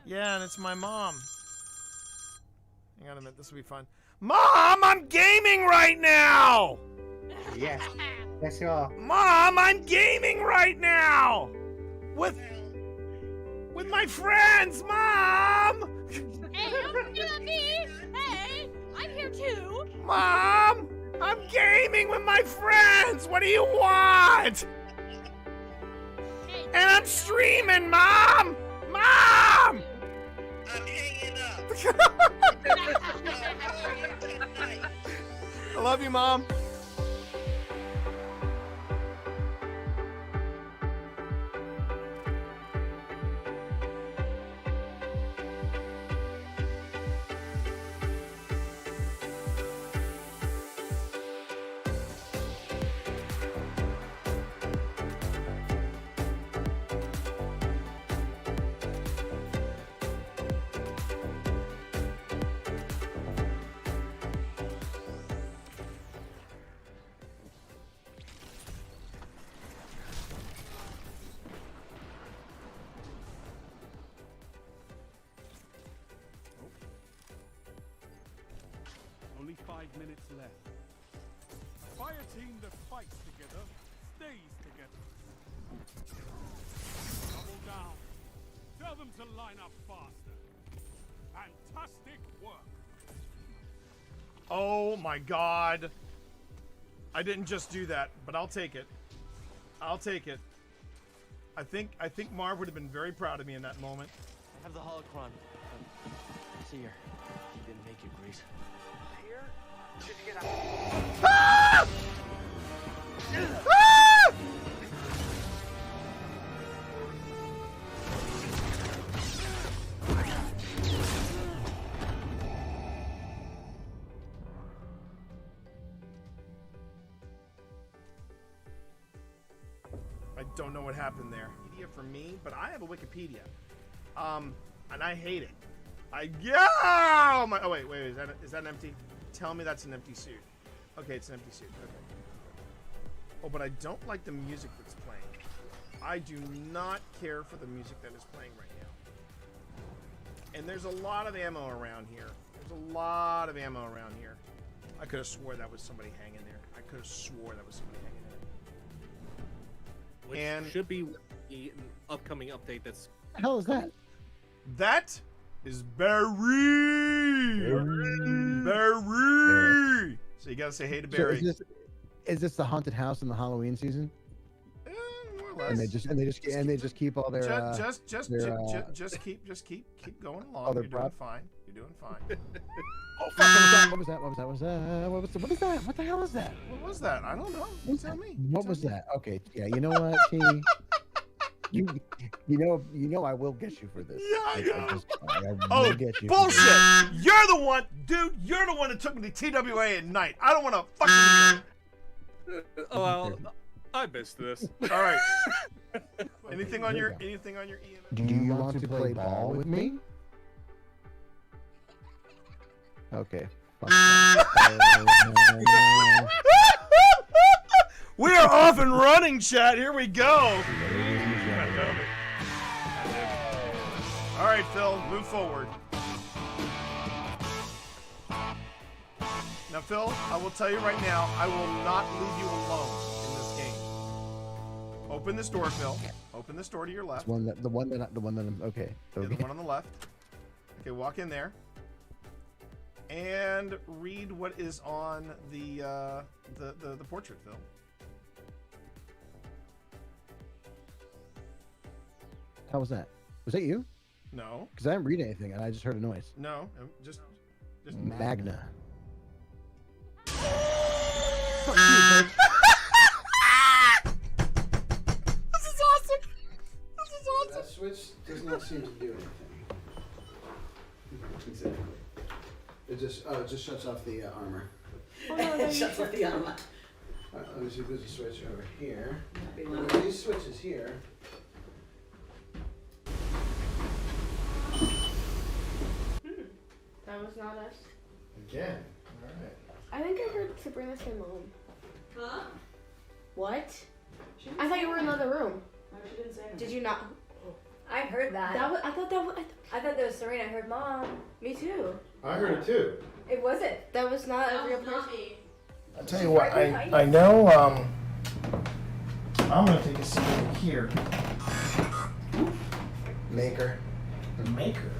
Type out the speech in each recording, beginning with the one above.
Yeah, and it's my mom. Hang on a minute, this will be fun. Mom, I'm gaming right now! Yes. Yes, you are. Mom, I'm gaming right now! With my friends, Mom! Hey, don't do that, me! Hey, I'm here too! Mom! I'm gaming with my friends! What do you want? Hey, And I'm streaming, Mom! Mom! I'm hanging up. I love you, Mom. Only 5 minutes left. A fire team that fights together stays together. Double down. Tell them to line up faster. Fantastic work. Oh my God. I didn't just do that, but I'll take it. I'll take it. I think Marv would have been very proud of me in that moment. I have the holocron. See here. He didn't make you, Grease. Here? Should you get Ah! Ah! I don't know what happened there. Wikipedia for me, but I have a Wikipedia. And I hate it. Oh wait, is that an empty? Tell me that's an empty suit. Okay, it's an empty suit. Okay. Oh, but I don't like the music that's playing. I do not care for the music that is playing right now. And there's a lot of ammo around here. There's a lot of ammo around here. I could have swore that was somebody hanging there. I could have swore that was somebody hanging there. Which And- should be the upcoming update that's... the hell is that? That is Barry. Barry. So you gotta say hey to So Barry. is this the haunted house in the Halloween season? More or less. And they just keep all their just keep going along. their You're doing prop? fine. You're doing fine. Oh fuck! What was that? What was that? What the hell is that? What was that? I don't know. You tell me. What was that? Okay, yeah. You know what, T? You know I will get you for this. Yeah, I will Oh, get you. bullshit! You're the one, dude. You're the one that took me to TWA at night. I don't want to fucking. Oh, well, I missed this. All right. Anything on your EM? Do you want to play ball with me? Okay. Fuck that. We are off and running, chat. Here we go. All right, Phil, move forward. Now, Phil, I will tell you right now, I will not leave you alone in this game. Open this door, Phil. Open this door to your left. The one that I'm okay. Yeah, the one on the left. Okay, walk in there. And read what is on the portrait, Phil. How was that? Was that you? No. Because I didn't read anything and I just heard a noise. No. Just Magna. This is awesome. This is awesome. That switch does not seem to do anything. Exactly. It just shuts off the armor. It shuts off the armor. Let me see if there's a switch over here. These switches here. That was not us. Again. Alright. I think I heard Sabrina say mom. Huh? What? She didn't I thought say you were in that. another room. No, she didn't say anything. Did you not? I heard that. I thought that was. I thought that was Serena. I heard Mom. Me too. I heard it too. It wasn't. That was not a real person. I'll tell you what, I know, I'm gonna take a seat over here. Maker. Maker.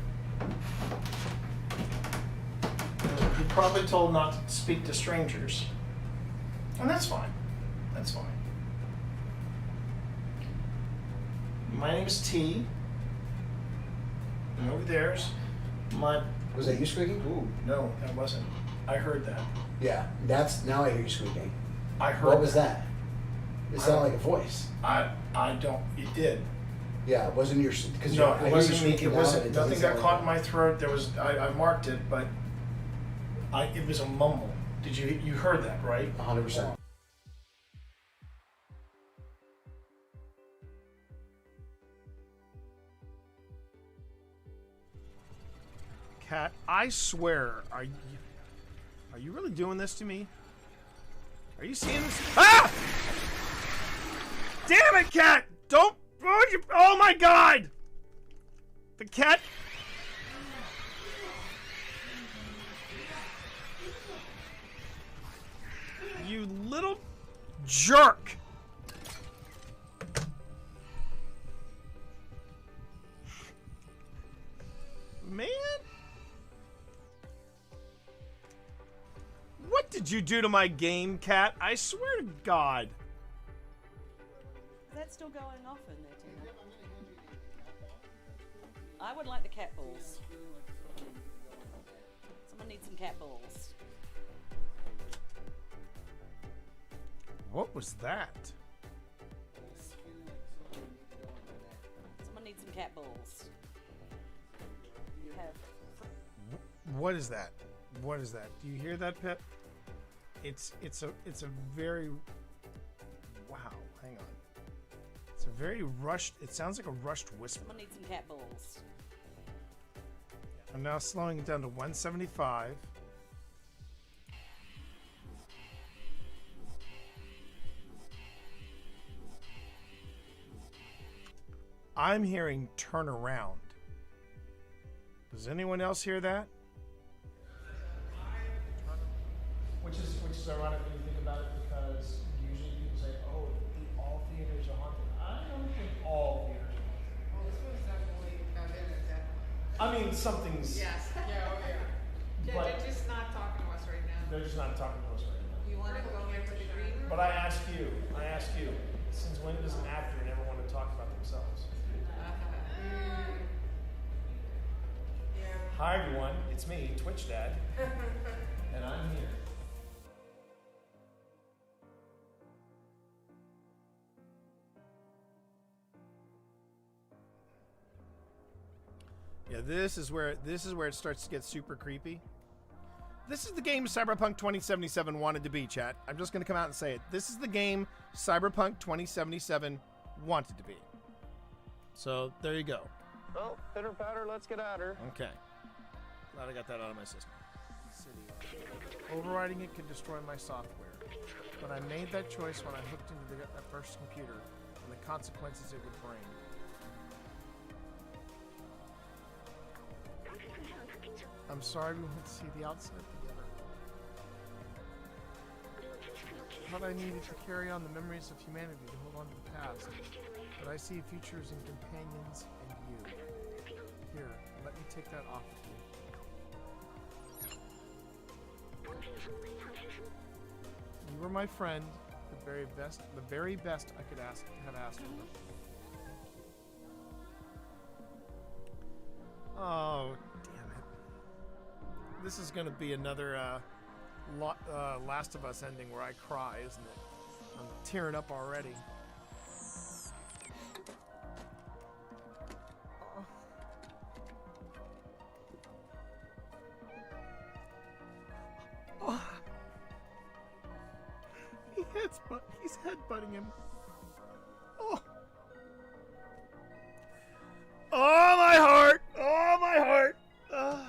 You're probably told not to speak to strangers. And that's fine. That's fine. My name is T. And over there's my... Was that you squeaking? Ooh, no, that wasn't. I heard that. Yeah, that's now I hear you squeaking. I heard What was that? It sounded like a voice. I don't... It did. Yeah, it wasn't your... Because No, it wasn't me. It wasn't. doesn't Nothing got sound caught like in my throat. There was... I marked it, but... It was a mumble. Did you heard that, right? 100%. Cat, I swear, are you really doing this to me? Are you seeing this? Ah! Damn it, Cat! Don't... Oh my God! The cat... You little jerk! Man? What did you do to my game, Cat? I swear to God. Is that still going off in there, Tina? I would like the cat balls. Someone needs some cat balls. What was that? Someone needs some cat balls. You have. What is that? What is that? Do you hear that, Pip? It's a very... Wow, hang on. It's a very rushed... It sounds like a rushed whisper. Someone needs some cat balls. I'm now slowing it down to 175. I'm hearing turn around. Does anyone else hear that? Which is ironic when you think about it, because usually people say, "Oh, all theaters are haunted." I don't think all theaters are haunted. Well, this one's definitely got in it, definitely. I mean, something's. Yes. Yeah. Oh, yeah. They're just not talking to us right now. They're just not talking to us right now. You want to go in for the green room? But I ask you, since when does an actor never want to talk about themselves? Yeah. Hi everyone, it's me, Twitch Dad, and I'm here. Yeah, this is where it starts to get super creepy. This is the game Cyberpunk 2077 wanted to be, chat. I'm just gonna come out and say it. This is the game Cyberpunk 2077 wanted to be. So there you go. Well, pitter patter, let's get at her. Okay. Glad I got that out of my system. Overriding it could destroy my software, but I made that choice when I hooked into that first computer and the consequences it would bring. I'm sorry we went to see the outside together. I thought I needed to carry on the memories of humanity to hold on to the past, but I see futures in companions and you. Here, let me take that off of you. You were my friend, the very best I could have asked for. Oh, damn it. This is gonna be another Last of Us ending where I cry, isn't it? I'm tearing up already. He's headbutting him. Oh. Oh, my heart! Oh, my heart! Oh.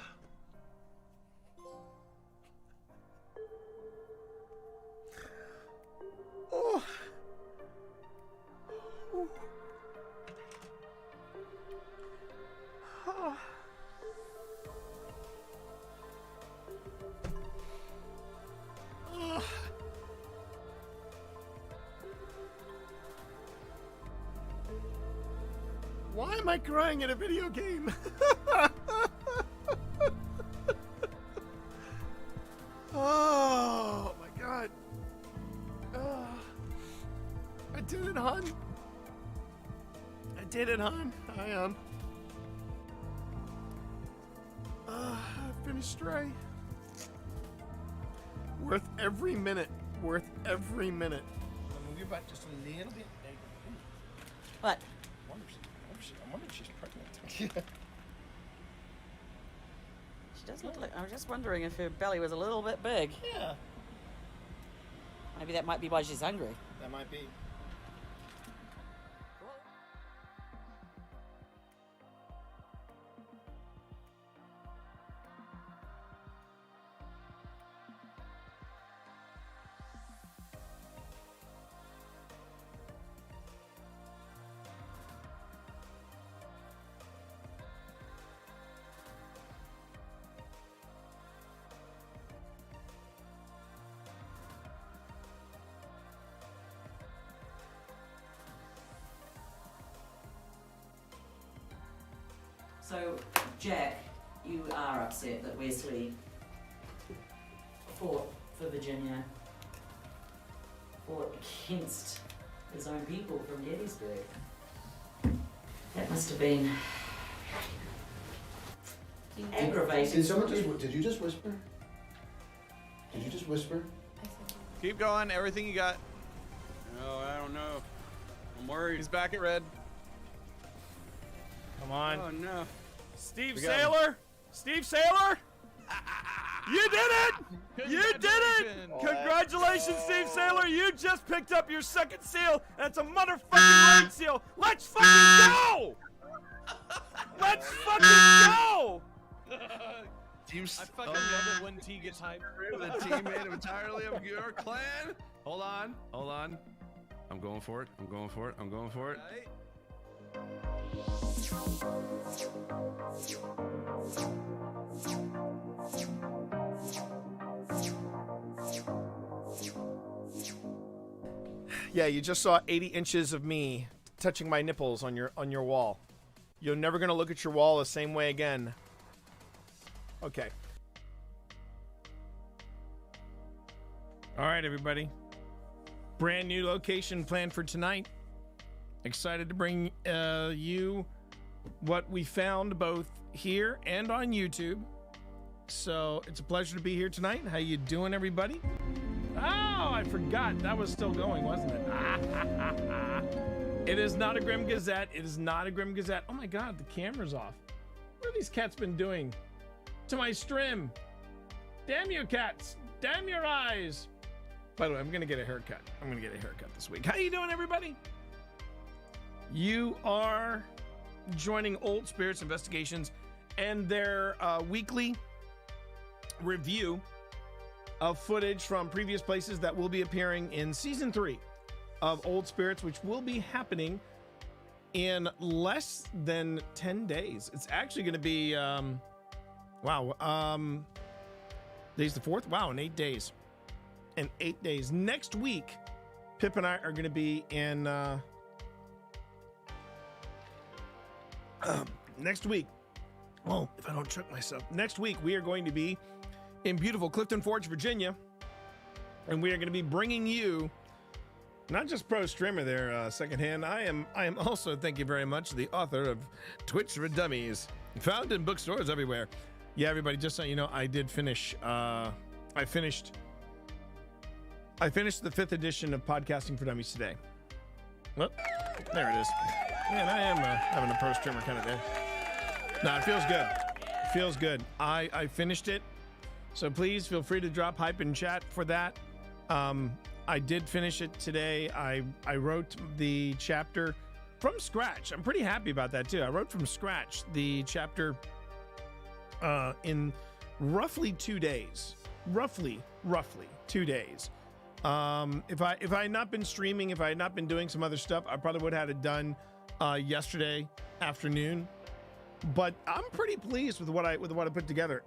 am I crying at a video game? Oh my god. I did it, hon. I did it, hon. I finished Stray. Worth every minute. Worth every minute. I'm gonna move back just a little bit. What? I wonder if she's pregnant. She does look like. I was just wondering if her belly was a little bit big. Yeah, Maybe that might be why she's hungry. that might be. So, Jack, you are upset that Wesley fought for Virginia, fought against his own people from Gettysburg. That must have been aggravating. Did you just whisper? Did you just whisper? Keep going. Everything you got. Oh, I don't know. I'm worried. He's back at red. Come on. Oh no. Steve We got him. Sailor! Steve Sailor! You did it! You did it! Congratulations, Steve Sailor! You just picked up your second seal, and it's a motherfucking raid seal! Let's fucking go! Let's fucking go! I fucking love it when T gets hyped. With a teammate entirely of your clan. Hold on. I'm going for it. Right? Yeah, you just saw 80 inches of me touching my nipples on your wall. You're never gonna look at your wall the same way again. Okay. All right, everybody. Brand new location planned for tonight. Excited to bring you what we found both here and on YouTube. So it's a pleasure to be here tonight. How you doing, everybody? Oh, I forgot. That was still going, wasn't it? It is not a Grim Gazette. It is not a Grim Gazette. Oh my God, the camera's off. What have these cats been doing to my stream? Damn you, cats. Damn your eyes. By the way, I'm going to get a haircut. I'm going to get a haircut this week. How you doing, everybody? You are joining Old Spirits Investigations and their weekly review of footage from previous places that will be appearing in Season 3 of Old Spirits, which will be happening in less than 10 days. It's actually going to be, today's the 4th? Wow, in 8 days. In 8 days. Next week, Pip and I are going to be in, next week, oh, if I don't choke myself. Next week, we are going to be in beautiful Clifton Forge, Virginia, and we are going to be bringing you not just pro streamer there, secondhand. I am also, thank you very much, the author of Twitch for Dummies, found in bookstores everywhere. Yeah, everybody, just so you know, I did finish. I finished the 5th edition of Podcasting for Dummies today. Well, there it is. Man, I am having a pro streamer kind of day. No, it feels good. It feels good. I finished it. So please feel free to drop hype in chat for that. I did finish it today. I wrote the chapter from scratch. I'm pretty happy about that too. I wrote from scratch the chapter in roughly 2 days. Roughly 2 days. If I had not been streaming, if I had not been doing some other stuff, I probably would have had it done yesterday afternoon. But I'm pretty pleased with what I put together.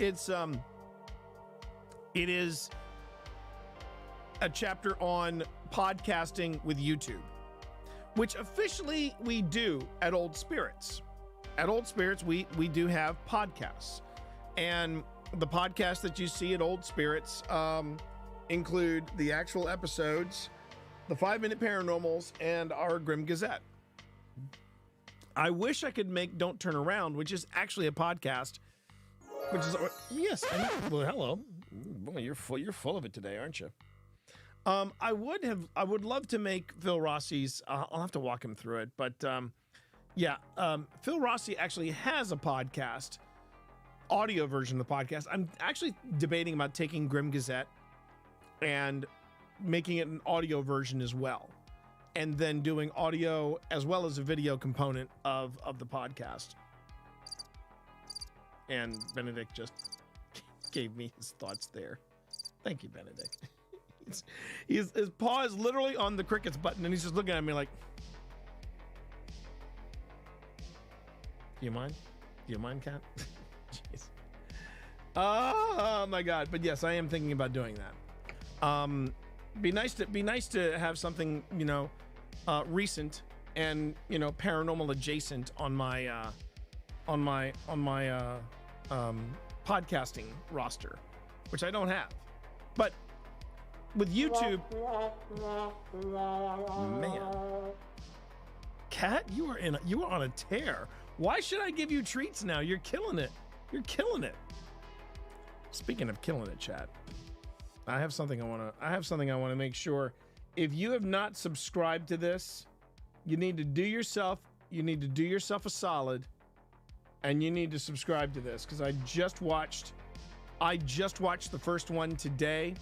It is a chapter on podcasting with YouTube, which officially we do at Old Spirits. At Old Spirits, we do have podcasts. And the podcasts that you see at Old Spirits include the actual episodes, the 5-Minute Paranormals, and our Grim Gazette. I wish I could make Don't Turn Around, which is actually a podcast. Which is yes. Well, hello. Boy, you're full of it today, aren't you? I would love to make Phil Rossi's. I'll have to walk him through it, but Phil Rossi actually has a podcast, audio version of the podcast. I'm actually debating about taking Grim Gazette and making it an audio version as well, and then doing audio as well as a video component of the podcast. And Benedict just gave me his thoughts there. Thank you, Benedict. His paw is literally on the crickets button, and he's just looking at me like, do you mind? Do you mind, cat? Jeez. Oh my God. But yes, I am thinking about doing that. Be nice to have something, recent and, paranormal adjacent on my podcasting roster, which I don't have. But with YouTube, man, Cat, you are on a tear. Why should I give you treats now? You're killing it. You're killing it. Speaking of killing it, chat, I have something I want to make sure. If you have not subscribed to this, you need to do yourself a solid, and you need to subscribe to this, because I just watched the first one today,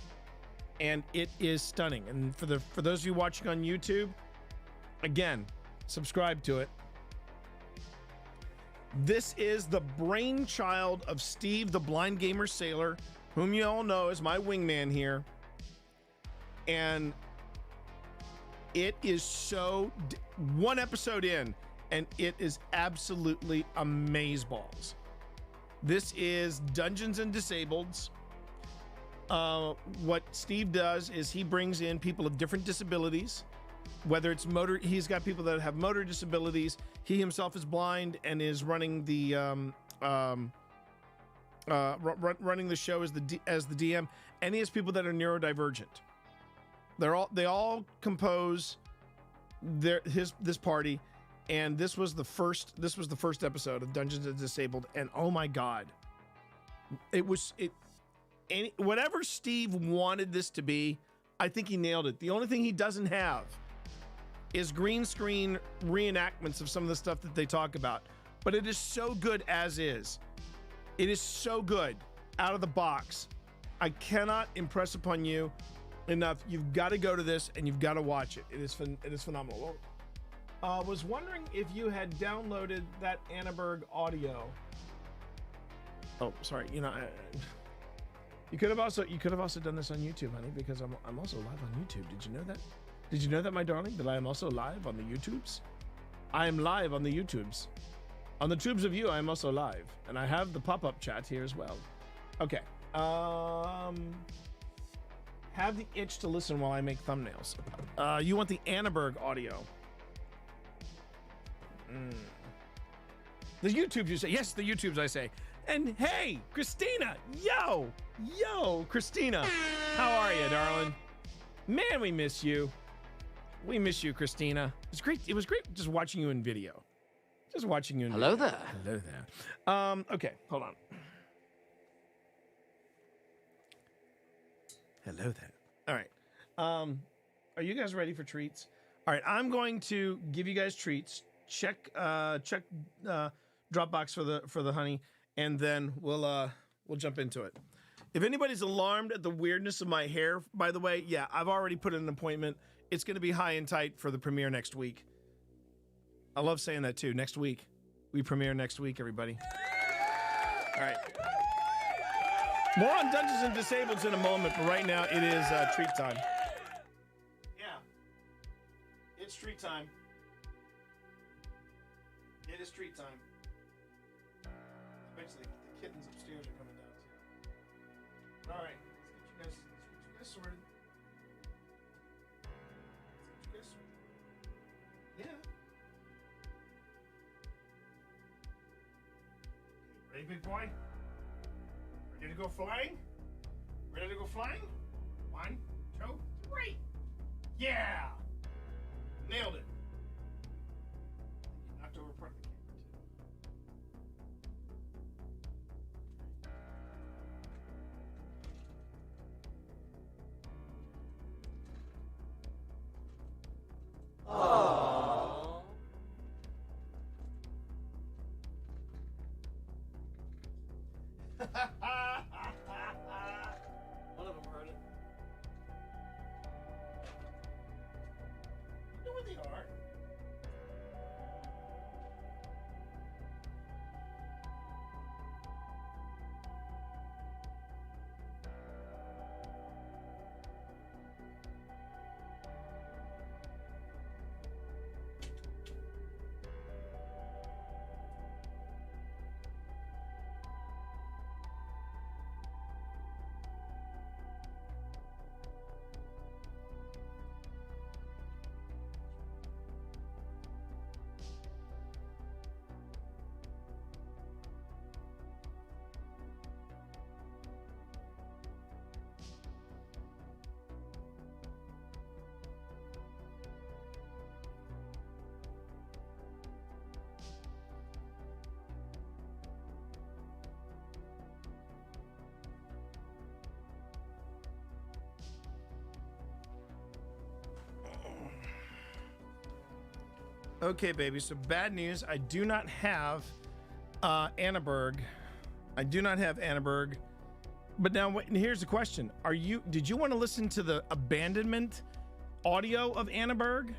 and it is stunning. And for those of you watching on YouTube, again, subscribe to it. This is the brainchild of Steve, the Blind Gamer Sailor, whom you all know is my wingman here. And it is one episode in, and it is absolutely amazeballs. This is Dungeons and Disableds. What Steve does is he brings in people of different disabilities, whether it's motor. He's got people that have motor disabilities. He himself is blind and is running the running the show as the DM, and he has people that are neurodivergent. They all compose this party, and this was the first episode of Dungeons and Disabled, and oh my God, whatever Steve wanted this to be, I think he nailed it. The only thing he doesn't have is green screen reenactments of some of the stuff that they talk about, but it is so good as is. It is so good out of the box. I cannot impress upon you enough. You've got to go to this and you've got to watch it. It is phenomenal. Was wondering if you had downloaded that Annenberg audio. Oh, sorry. You could have also done this on YouTube, honey, because I'm also live on YouTube. Did you know that? Did you know that, my darling, that I am also live on the YouTubes? I am live on the YouTubes. On the tubes of you, I am also live. And I have the pop-up chat here as well. Okay. Have the itch to listen while I make thumbnails. You want the Annenberg audio. The YouTubes, you say. Yes, the YouTubes, I say. And hey, Christina. Yo, Christina. How are you, darling? Man, we miss you. We miss you, Christina. It was great just watching you in video. Hello there. Hello there. Okay, hold on. Hello there. All right. Are you guys ready for treats? All right, I'm going to give you guys treats. Check Dropbox for the honey, and then we'll jump into it. If anybody's alarmed at the weirdness of my hair, by the way, yeah, I've already put in an appointment. It's going to be high and tight for the premiere next week. I love saying that too. Next week. We premiere next week, everybody. All right. More on Dungeons and Disableds in a moment, but right now it is treat time. Yeah. It's treat time. It is treat time. Eventually, the kittens upstairs are coming down too. All right. Let's get you guys sorted. Yeah. Ready, big boy? Ready to go flying? Ready to go flying? 1, 2, 3. Yeah! Nailed it. You knocked over part of the camera, too. Aww. One of them heard it. You know where they are. Okay, baby. So bad news. I do not have Annaberg. I do not have Annaberg. But now, here's the question: Did you want to listen to the abandonment audio of Annaberg?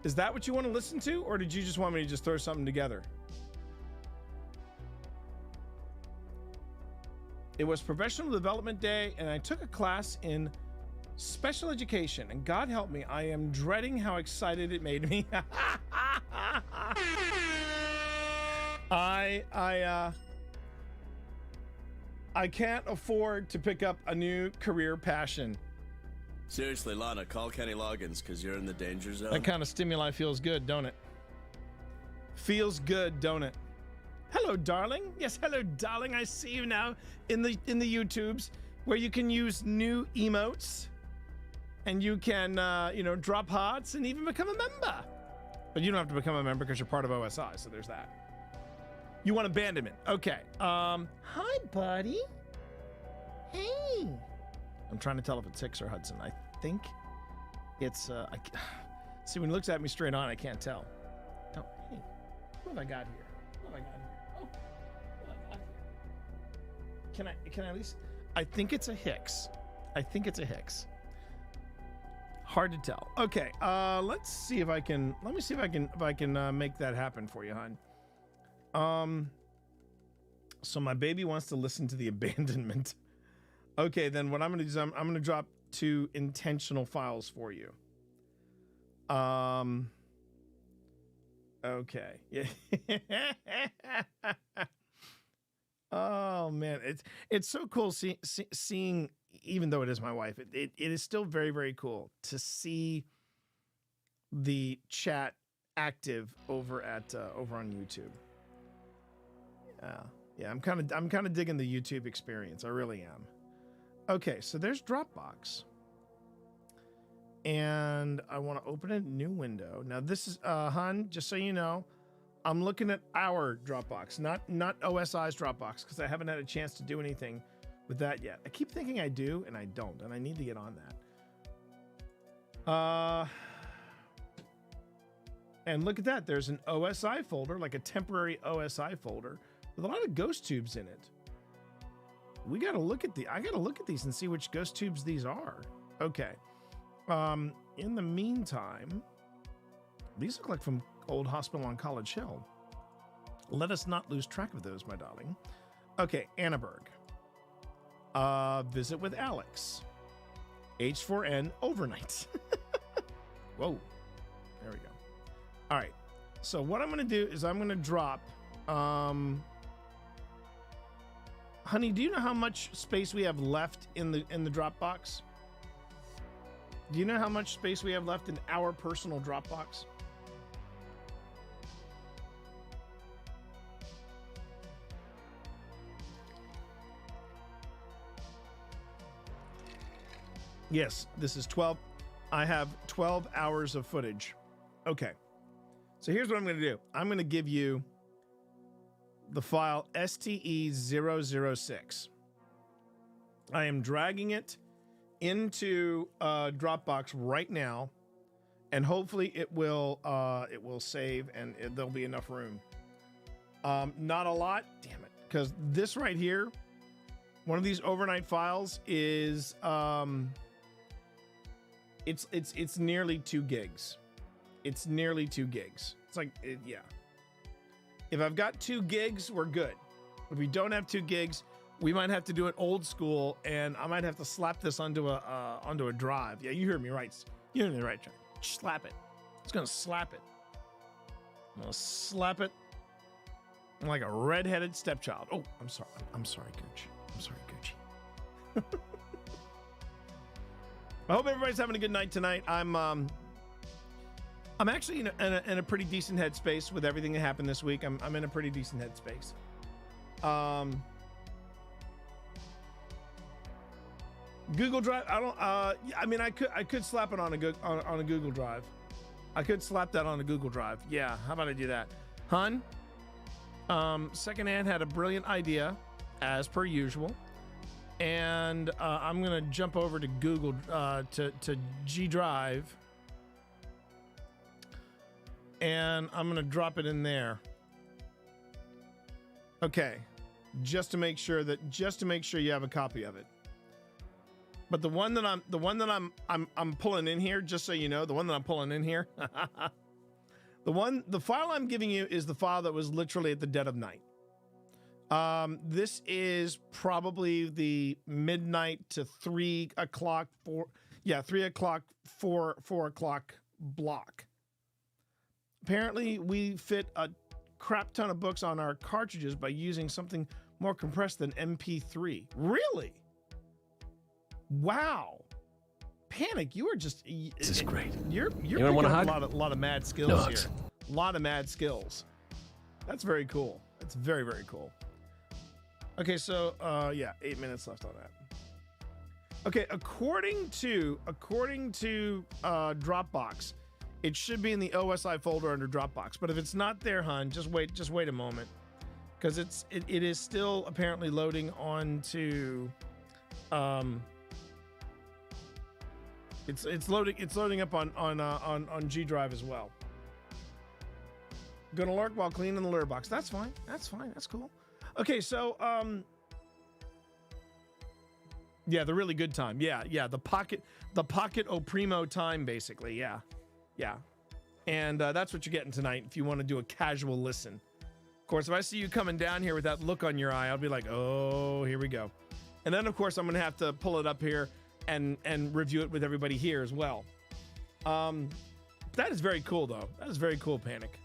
Is that what you want to listen to, or did you just want me to just throw something together? It was Professional Development Day, and I took a class in special education, and God help me, I am dreading how excited it made me. I can't afford to pick up a new career passion. Seriously, Lana, call Kenny Loggins because you're in the danger zone. That kind of stimuli feels good, don't it? Feels good, don't it? Hello, darling. Yes, hello, darling. I see you now in the YouTubes where you can use new emotes. And you can, drop hearts and even become a member. But you don't have to become a member because you're part of OSI, so there's that. You want abandonment. Okay. Hi, buddy. Hey. I'm trying to tell if it's Hicks or Hudson. I think it's, see, when he looks at me straight on, I can't tell. Oh, hey. What have I got here? What have I got here? Oh, what have I got here? Can I at least, I think it's a Hicks. I think it's a Hicks. Hard to tell. Okay, let's see if I can. Let me see if I can make that happen for you, hon. So my baby wants to listen to the abandonment. Okay, then what I'm gonna do is I'm gonna drop 2 intentional files for you. Okay. Yeah. Oh man, it's so cool seeing. Even though it is my wife, it is still very, very cool to see the chat active over on YouTube. Yeah, I'm kind of digging the YouTube experience. I really am. Okay, so there's Dropbox, and I want to open a new window. Now this is hon, just so you know, I'm looking at our Dropbox, not OSI's Dropbox, because I haven't had a chance to do anything with that yet. I keep thinking I do, and I don't, and I need to get on that. And look at that. There's an OSI folder, like a temporary OSI folder, with a lot of ghost tubes in it. I gotta look at these and see which ghost tubes these are. Okay. In the meantime, these look like from old hospital on College Hill. Let us not lose track of those, my darling. Okay, Annaberg. Visit with Alex. H4N overnight. Whoa. There we go. All right. So what I'm going to do is I'm going to drop... honey, do you know how much space we have left in the Dropbox? Do you know how much space we have left in our personal Dropbox? Yes, this is 12. I have 12 hours of footage. Okay. So here's what I'm going to do. I'm going to give you the file STE006. I am dragging it into Dropbox right now, and hopefully it will save and there'll be enough room. Not a lot, damn it, because this right here, one of these overnight files is it's nearly 2 gigs. It's nearly 2 gigs. It's like yeah. If I've got 2 gigs, we're good. If we don't have 2 gigs, we might have to do it old school, and I might have to slap this onto a drive. Yeah, you heard me right. You heard me right. Slap it. It's gonna slap it. I'm gonna slap it like a red-headed stepchild. Oh, I'm sorry. I'm sorry, Gooch. I'm sorry, Gucci. I hope everybody's having a good night tonight. I'm actually in a pretty decent headspace with everything that happened this week. I'm in a pretty decent headspace. Google Drive. I mean, I could slap it on a Google Drive. I could slap that on a Google Drive. Yeah. How about I do that, Hun? Secondhand had a brilliant idea, as per usual, and I'm gonna jump over to Google to G Drive, and I'm gonna drop it in there. Okay, just to make sure you have a copy of it. But the one that I'm pulling in here, just so you know, the one that I'm pulling in here, the file I'm giving you is the file that was literally at the dead of night. This is probably the midnight to 3 o'clock, 4 o'clock block. Apparently, we fit a crap ton of books on our cartridges by using something more compressed than MP3. Really? Wow. Panic, you are just... This is great. You're picking up a lot of mad skills here. A lot of mad skills. That's very cool. That's very, very cool. Okay, so, 8 minutes left on that. Okay, according to Dropbox, it should be in the OSI folder under Dropbox. But if it's not there, Hun, just wait a moment, because it is still apparently loading onto it's loading up on G Drive as well. Gonna lurk while cleaning the litter box. That's fine. That's cool. Okay, so yeah, the really good time. Yeah, the pocket O Primo time, basically. Yeah. And that's what you're getting tonight if you want to do a casual listen. Of course, if I see you coming down here with that look on your eye, I'll be like, oh, here we go. And then, of course, I'm going to have to pull it up here and review it with everybody here as well. That is very cool, though. That is very cool, Panic.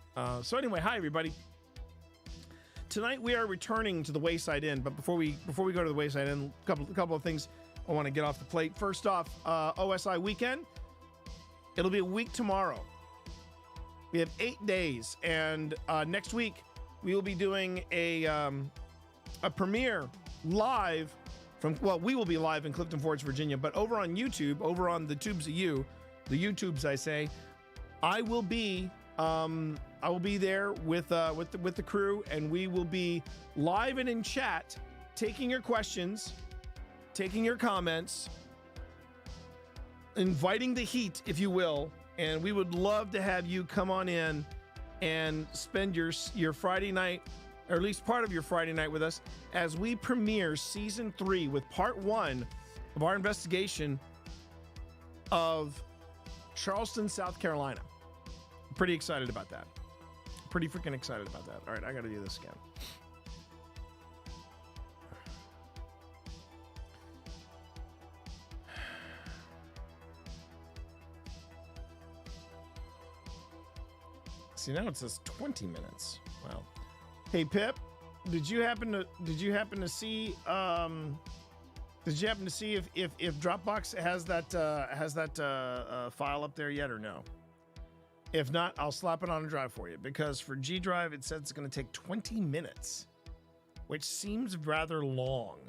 So anyway, hi, everybody. Tonight we are returning to the Wayside Inn, but before we go to the Wayside Inn, a couple of things I want to get off the plate. First off, OSI weekend. It'll be a week tomorrow. We have 8 days, and next week we will be doing a premiere live we will be live in Clifton Forge, Virginia, but over on YouTube, over on the tubes of you, the YouTubes, I say, I will be there with the crew, and we will be live and in chat, taking your questions, taking your comments, inviting the heat, if you will, and we would love to have you come on in and spend your Friday night, or at least part of your Friday night, with us as we premiere season 3 with part 1 of our investigation of Charleston, South Carolina. Pretty excited about that. Pretty freaking excited about that. All right, I got to do this again. See, now it says 20 minutes. Wow. Hey Pip, did you happen to see if Dropbox has that file up there yet or no? If not, I'll slap it on a drive for you, because for G Drive it said it's going to take 20 minutes, which seems rather long.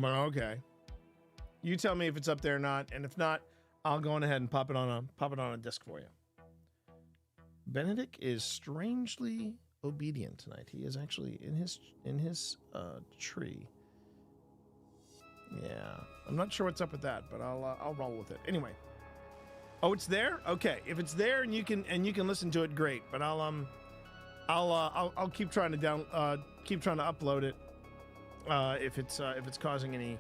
Okay. You tell me if it's up there or not, and if not, I'll go on ahead and pop it on a disc for you. Benedict is strangely obedient tonight. He is actually in his tree. Yeah, I'm not sure what's up with that, but I'll roll with it anyway. Oh, it's there. Okay, if it's there and you can listen to it, great. But I'll keep trying to upload it if it's causing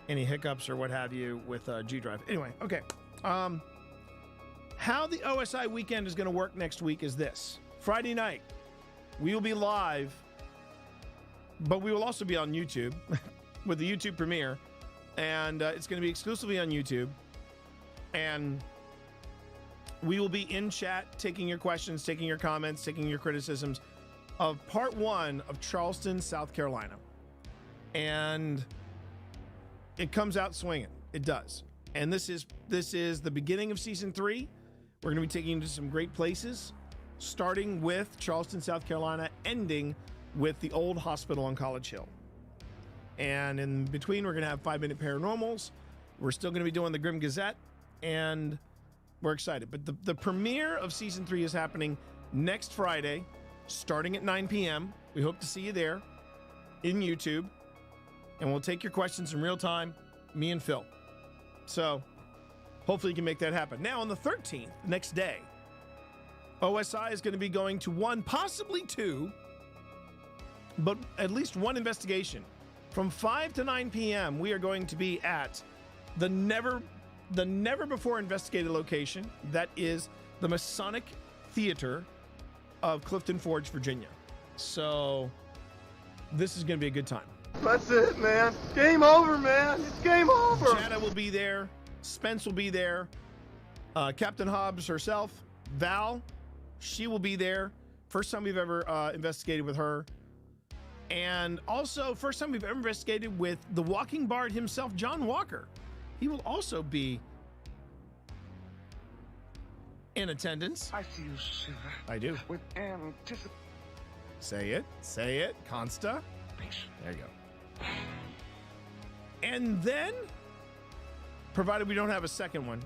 any hiccups or what have you with G Drive. Anyway, okay. How the OSI weekend is going to work next week is this: Friday night, we will be live, but we will also be on YouTube with the YouTube premiere, and it's going to be exclusively on YouTube. And we will be in chat, taking your questions, taking your comments, taking your criticisms of part 1 of Charleston, South Carolina. And it comes out swinging. It does. And this is the beginning of season 3. We're going to be taking you to some great places, starting with Charleston, South Carolina, ending with the old hospital on College Hill. And in between, we're going to have 5-Minute Paranormals. We're still going to be doing the Grim Gazette, and we're excited. But the premiere of season 3 is happening next Friday, starting at 9 p.m. We hope to see you there in YouTube, and we'll take your questions in real time, me and Phil. So hopefully you can make that happen. Now, on the 13th, next day, OSI is going to be going to 1, possibly 2, but at least 1 investigation. From 5 to 9 p.m., we are going to be at the never before investigated location. That is the Masonic Theater of Clifton Forge, Virginia. So this is going to be a good time. That's it, man. Game over, man. It's game over. Jada will be there. Spence will be there. Captain Hobbs herself, Val, she will be there. First time we've ever investigated with her. And also, first time we've ever investigated with the Walking Bard himself, John Walker. He will also be in attendance. I see you, Shiva. I do. With anticipation. Say it, Consta. There you go. And then, provided we don't have a second one,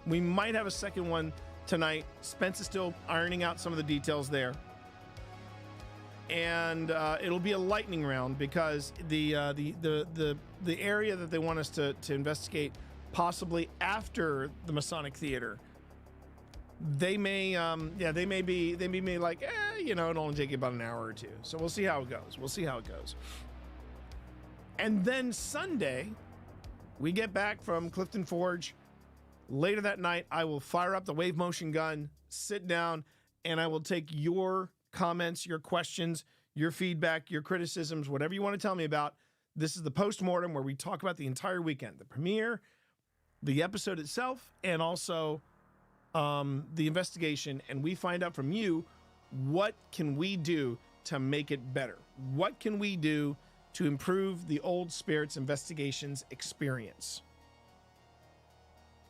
we might have a second one tonight. Spence is still ironing out some of the details there. And it'll be a lightning round because the area that they want us to investigate, possibly after the Masonic Theater, they may be like, it'll only take you about an hour or 2. So we'll see how it goes. And then Sunday, we get back from Clifton Forge. Later that night, I will fire up the wave motion gun, sit down, and I will take your comments, your questions, your feedback, your criticisms, whatever you want to tell me about. This is the post-mortem where we talk about the entire weekend, the premiere, the episode itself, and also the investigation, and we find out from you, what can we do to make it better? What can we do to improve the Old Spirits Investigations experience?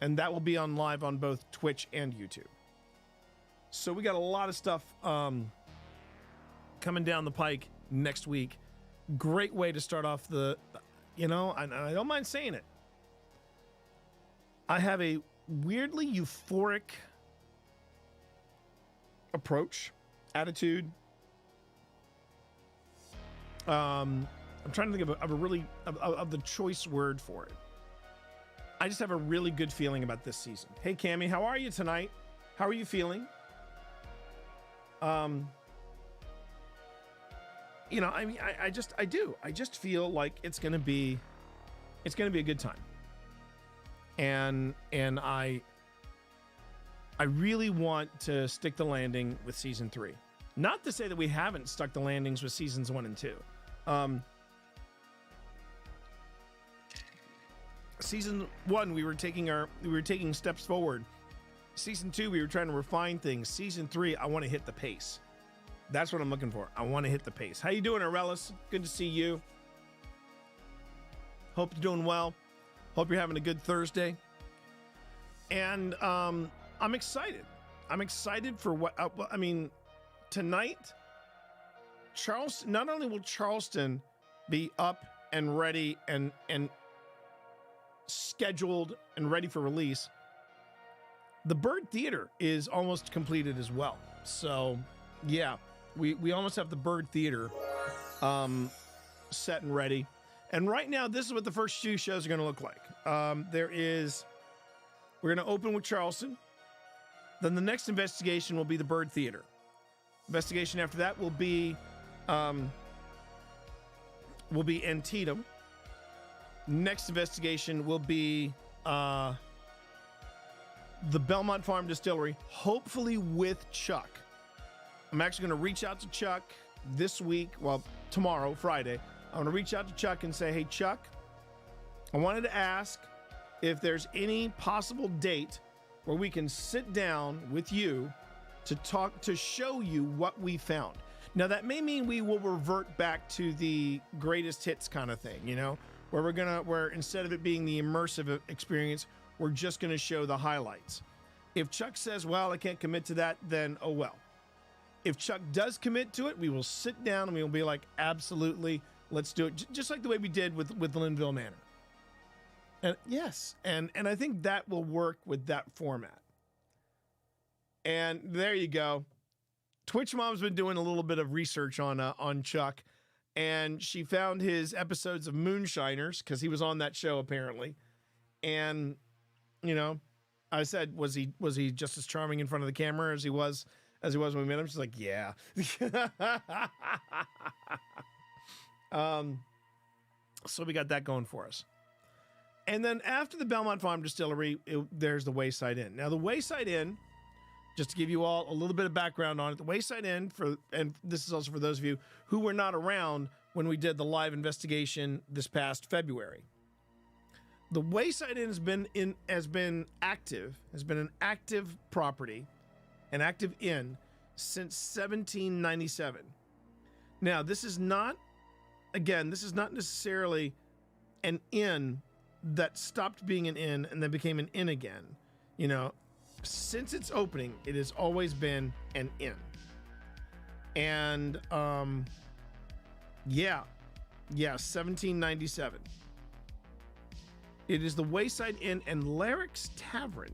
And that will be on live on both Twitch and YouTube. So we got a lot of stuff coming down the pike next week. Great way to start off I don't mind saying it. I have a weirdly euphoric approach, attitude. I'm trying to think of the choice word for it. I just have a really good feeling about this season. Hey, Cammie, how are you tonight? How are you feeling? I just feel like it's gonna be a good time. And I really want to stick the landing with season 3. Not to say that we haven't stuck the landings with seasons 1 and 2. Season 1, we were taking steps forward. Season 2, we were trying to refine things. Season 3, I want to hit the pace. That's what I'm looking for. I want to hit the pace. How you doing, Arelis? Good to see you. Hope you're doing well. Hope you're having a good Thursday. And I'm excited. I'm excited for what tonight. Not only will Charleston be up and ready and scheduled and ready for release. The Bird Theater is almost completed as well. So, yeah, we almost have the Bird Theater set and ready. And right now, this is what the first 2 shows are going to look like. We're going to open with Charleston. Then the next investigation will be the Bird Theater. Investigation after that will be Antietam. Next investigation will be the Belmont Farm Distillery, hopefully with Chuck. I'm actually going to reach out to Chuck this week, well, tomorrow, Friday. I'm going to reach out to Chuck and say, hey, Chuck, I wanted to ask if there's any possible date where we can sit down with you to show you what we found. Now, that may mean we will revert back to the greatest hits kind of thing, you know, where instead of it being the immersive experience, we're just going to show the highlights. If Chuck says, well, I can't commit to that, then oh well. If Chuck does commit to it, we will sit down and we will be like, absolutely, let's do it. Just like the way we did with Linville Manor. And yes, and I think that will work with that format. And there you go. Twitch Mom's been doing a little bit of research on Chuck, and she found his episodes of Moonshiners because he was on that show apparently. And you know, I said, was he just as charming in front of the camera as he was when we met him? She's like, yeah. So we got that going for us. And then after the Belmont Farm Distillery, there's the Wayside Inn. Now, the Wayside Inn, just to give you all a little bit of background on it, the Wayside Inn, and this is also for those of you who were not around when we did the live investigation this past February. The Wayside Inn has been an active property, an active inn since 1797. Now, this is not necessarily an inn that stopped being an inn and then became an inn again. You know, since its opening, it has always been an inn. And 1797. It is the Wayside Inn and Larrick's Tavern.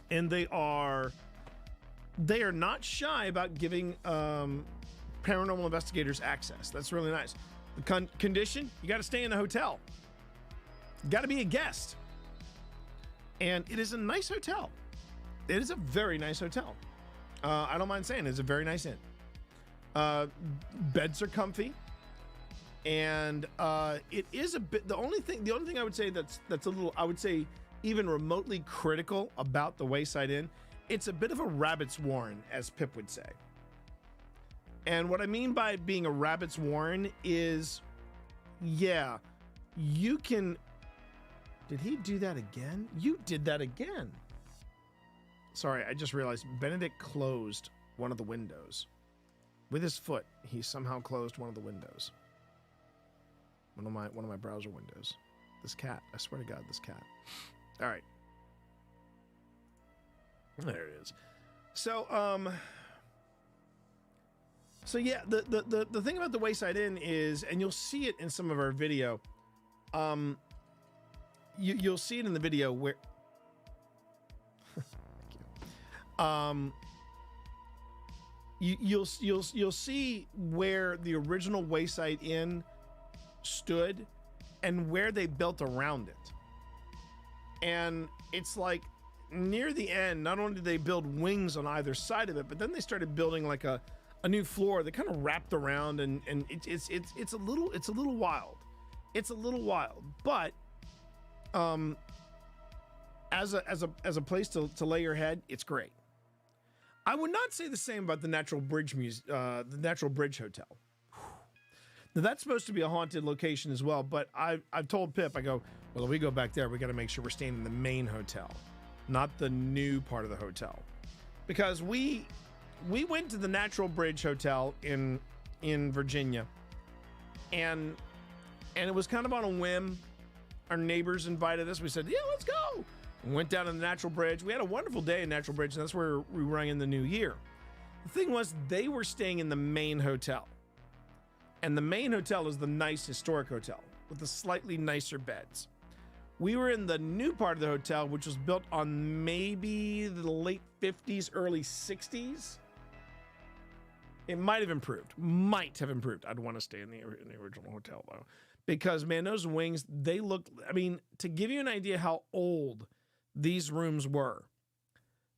And they are not shy about giving paranormal investigators access. That's really nice. The condition, you got to stay in the hotel. You got to be a guest. And it is a nice hotel. It is a very nice hotel. I don't mind saying it's a very nice inn. Beds are comfy. And it is a bit, the only thing I would say that's a little, I would say even remotely critical about the Wayside Inn, it's a bit of a rabbit's warren, as Pip would say. And what I mean by being a rabbit's warren is, yeah, you can... Did he do that again? You did that again. Sorry, I just realized Benedict closed one of the windows. With his foot, he somehow closed one of the windows. One of my browser windows. This cat, I swear to God, this cat. All right. There it is. So yeah, the thing about the Wayside Inn is, and you'll see it in some of our video, you'll see it in the video where thank you. You'll see where the original Wayside Inn stood and where they built around it. And it's like near the end, not only did they build wings on either side of it, but then they started building like a new floor that kind of wrapped around, and it's a little wild. It's a little wild, but as a place to lay your head, it's great. I would not say the same about the Natural Bridge Hotel. Now, that's supposed to be a haunted location as well, but I've told Pip, I go, well, if we go back there, we got to make sure we're staying in the main hotel, not the new part of the hotel, because we went to the Natural Bridge Hotel in Virginia, and it was kind of on a whim. Our neighbors invited us. We said, yeah, let's go. We went down to the Natural Bridge. We had a wonderful day in Natural Bridge, and that's where we rang in the new year. The thing was, they were staying in the main hotel. And the main hotel is the nice historic hotel with the slightly nicer beds. We were in the new part of the hotel, which was built on maybe the late 50s, early 60s. It might have improved. I'd want to stay in the original hotel, though. Because, man, those wings, they look... I mean, to give you an idea how old these rooms were,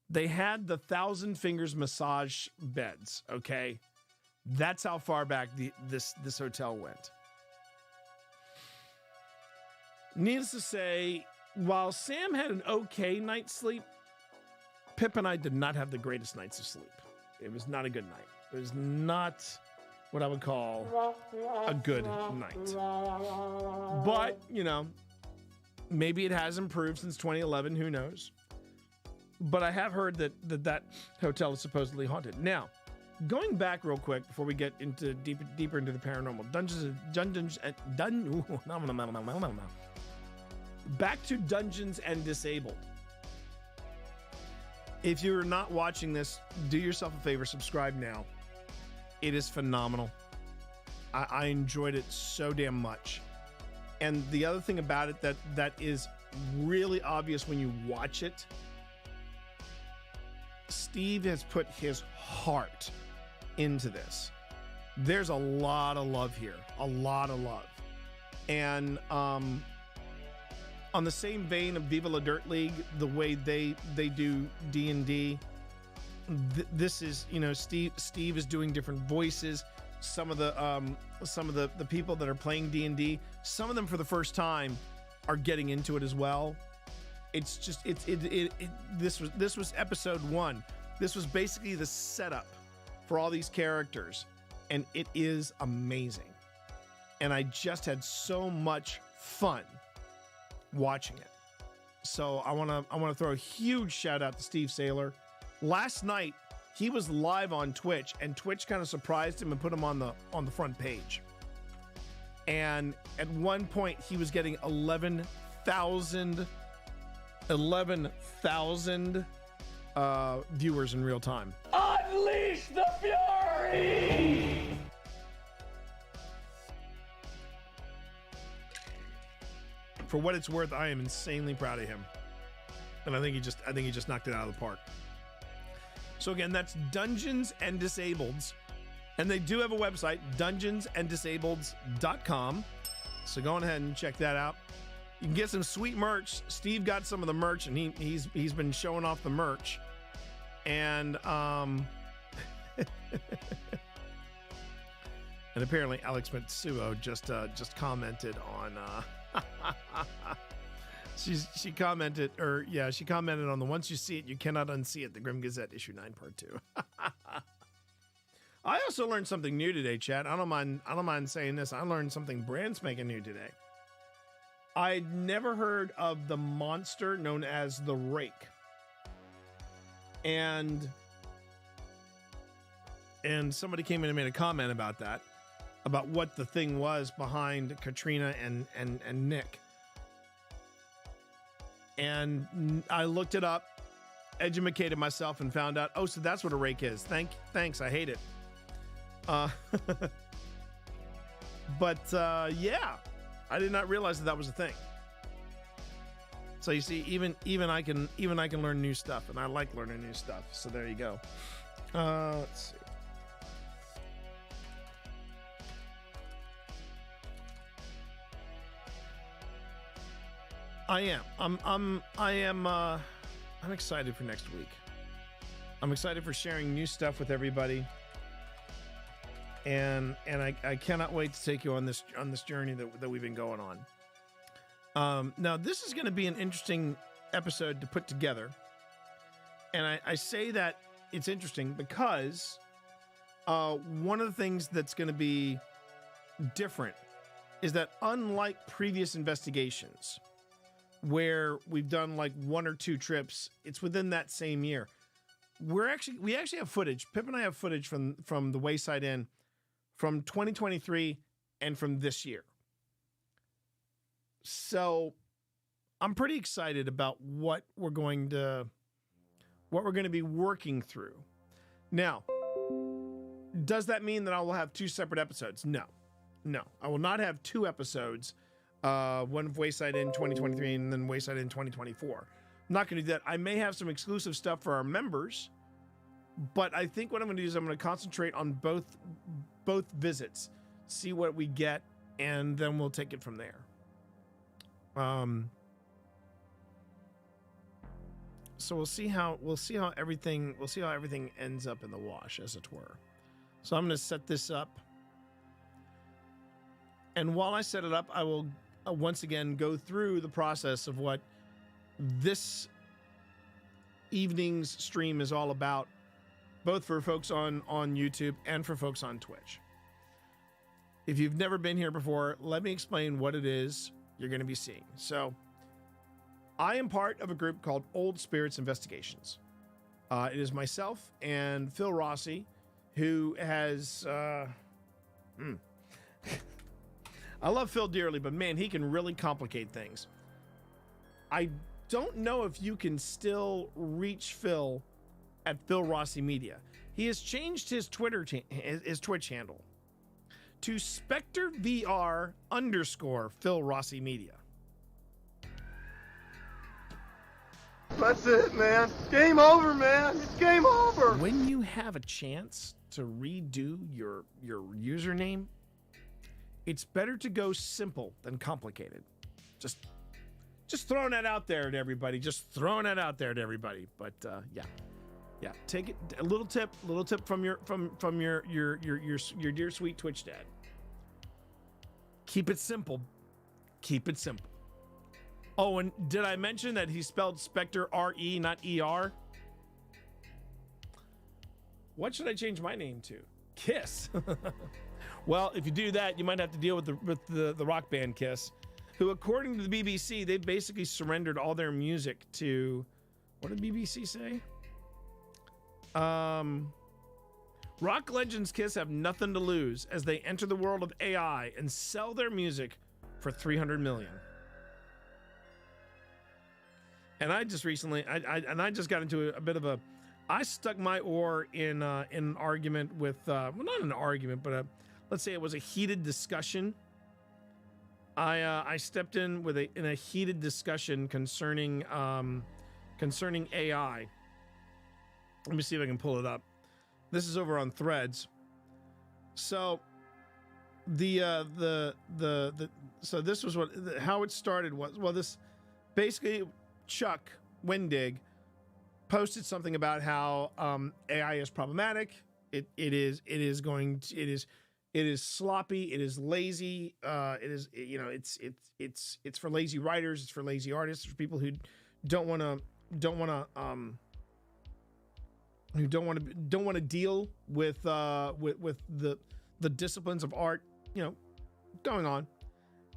they had the 1,000 Fingers massage beds, okay? That's how far back this hotel went. Needless to say, while Sam had an okay night's sleep, Pip and I did not have the greatest nights of sleep. It was not a good night. It was not what I would call a good night. But, you know, maybe it has improved since 2011. Who knows? But I have heard that hotel is supposedly haunted. Now, going back real quick before we get into deeper into the paranormal, back to Dungeons and Disabled. If you're not watching this, do yourself a favor, subscribe now. It is phenomenal. I enjoyed it so damn much. And the other thing about it that is really obvious when you watch it, Steve has put his heart into this. There's a lot of love here. A lot of love. And on the same vein of Viva La Dirt League, the way they do D&D, this is, you know, Steve is doing different voices. Some of the people that are playing D&D, some of them for the first time are getting into it as well. It's just this was episode 1. This was basically the setup for all these characters, and it is amazing. And I just had so much fun watching it. So I want to throw a huge shout out to Steve Saylor. Last night he was live on Twitch, and Twitch kind of surprised him and put him on the front page. And at one point he was getting 11,000 viewers in real time. Unleash the fury! For what it's worth, I am insanely proud of him. And I think he just knocked it out of the park. So again, that's Dungeons and Disableds. And they do have a website, dungeonsanddisableds.com. So go on ahead and check that out. You can get some sweet merch. Steve got some of the merch, and he's been showing off the merch. And and apparently Alex Mitsuo just commented on she commented on the once you see it you cannot unsee it, the Grim Gazette issue 9 part 2. I also learned something new today, chat. I don't mind saying this. I learned something brand spanking new today. I'd never heard of the monster known as the Rake. And somebody came in and made a comment about that, about what the thing was behind Katrina and Nick. And I looked it up, educated myself, and found out, oh, so that's what a rake is. Thanks, I hate it. But yeah, I did not realize that was a thing. So you see, even I can learn new stuff, and I like learning new stuff. So there you go. Let's see. I'm excited for next week. I'm excited for sharing new stuff with everybody. And I cannot wait to take you on this journey that we've been going on. Now this is going to be an interesting episode to put together. And I say that it's interesting because one of the things that's going to be different is that unlike previous investigations where we've done like 1 or 2 trips, it's within that same year. We actually have footage. Pip and I have footage from the Wayside Inn from 2023 and from this year. So I'm pretty excited about what we're going to be working through. Now, does that mean that I will have 2 separate episodes? No, I will not have 2 episodes one of Wayside Inn 2023 and then Wayside Inn 2024. I'm not going to do that. I may have some exclusive stuff for our members, but I think what I'm going to do is I'm going to concentrate on both visits, see what we get, and then we'll take it from there. So we'll see how everything ends up in the wash, as it were. So I'm going to set this up, and while I set it up, I will once again go through the process of what this evening's stream is all about, both for folks on YouTube and for folks on Twitch. If you've never been here before, let me explain what it is you're going to be seeing. So I am part of a group called Old Spirits Investigations. It is myself and Phil Rossi, who has... I love Phil dearly, but man, he can really complicate things. I don't know if you can still reach Phil at Phil Rossi Media. He has changed his his Twitch handle to SpectreVR_Phil Rossi Media. That's it, man. Game over, man. It's game over. When you have a chance to redo your username, it's better to go simple than complicated. Just throwing that out there to everybody. But yeah. Take it. A little tip from your dear sweet Twitch dad. Keep it simple. Oh, and did I mention that he spelled Spectre R-E, not E-R? What should I change my name to? Kiss. Well, if you do that, you might have to deal with the rock band Kiss, who, according to the BBC, they've basically surrendered all their music to... What did BBC say? Rock legends Kiss have nothing to lose as they enter the world of AI and sell their music for $300 million. And I just recently, I just got into a bit of a, I stuck my oar in an argument with, well, not an argument, but let's say it was a heated discussion. I stepped in in a heated discussion concerning AI. Let me see if I can pull it up. This is over on Threads. So so this was how it started was, well, this basically Chuck Wendig posted something about how AI is problematic. It is sloppy. It is lazy. It's for lazy writers. It's for lazy artists. For people who don't want to deal with the disciplines of art, going on.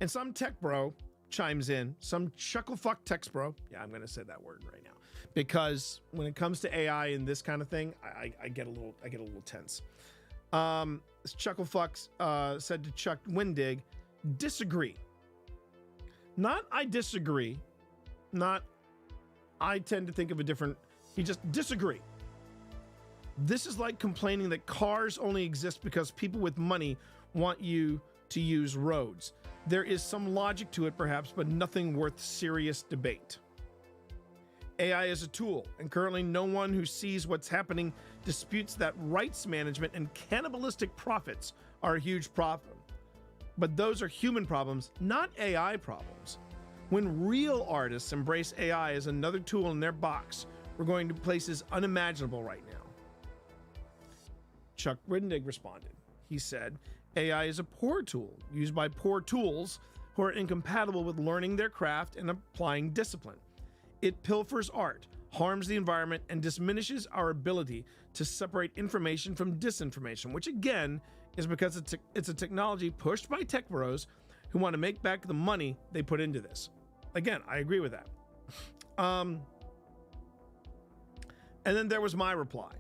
And some tech bro chimes in, some chucklefuck tech bro. Yeah, I'm gonna say that word right now because when it comes to AI and this kind of thing, I get a little tense. Chucklefuck said to Chuck Wendig, disagree. Not I disagree. Not I tend to think of a different. He just disagree. This is like complaining that cars only exist because people with money want you to use roads. There is some logic to it, perhaps, but nothing worth serious debate. AI is a tool, and currently no one who sees what's happening disputes that rights management and cannibalistic profits are a huge problem. But those are human problems, not AI problems. When real artists embrace AI as another tool in their box, we're going to places unimaginable right now. Chuck Wendig responded. He said, AI is a poor tool used by poor tools who are incompatible with learning their craft and applying discipline. It pilfers art, harms the environment, and diminishes our ability to separate information from disinformation, which again is because it's a technology pushed by tech bros who want to make back the money they put into this. Again, I agree with that. And then there was my reply.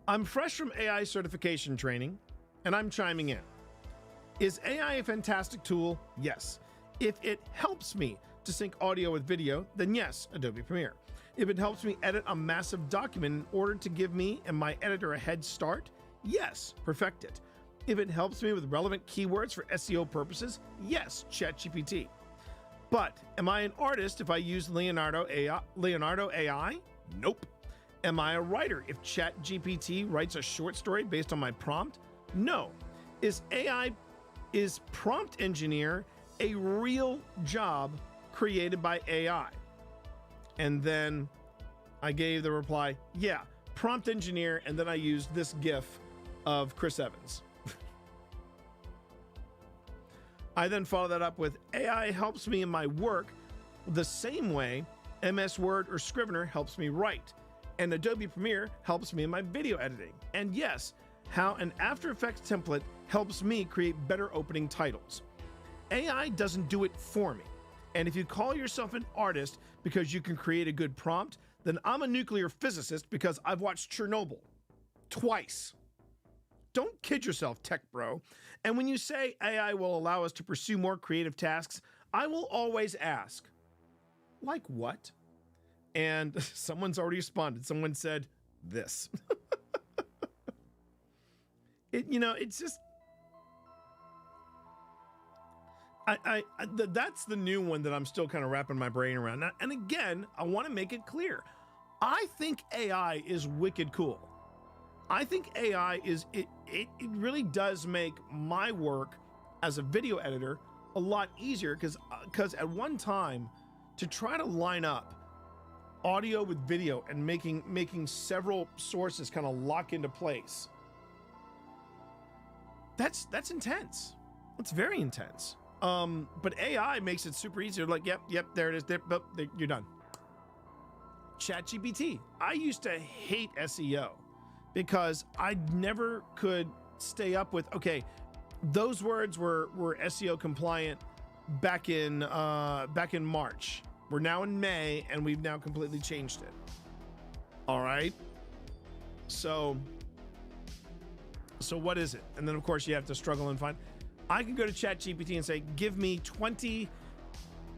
I'm fresh from AI certification training, and I'm chiming in. Is AI a fantastic tool? Yes. If it helps me to sync audio with video, then yes, Adobe Premiere. If it helps me edit a massive document in order to give me and my editor a head start, yes, perfect it. If it helps me with relevant keywords for SEO purposes, yes, ChatGPT. But am I an artist if I use Leonardo AI? Nope. Am I a writer if ChatGPT writes a short story based on my prompt? No. Is prompt engineer a real job created by AI? And then I gave the reply, yeah, prompt engineer, and then I used this GIF of Chris Evans. I then follow that up with AI helps me in my work the same way MS Word or Scrivener helps me write, and Adobe Premiere helps me in my video editing. And yes, how an After Effects template helps me create better opening titles. AI doesn't do it for me. And if you call yourself an artist because you can create a good prompt, then I'm a nuclear physicist because I've watched Chernobyl twice. Don't kid yourself, tech bro. And when you say AI will allow us to pursue more creative tasks, I will always ask, like what? And someone's already responded. Someone said this. It's just, that's the new one that I'm still kind of wrapping my brain around. Now, and again, I want to make it clear. I think AI is wicked cool. I think AI it really does make my work as a video editor a lot easier because at one time to try to line up audio with video and making several sources kind of lock into place, that's intense. It's very intense. But AI makes it super easy. Like, yep, there it is. There, you're done. ChatGPT. I used to hate SEO because I never could stay up with, okay, those words were SEO compliant back in March. We're now in May and we've now completely changed it. All right. So what is it? And then of course you have to struggle and find. I can go to ChatGPT and say, give me 20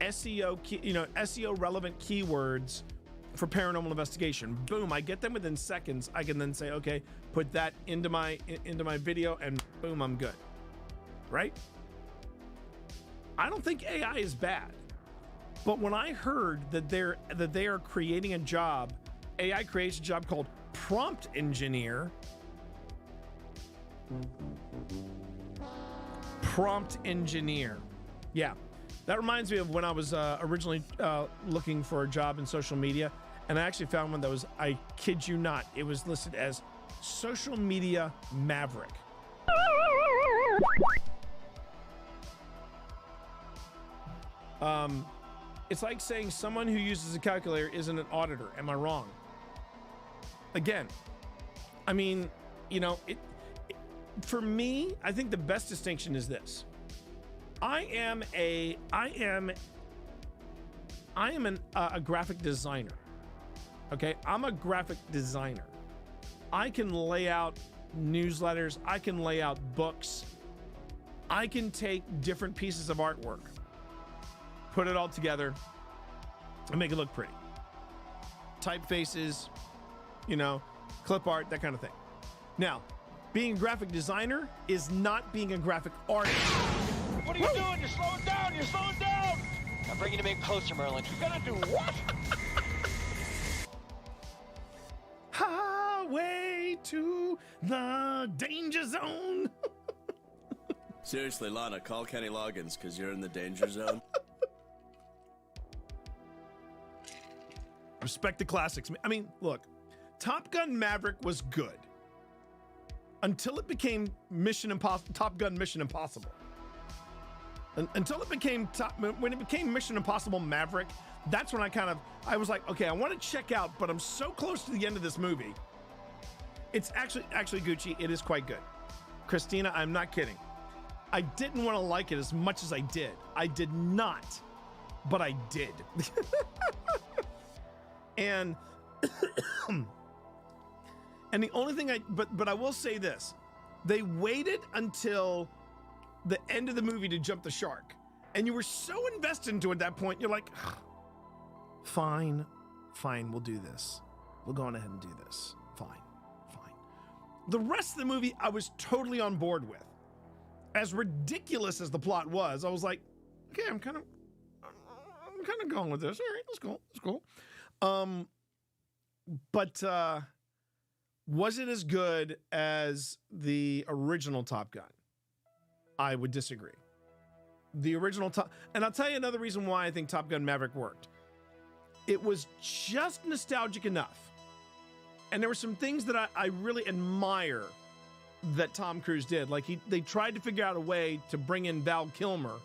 SEO relevant keywords for paranormal investigation. Boom, I get them within seconds. I can then say, okay, put that into my video and boom, I'm good. Right? I don't think AI is bad. But when I heard that they are creating a job, AI creates a job called prompt engineer. Prompt engineer. Yeah. That reminds me of when I was originally looking for a job in social media, and I actually found one that was, I kid you not, it was listed as social media maverick. It's like saying someone who uses a calculator isn't an auditor. Am I wrong? Again, I mean, for me, I think the best distinction is this. I am a graphic designer. Okay, I'm a graphic designer. I can lay out newsletters. I can lay out books. I can take different pieces of artwork, put it all together, and make it look pretty. Typefaces, clip art, that kind of thing. Now, being a graphic designer is not being a graphic artist. What are you doing? You're slowing down. You're slowing down. I'm bringing him in closer, Merlin. You're gonna do what? Highway to the danger zone. Seriously, Lana, call Kenny Loggins because you're in the danger zone. Respect the classics. I mean, look, Top Gun Maverick was good until it became Top Gun Mission Impossible. Until it became when it became Mission Impossible Maverick, that's when I was like, okay, I want to check out, but I'm so close to the end of this movie. It's actually Gucci, it is quite good. Christina, I'm not kidding. I didn't want to like it as much as I did. I did not, but I did. And and the only thing but I will say this. They waited until the end of the movie to jump the shark. And you were so invested into it at that point, you're like, fine, we'll do this. We'll go on ahead and do this. Fine. The rest of the movie, I was totally on board with. as ridiculous as the plot was, I was like, okay, I'm kind of going with this. All right, that's cool. But was it as good as the original Top Gun? I would disagree. The original and I'll tell you another reason why I think Top Gun Maverick worked. It was just nostalgic enough. And there were some things that I really admire that Tom Cruise did. Like they tried to figure out a way to bring in Val Kilmer,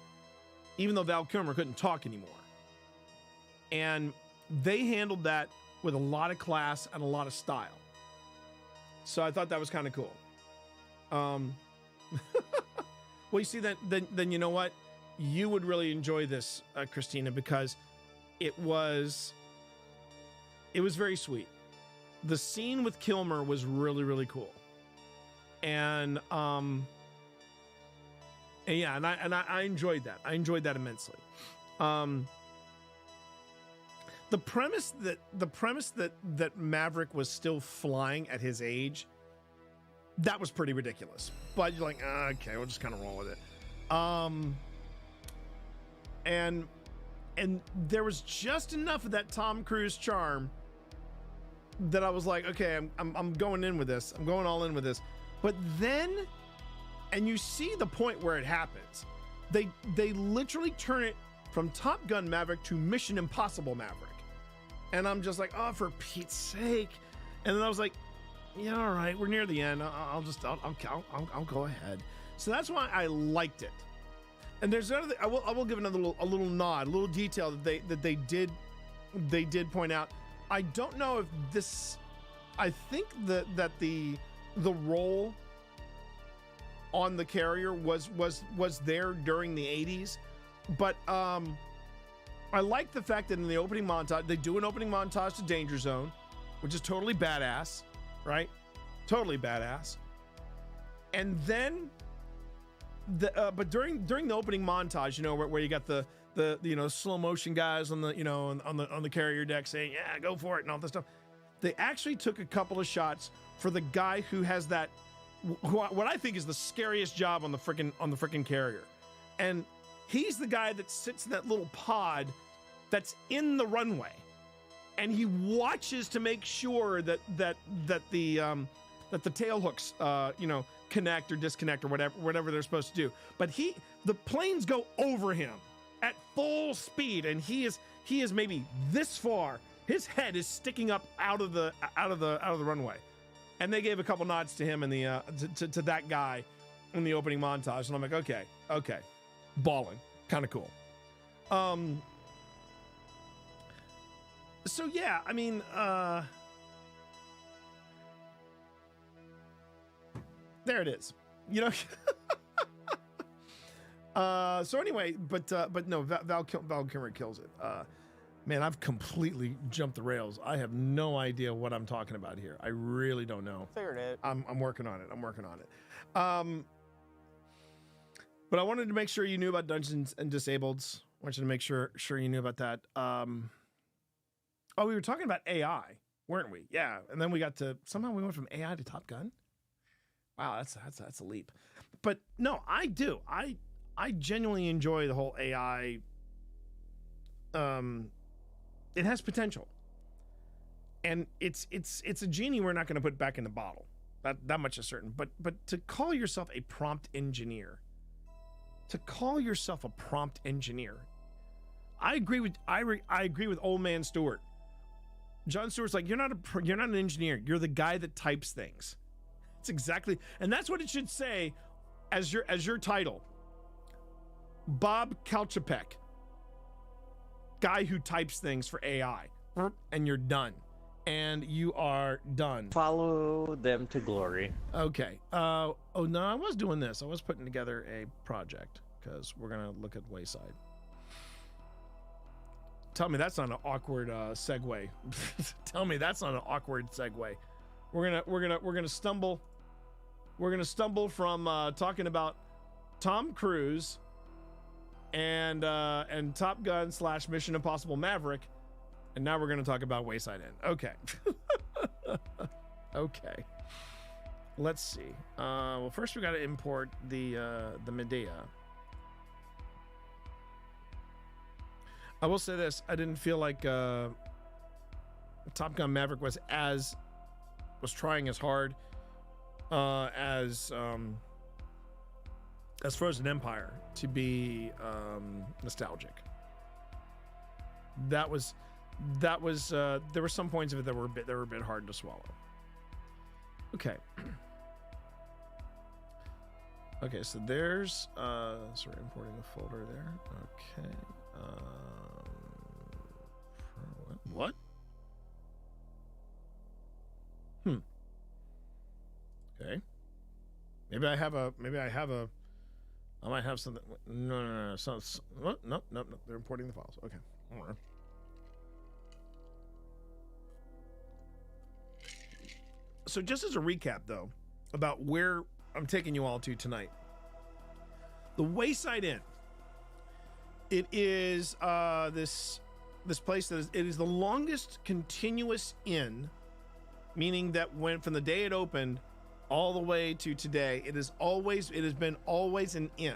even though Val Kilmer couldn't talk anymore. And they handled that with a lot of class and a lot of style. So I thought that was kind of cool. Well, you see that then you know what? You would really enjoy this, Christina, because it was very sweet. The scene with Kilmer was really, really cool. And yeah, and I enjoyed that. I enjoyed that immensely. The premise that Maverick was still flying at his age, that was pretty ridiculous. But you're like, okay, we'll just kind of roll with it. And there was just enough of that Tom Cruise charm that I was like, okay, I'm going in with this. I'm going all in with this. But then, and you see the point where it happens. They literally turn it from Top Gun Maverick to Mission Impossible Maverick. And I'm just like, oh, for Pete's sake. And then I was like, yeah, all right, we're near the end. I'll go ahead. So that's why I liked it. And there's another thing, I will give another a little nod, a little detail that they did point out. I don't know if this, I think that the role on the carrier was there during the 80s, but I like the fact that in the opening montage, they do an opening montage to Danger Zone, which is totally badass, right? Totally badass. And then but during the opening montage, you know, where you got the slow motion guys on the on the carrier deck saying, yeah, go for it and all this stuff, they actually took a couple of shots for the guy who has that what I think is the scariest job on the freaking carrier. And he's the guy that sits in that little pod that's in the runway, and he watches to make sure that the tail hooks connect or disconnect or whatever they're supposed to do. But the planes go over him at full speed, and he is maybe this far. His head is sticking up out of the runway, and they gave a couple nods to him in the to that guy in the opening montage, and I'm like, okay, balling, kind of cool. So yeah, I mean, there it is, you know. So anyway, but no, Val Kilmer kills it. Man, I've completely jumped the rails. I have no idea what I'm talking about here. I really don't know. Figured it. I'm working on it. But I wanted to make sure you knew about Dungeons and Disableds. I want you to make sure you knew about that. Oh, we were talking about AI, weren't we? Yeah, and then we went from AI to Top Gun. Wow, that's a leap. But no, I do. I genuinely enjoy the whole AI. It has potential, and it's a genie we're not going to put back in the bottle. That much is certain. But to call yourself a prompt engineer, I agree with old man Stewart. Jon Stewart's like, you're not an engineer. You're the guy that types things. It's exactly, and that's what it should say as your title. Bob Kalchapek, guy who types things for AI, and you're done. And you are done. Follow them to glory. Okay. Oh no, I was doing this. I was putting together a project because we're gonna look at Wayside. Tell me that's not an awkward segue. Tell me that's not an awkward segue. We're gonna stumble. We're gonna stumble from talking about Tom Cruise and Top Gun / Mission Impossible Maverick, and now we're gonna talk about Wayside Inn. Okay. Okay. Let's see. Well, first we got to import the Medea. I will say this: I didn't feel like Top Gun Maverick was trying as hard as Frozen Empire to be nostalgic. That was there were some points of it that were a bit hard to swallow. Okay. Okay, so there's sorry, importing a folder there. Okay. What? Okay. Maybe I might have something. No. So, what? Nope. They're importing the files. Okay. All right. So just as a recap, though, about where I'm taking you all to tonight, the Wayside Inn. It is this place that is the longest continuous inn, meaning that when from the day it opened all the way to today, it has been always an inn.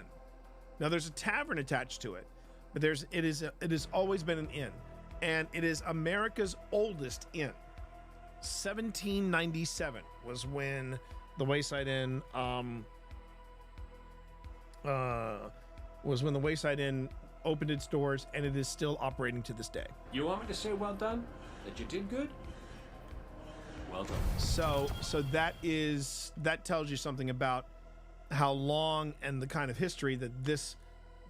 Now there's a tavern attached to it, but it has always been an inn, and it is America's oldest inn. 1797 was when the Wayside Inn opened its doors, and it is still operating to this day. You want me to say well done? That you did good? Well done. So that tells you something about how long and the kind of history that this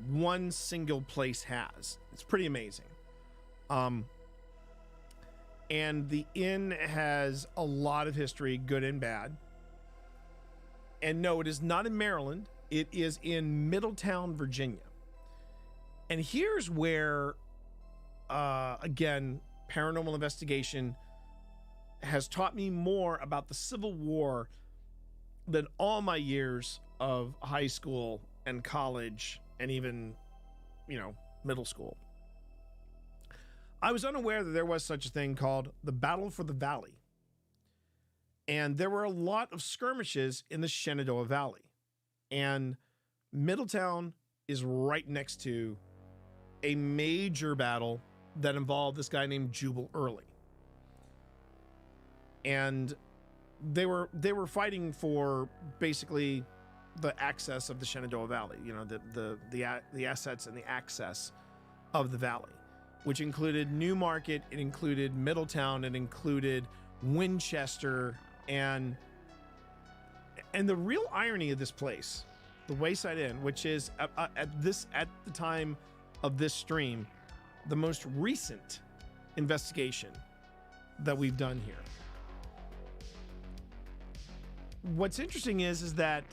one single place has. It's pretty amazing. And the inn has a lot of history, good and bad. And no, it is not in Maryland. It is in Middletown, Virginia. And here's where, again, paranormal investigation has taught me more about the Civil War than all my years of high school and college and even, middle school. I was unaware that there was such a thing called the Battle for the Valley. And there were a lot of skirmishes in the Shenandoah Valley. And Middletown is right next to a major battle that involved this guy named Jubal Early. And they were fighting for basically the access of the Shenandoah Valley, the assets and the access of the valley, which included Newmarket, it included Middletown, it included Winchester, and the real irony of this place, the Wayside Inn, which is at the time of this stream, the most recent investigation that we've done here. What's interesting is that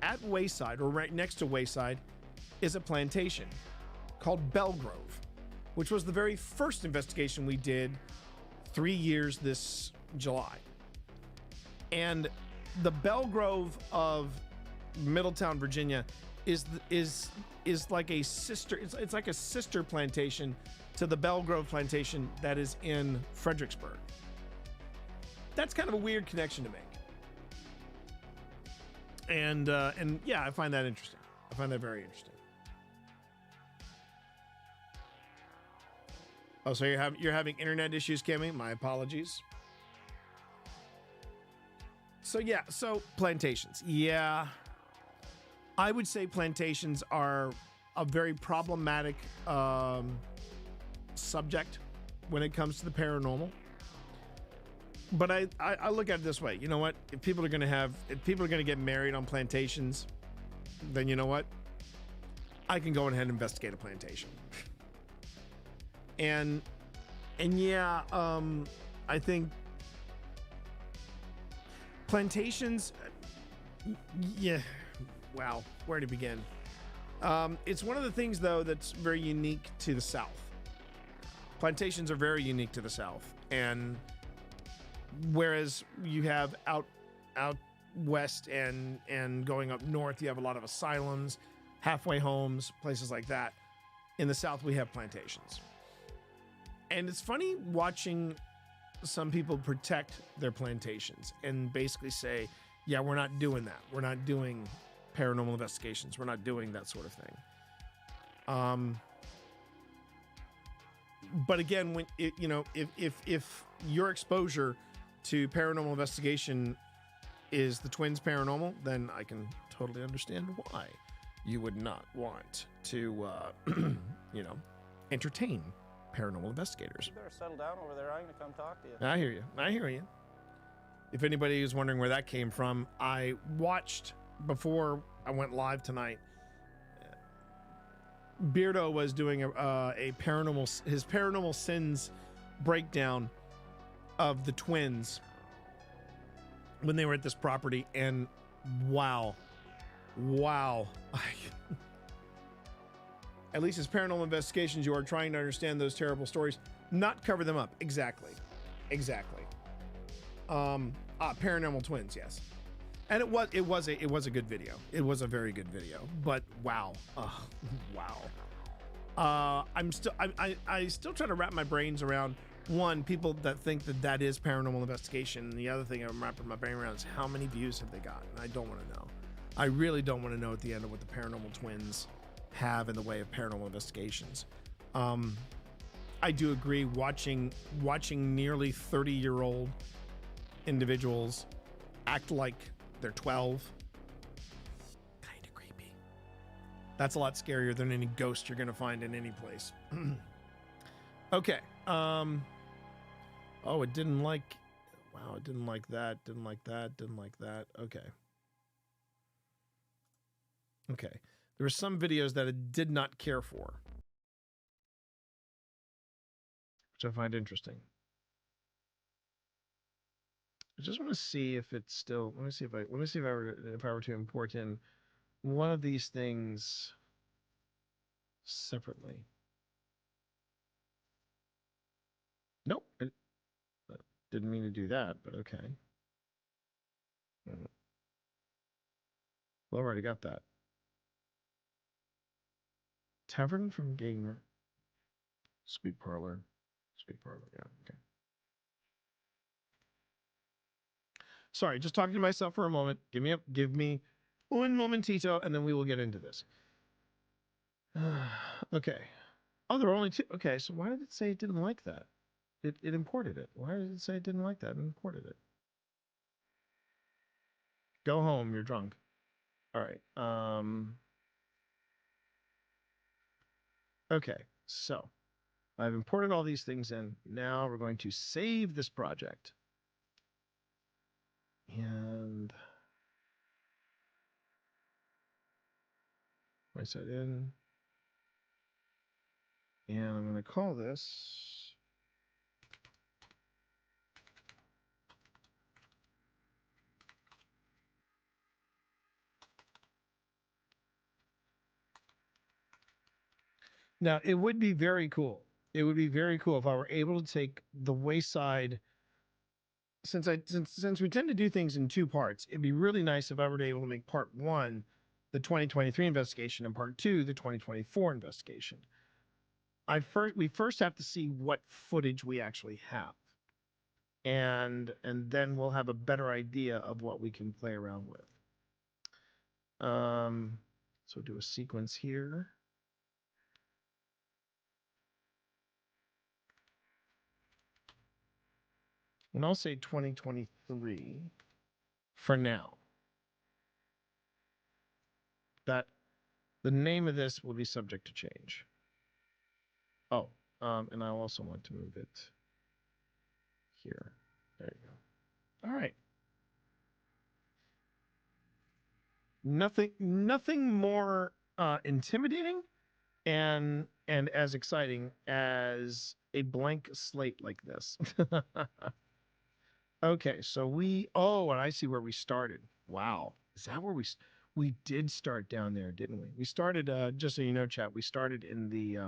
at Wayside, or right next to Wayside, is a plantation called Belgrove, which was the very first investigation we did 3 years this July. And the Belgrove of Middletown, Virginia is like a sister, it's like a sister plantation to the Belgrove plantation that is in Fredericksburg. That's kind of a weird connection to make. And yeah, I find that interesting. I find that very interesting. Oh, so you're having internet issues, Kimmy? My apologies. So yeah, plantations. Yeah. I would say plantations are a very problematic subject when it comes to the paranormal. But I look at it this way. You know what? If people are going to get married on plantations, then you know what? I can go ahead and investigate a plantation. And yeah, I think plantations, yeah, wow, where to begin? It's one of the things, though, that's very unique to the South. Plantations are very unique to the South. And whereas you have out west and going up north, you have a lot of asylums, halfway homes, places like that. In the South, we have plantations. And it's funny watching some people protect their plantations and basically say, yeah, we're not doing that. We're not doing paranormal investigations. We're not doing that sort of thing. But again, when it, you know, if your exposure to paranormal investigation is the Twins Paranormal, then I can totally understand why you would not want to, you know, entertain paranormal investigators. You better settle down over there. I'm gonna come talk to you. I hear you. I hear you. If anybody is wondering where that came from, I watched before I went live tonight. Beardo was doing a paranormal sins breakdown of the Twins when they were at this property, and wow, at least as paranormal investigations, you are trying to understand those terrible stories, not cover them up. Exactly. Paranormal Twins, yes. And it was a good video. It was a very good video. But wow, wow. I still try to wrap my brains around, one, people that think that is paranormal investigation, and the other thing I'm wrapping my brain around is how many views have they got. And I don't want to know. I really don't want to know at the end of what the Paranormal Twins have in the way of paranormal investigations. I do agree, watching nearly 30-year-old individuals act like they're 12, kind of creepy. That's a lot scarier than any ghost you're gonna find in any place. Okay. Oh, it didn't like. Wow, it didn't like that. Didn't like that. Didn't like that. Okay. Okay. There were some videos that it did not care for, which I find interesting. I just want to see if it's still. Let me see if I were to import in one of these things separately. Nope. Didn't mean to do that, but okay. Well, I already got that. Tavern from Gamer. Sweet Parlor. Yeah, okay. Sorry, just talking to myself for a moment. Give me un momentito, and then we will get into this. Okay. Oh, there were only two. Okay, so why did it say it didn't like that? It imported it. Why did it say it didn't like that and imported it? Go home, you're drunk. All right. Okay, so I've imported all these things in. Now we're going to save this project. And Wayside Inn. And I'm going to call this. Now, it would be very cool. It would be very cool if I were able to take the Wayside. Since we tend to do things in two parts, it'd be really nice if I were able to make part one the 2023 investigation and part two the 2024 investigation. We first have to see what footage we actually have, and then we'll have a better idea of what we can play around with. So do a sequence here. And I'll say 2023 for now. That the name of this will be subject to change. Oh, and I also want to move it here. There you go. All right. Nothing more intimidating and as exciting as a blank slate like this. Okay, so and I see where we started. Wow. Is that where we did start down there, didn't we? We started, just so you know, chat, we started in the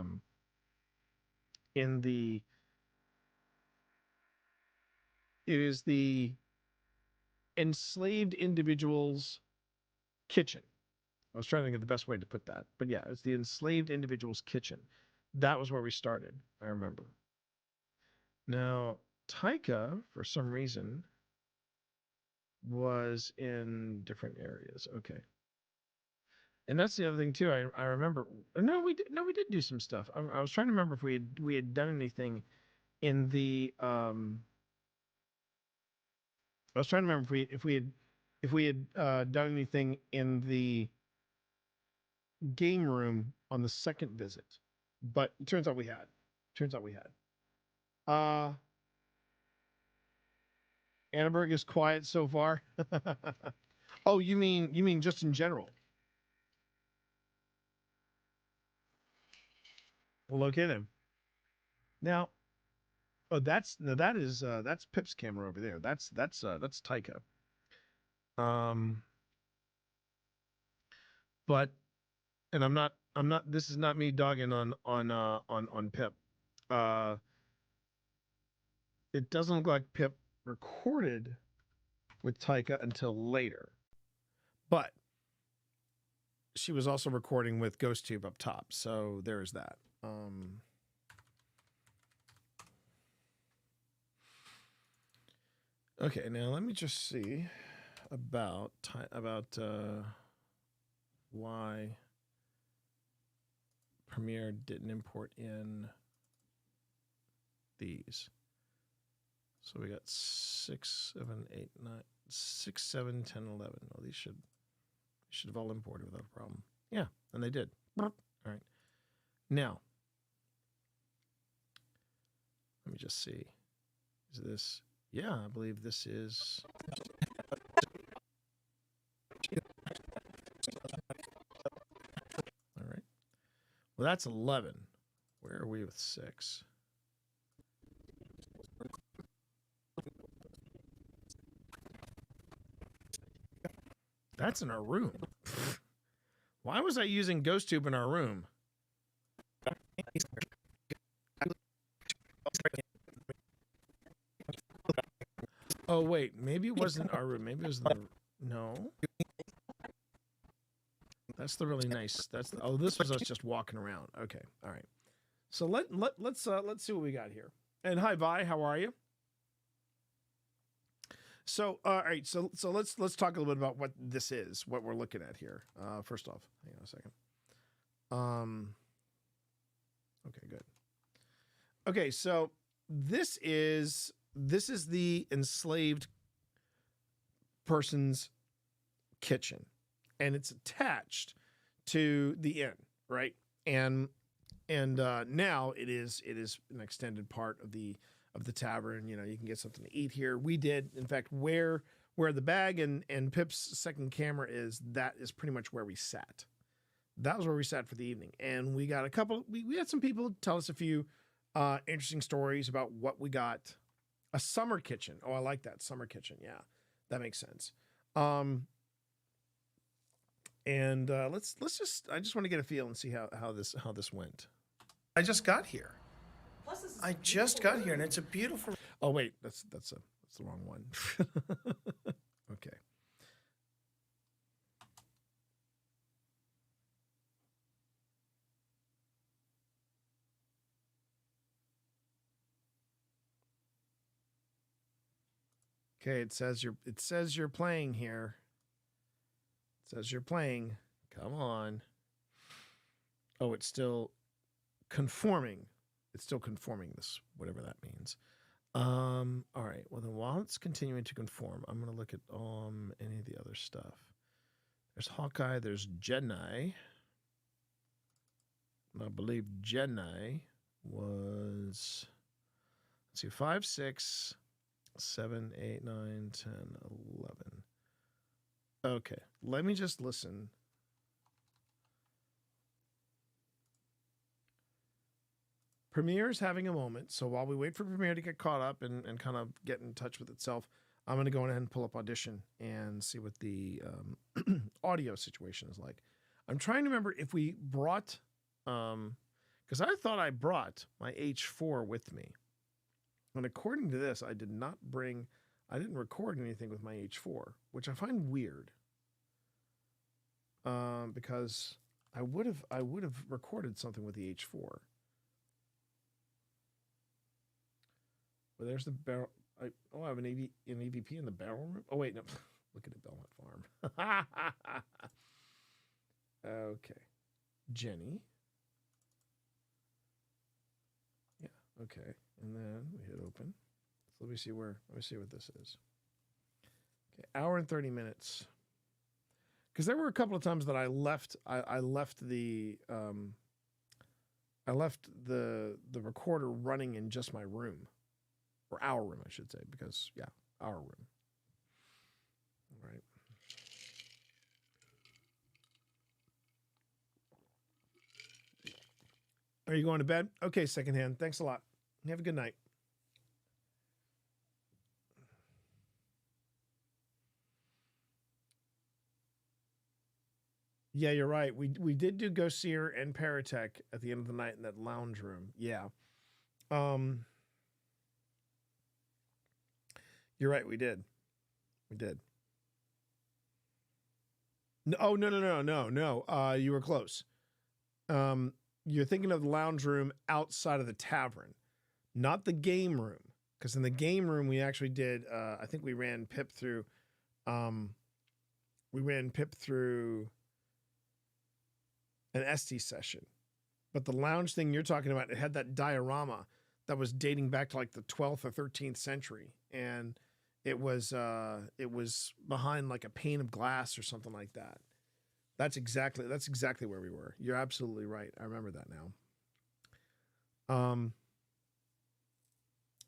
it is the enslaved individual's kitchen. I was trying to think of the best way to put that, but yeah, it's the enslaved individual's kitchen. That was where we started, I remember. Now, Taika, for some reason, was in different areas. Okay. And that's the other thing too. I remember. No, we did. No, we did do some stuff. I was trying to remember if we had done anything in the. I was trying to remember if we had done anything in the game room on the second visit, but it turns out we had. Annenberg is quiet so far. Oh, you mean just in general? Well, look at him. Now, oh, that's Pip's camera over there. That's Taika. But and I'm not this is not me dogging on Pip. It doesn't look like Pip recorded with Taika until later. But she was also recording with GhostTube up top, so there's that. Okay, now let me just see about why Premiere didn't import in these. So we got 6, 7, 8, 9, 6, 7, 10, 11. Well, these should have all imported without a problem. Yeah, and they did. All right. Now, let me just see. Is this? Yeah, I believe this is. All right. Well, that's 11. Where are we with 6? That's in our room. Why was I using GhostTube in our room? Oh, wait. Maybe it wasn't our room. Maybe it was the... No. That's the really nice... Oh, this was us just walking around. Okay. All right. So let's see what we got here. And hi, Vi. How are you? So, all right. So let's talk a little bit about what this is, what we're looking at here. First off, hang on a second. Okay, good. Okay, so this is the enslaved person's kitchen, and it's attached to the inn, right? And now it is an extended part of the tavern. You know, you can get something to eat here. We did, in fact, where the bag and Pip's second camera is, that is pretty much where we sat. That was where we sat for the evening. And we got we had some people tell us a few interesting stories about what we got. A summer kitchen. Oh, I like that. Summer kitchen. Yeah, that makes sense. And let's just, I just want to get a feel and see how this went. I just got here. I just got here, and it's a beautiful. Oh wait, that's the wrong one. Okay. Okay, it says you're playing here. It says you're playing. Come on. Oh, it's still conforming. It's still conforming, this, whatever that means. All right. Well, then while it's continuing to conform, I'm going to look at any of the other stuff. There's Hawkeye. There's Jedi. I believe Jedi was, let's see, 5, 6, 7, 8, 9, 10, 11. Okay. Let me just listen. Premiere's having a moment, so while we wait for Premiere to get caught up and kind of get in touch with itself, I'm going to go ahead and pull up Audition and see what the audio situation is like. I'm trying to remember if we brought, because I thought I brought my H4 with me. And according to this, I didn't record anything with my H4, which I find weird. Because I would have recorded something with the H4. Well, there's the barrel. I have an EVP in the barrel room. Oh wait, no. Look at it, Belmont Farm. Okay, Jenny. Yeah. Okay, and then we hit open. So let me see what this is. Okay, hour and 30 minutes. Because there were a couple of times that I left the recorder running in just my room, or our room, I should say, because yeah, our room. All right. Are you going to bed? Okay, secondhand. Thanks a lot. Have a good night. Yeah, you're right. We did do Go Seer and Paratech at the end of the night in that lounge room. Yeah. You're right, we did. We did. No, oh, no. You were close. You're thinking of the lounge room outside of the tavern, not the game room. Because in the game room, we actually did, I think we ran Pip through an ST session. But the lounge thing you're talking about, it had that diorama that was dating back to like the 12th or 13th century. And it was behind like a pane of glass or something like that. That's exactly where we were. You're absolutely right. I remember that now.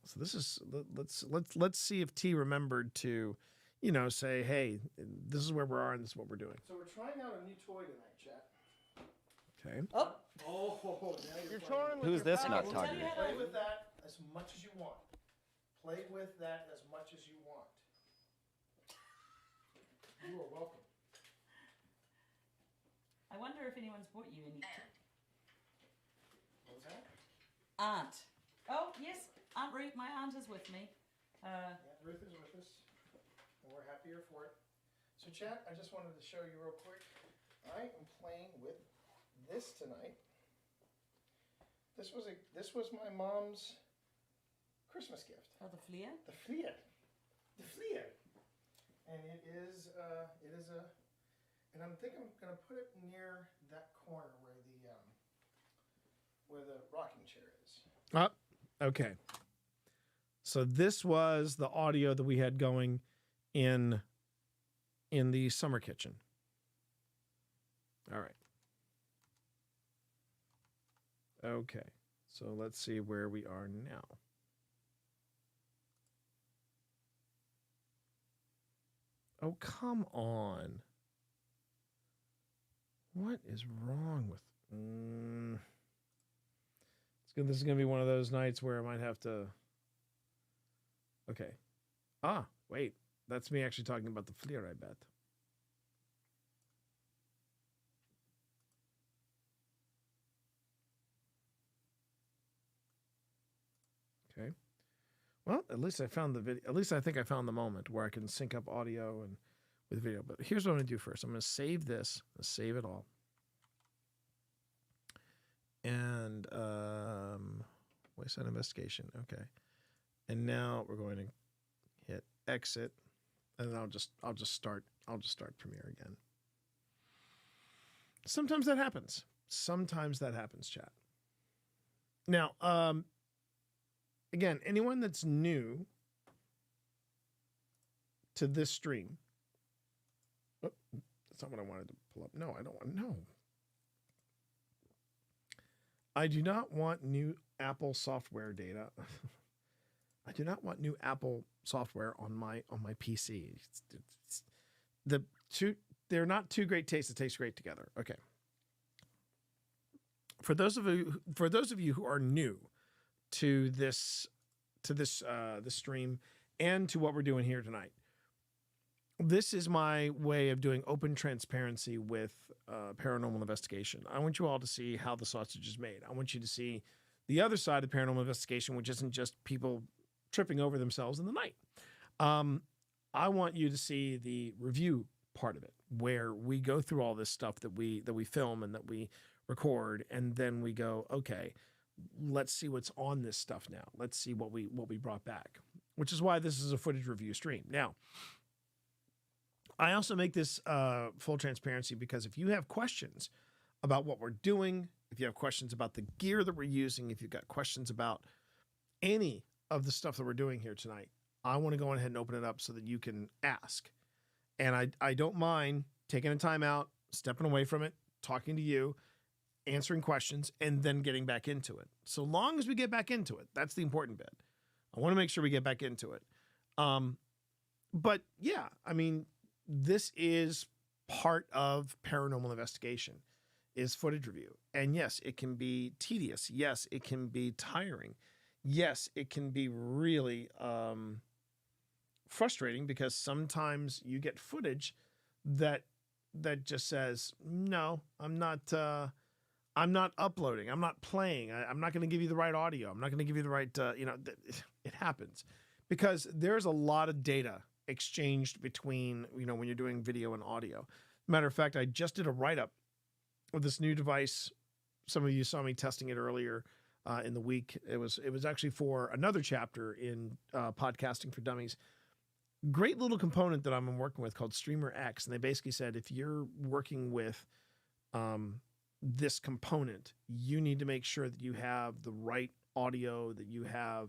So this is, let's see if T remembered to, say, hey, this is where we are and this is what we're doing. So we're trying out a new toy tonight, chat. Okay. Oh. Now you're Who's this nut target? Play with that as much as you want. Play with that as much as you want. You are welcome. I wonder if anyone's brought you any. What was that? Aunt. Oh, yes. Aunt Ruth, my aunt is with me. Aunt Ruth is with us, and we're happier for it. So, chat, I just wanted to show you real quick. I am playing with this tonight. This was my mom's Christmas gift. Oh, the Fleer? The Fleer. And it is and I'm thinking I'm gonna put it near that corner where the rocking chair is. Okay. So this was the audio that we had going in the summer kitchen. All right. Okay. So let's see where we are now. Oh, come on. What is wrong with... This is going to be one of those nights where I might have to... Okay. Wait. That's me actually talking about the Fleer, I bet. Okay. Well, at least I found the video. At least I think I found the moment where I can sync up audio and with video. But here's what I'm going to do first. I'm going to save this. Save it all. And Wayside Investigation. Okay. And now we're going to hit exit, and I'll just start Premiere again. Sometimes that happens. Chat. Now, again, anyone that's new to this stream. Oh, that's not what I wanted to pull up. No, I don't want. No. I do not want new Apple software data. I do not want new Apple software on my PC. They're not two great tastes that taste great together. Okay. For those of you who are new to this stream and to what we're doing here tonight, this is my way of doing open transparency with paranormal investigation. I want you all to see how the sausage is made. I want you to see the other side of paranormal investigation, which isn't just people tripping over themselves in the night. I want you to see the review part of it, where we go through all this stuff that we film and that we record, and then we go, okay, let's see what's on this stuff now. Let's see what we brought back, which is why this is a footage review stream. Now, I also make this full transparency because if you have questions about what we're doing, if you have questions about the gear that we're using, if you've got questions about any of the stuff that we're doing here tonight, I want to go ahead and open it up so that you can ask. And I don't mind taking a time out, stepping away from it, talking to you, answering questions, and then getting back into it. So long as we get back into it, that's the important bit. I want to make sure we get back into it. But yeah, I mean, this is part of paranormal investigation, is footage review. And yes, it can be tedious. Yes, it can be tiring. Yes, it can be really frustrating because sometimes you get footage that just says, no, I'm not uploading. I'm not playing. I'm not going to give you the right audio. I'm not going to give you the right, it happens because there's a lot of data exchanged between, when you're doing video and audio. Matter of fact, I just did a write-up of this new device. Some of you saw me testing it earlier in the week. It was actually for another chapter in Podcasting for Dummies. Great little component that I'm working with called Streamer X. And they basically said, if you're working with this component, you need to make sure that you have the right audio, that you have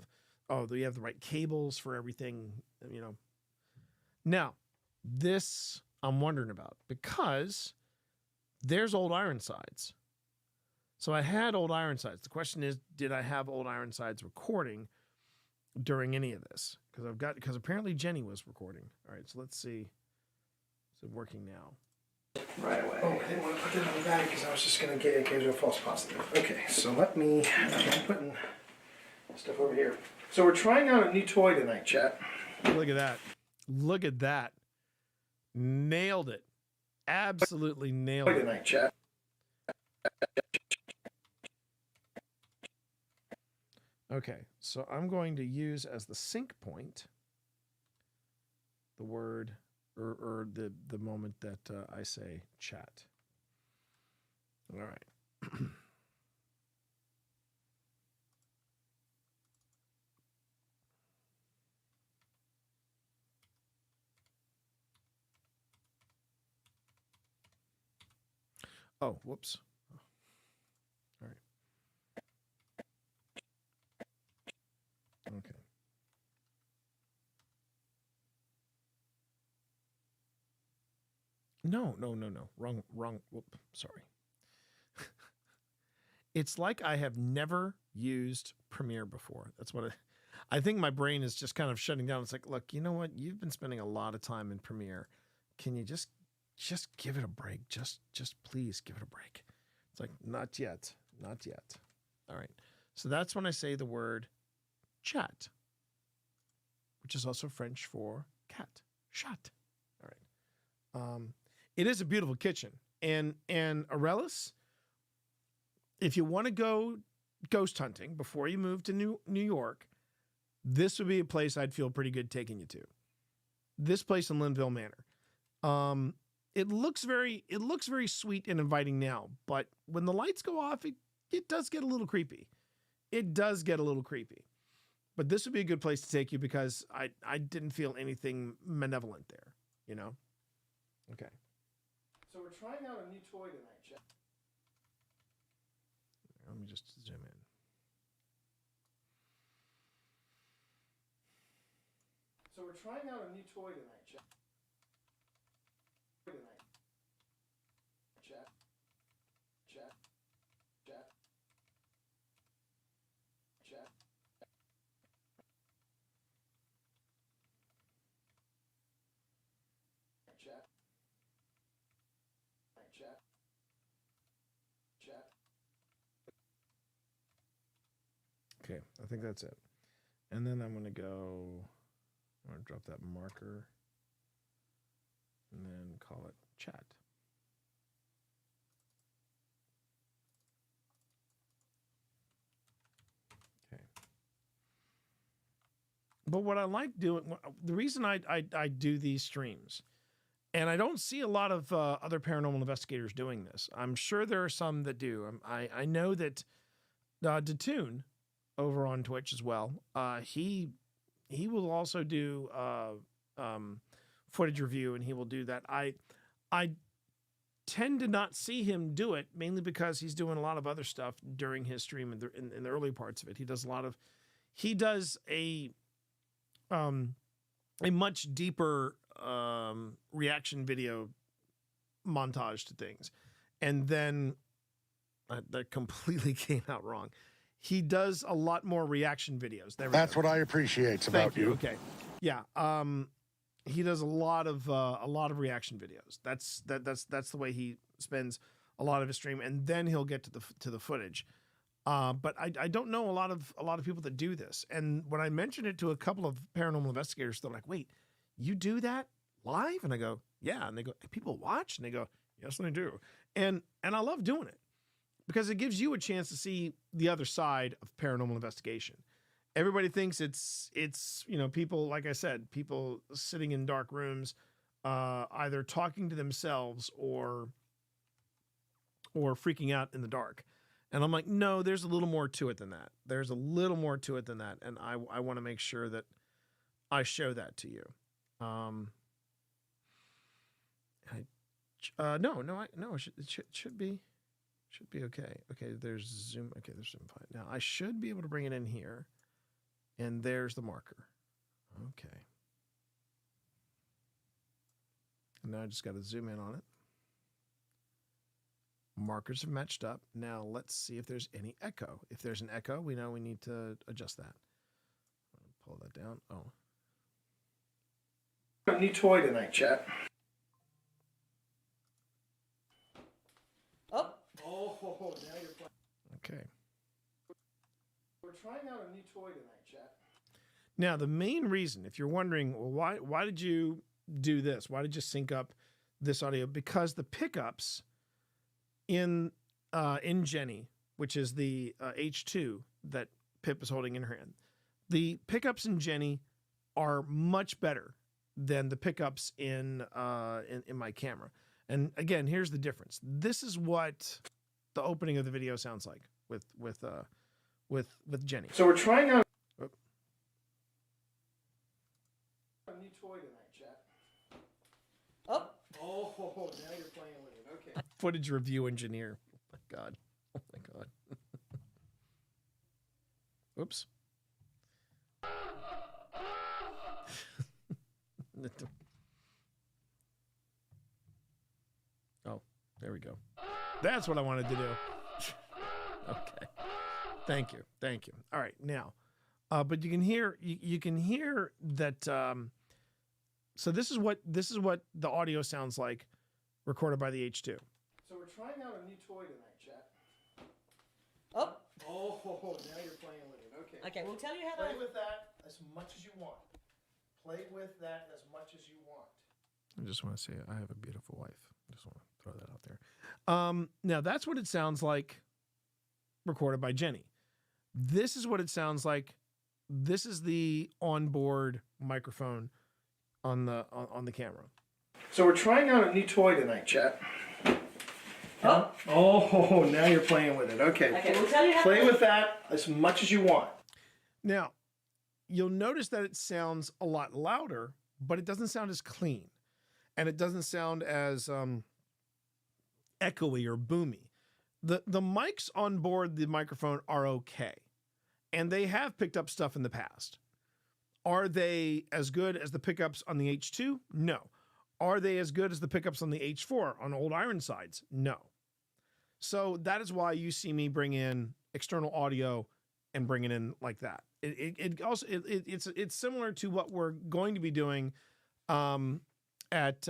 the right cables for everything, Now, this I'm wondering about because there's old Ironsides. So I had old Ironsides. The question is, did I have old Ironsides recording during any of this? Because apparently Jenny was recording. All right, so let's see. Is it working now? Right away. Oh, I didn't want to put that on the bag because I was just going to get it as a false positive. Okay, so I'm putting stuff over here. So we're trying out a new toy tonight, chat. Look at that. Look at that. Nailed it. Absolutely nailed it. Tonight, chat. Okay, so I'm going to use as the sync point the word or the moment that I say chat. All right. Oh, whoops. All right. Okay. No. Wrong. Whoop. Sorry. It's like I have never used Premiere before. That's what I think my brain is just kind of shutting down. It's like, look, you know what? You've been spending a lot of time in Premiere. Can you just give it a break? Just please give it a break. It's like, not yet. All right. So that's when I say the word chat, which is also French for cat. Chat. All right. It is a beautiful kitchen. And Aurelis, if you want to go ghost hunting before you move to New York, this would be a place I'd feel pretty good taking you to. This place in Linville Manor. It looks very sweet and inviting now, but when the lights go off, it does get a little creepy. But this would be a good place to take you because I didn't feel anything malevolent there, Okay. So we're trying out a new toy tonight, Jeff. Let me just zoom in. So we're trying out a new toy tonight, Jeff. Chat. Okay, I think that's it. And then I'm going to drop that marker and then call it chat. Okay. But what I like doing, the reason I do these streams, and I don't see a lot of other paranormal investigators doing this. I'm sure there are some that do. I know that Datoon over on Twitch as well. He will also do footage review, and he will do that. I tend to not see him do it, mainly because he's doing a lot of other stuff during his stream in the early parts of it. He does a much deeper reaction video montage to things, and then that completely came out wrong. He does a lot more reaction videos. That's what I appreciate about you. Okay, yeah. He does a lot of reaction videos. That's the way he spends a lot of his stream, and then he'll get to the footage. But I don't know a lot of people that do this. And when I mentioned it to a couple of paranormal investigators, they're like, "Wait, you do that live?" And I go, "Yeah." And they go, "People watch?" And they go, "Yes, they do." And I love doing it because it gives you a chance to see the other side of paranormal investigation. Everybody thinks it's people, like I said, people sitting in dark rooms, either talking to themselves or freaking out in the dark. And I'm like, no, there's a little more to it than that. There's a little more to it than that. And I want to make sure that I show that to you. It should be okay. Okay, there's Zoom. Okay, there's Zoom fine. Now I should be able to bring it in here. And there's the marker. Okay. And now I just got to zoom in on it. Markers have matched up. Now let's see if there's any echo. If there's an echo, we know we need to adjust that. Pull that down. Oh. A new toy tonight, chat. Oh. Oh, now you're playing. Okay. We're trying out a new toy tonight, chat. Now, the main reason, if you're wondering, well, why did you do this? Why did you sync up this audio? Because the pickups in Jenny, which is the H2 that Pip is holding in her hand, the pickups in Jenny are much better than the pickups in my camera. And again, here's the difference. This is what the opening of the video sounds like with Jenny. So we're trying out a new toy tonight, chat. Oh. Oh, now you're playing with it. Okay. Footage review engineer. Oh my God. Oh my God. Oops. Oh, there we go. That's what I wanted to do. Okay. Thank you. All right, now, but you can hear that. So this is what the audio sounds like, recorded by the H2. So we're trying out a new toy tonight, chat. Oh. Oh, now you're playing with it. Okay. Okay, we'll tell you how Play to. with that as much as you want. Play with that as much as you want. I just want to say I have a beautiful wife. I just want to throw that out there. Now that's what it sounds like, recorded by Jenny. This is what it sounds like. This is the onboard microphone on the camera. So we're trying out a new toy tonight, chat. Oh, now you're playing with it. Okay. Okay, we'll tell you how Play to. with that as much as you want. Now, you'll notice that it sounds a lot louder, but it doesn't sound as clean. And it doesn't sound as echoey or boomy. The mics on board the microphone are okay. And they have picked up stuff in the past. Are they as good as the pickups on the H2? No. Are they as good as the pickups on the H4 on old Ironsides? No. So that is why you see me bring in external audio and bring it in like that. It's similar to what we're going to be doing at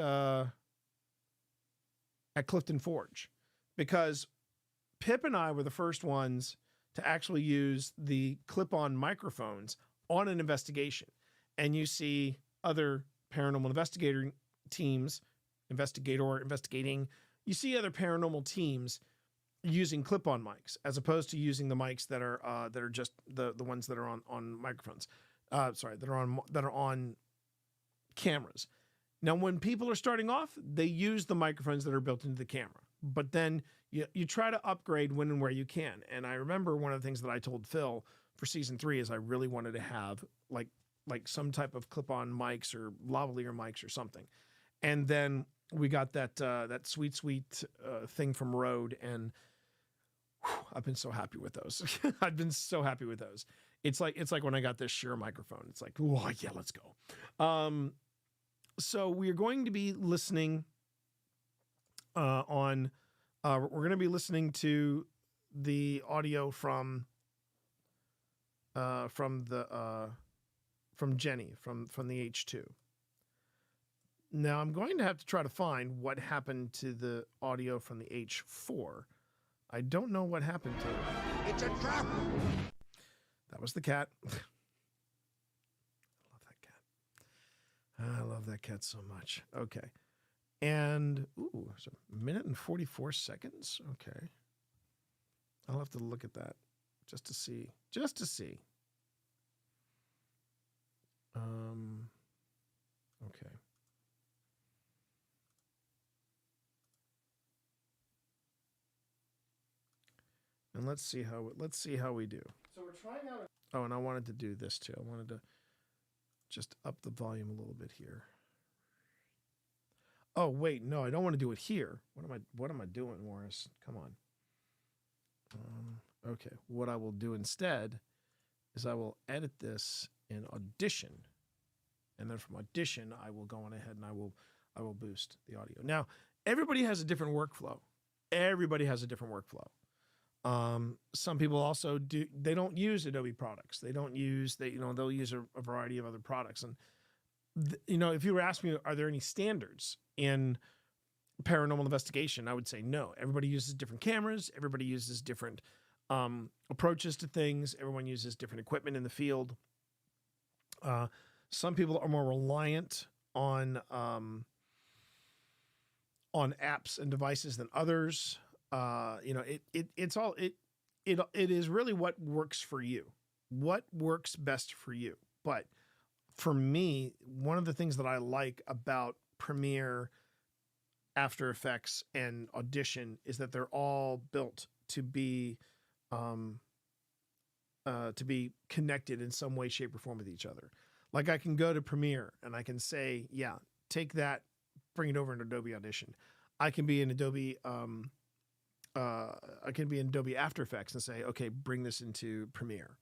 Clifton Forge, because Pip and I were the first ones to actually use the clip-on microphones on an investigation. And you see other paranormal investigating, you see other paranormal teams using clip-on mics as opposed to using the mics that are just the ones that are on microphones. That are on cameras. Now, when people are starting off, they use the microphones that are built into the camera. but then you try to upgrade when and where you can. And I remember one of the things that I told Phil for season 3 is I really wanted to have like some type of clip-on mics or lavalier mics or something. And then we got that sweet thing from Rode, and I've been so happy with those. I've been so happy with those. It's like when I got this Shure microphone. It's like, oh yeah, let's go. So we are going to be listening we're going to be listening to the audio from Jenny from the H2. Now I'm going to have to try to find what happened to the audio from the H4. I don't know what happened to it. It's a trap. That was the cat. I love that cat so much. Okay. And, ooh, it's 1 minute and 44 seconds. Okay. I'll have to look at that just to see. Okay. And let's see how we do. So we're trying out. Oh, and I wanted to do this too. I wanted to just up the volume a little bit here. Oh wait, no, I don't want to do it here. What am I doing, Morris? Come on. Okay, what I will do instead is I will edit this in Audition, and then from Audition I will go on ahead and I will boost the audio. Now everybody has a different workflow. Some people also they don't use Adobe products. They'll use a variety of other products. And if you were asking me, are there any standards in paranormal investigation? I would say no. Everybody uses different cameras. Everybody uses different approaches to things. Everyone uses different equipment in the field. Some people are more reliant on apps and devices than others. It is really what works for you, what works best for you. But for me, one of the things that I like about Premiere, After Effects, and Audition is that they're all built to be connected in some way, shape, or form with each other. Like I can go to Premiere and I can say, yeah, take that, bring it over into Adobe Audition. I can be in Adobe After Effects and say, okay, bring this into Premiere.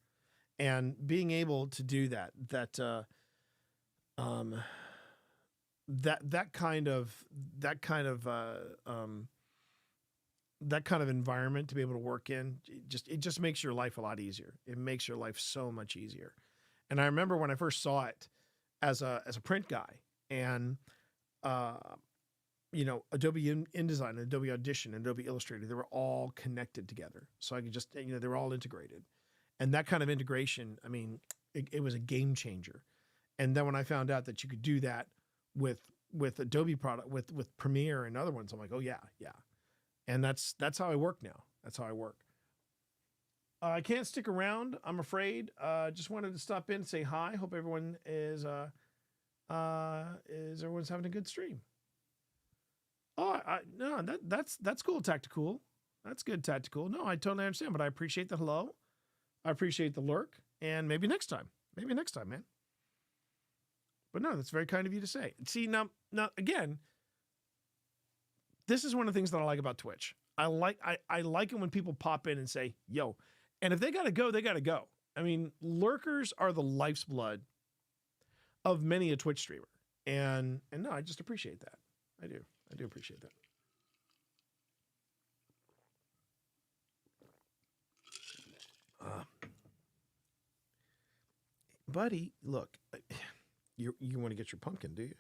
And being able to do that kind of environment to be able to work in, it just makes your life a lot easier. It makes your life so much easier. And I remember when I first saw it as a print guy, and Adobe InDesign and Adobe Audition and Adobe Illustrator, they were all connected together. So I could just, they were all integrated. And that kind of integration, I mean, it was a game changer. And then when I found out that you could do that with Adobe product, with Premiere and other ones, I'm like, oh yeah. And that's how I work now. That's how I work. I can't stick around, I'm afraid. Just wanted to stop in and say hi. Hope everyone everyone's having a good stream. Oh, no, that's cool, Tactical. That's good, Tactical. No, I totally understand, but I appreciate the hello. I appreciate the lurk, and maybe next time. Maybe next time, man. But no, that's very kind of you to say. See, now again, this is one of the things that I like about Twitch. I like it when people pop in and say, yo, and if they gotta go, they gotta go. I mean, lurkers are the life's blood of many a Twitch streamer. And no, I just appreciate that. I do appreciate that. Buddy, look, you want to get your pumpkin, do you?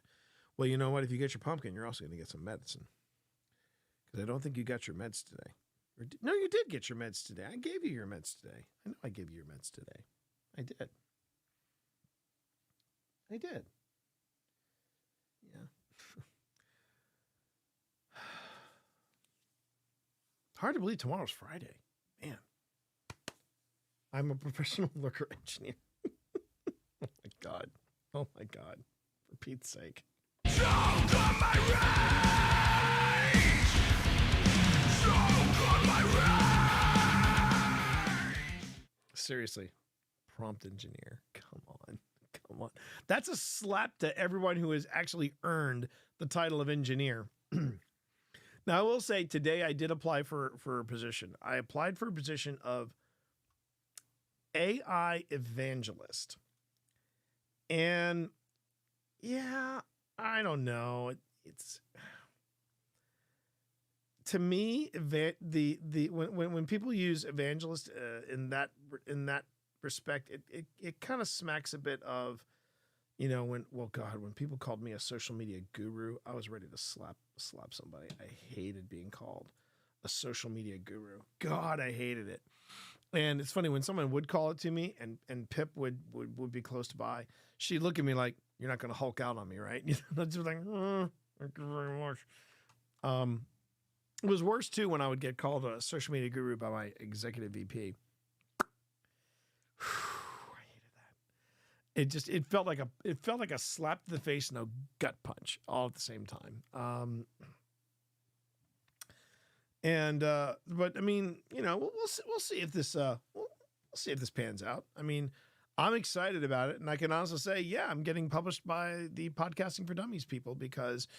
Well, you know what? If you get your pumpkin, you're also going to get some medicine. Because I don't think you got your meds today. No, you did get your meds today. I gave you your meds today. I know I gave you your meds today. I did. Yeah. Hard to believe tomorrow's Friday. Man. I'm a professional lurker engineer. Oh my God. For Pete's sake. Choke on my rage! Seriously, prompt engineer. Come on. Come on. That's a slap to everyone who has actually earned the title of engineer. Now, I will say today I did apply for a position. I applied for a position of AI evangelist. And yeah, I don't know. It's to me, when people use evangelist in that respect, it kind of smacks a bit of, when people called me a social media guru, I was ready to slap somebody. I hated being called a social media guru. God, I hated it. And it's funny when someone would call it to me, and Pip would be close by, she'd look at me like, "You're not going to Hulk out on me, right?" Just like, thank you very much. It was worse too when I would get called a social media guru by my executive VP. I hated that. It felt like a slap to the face and a gut punch all at the same time. But I mean, we'll see if this we'll see if this pans out. I mean, I'm excited about it, and I can also say, yeah, I'm getting published by the Podcasting for Dummies people because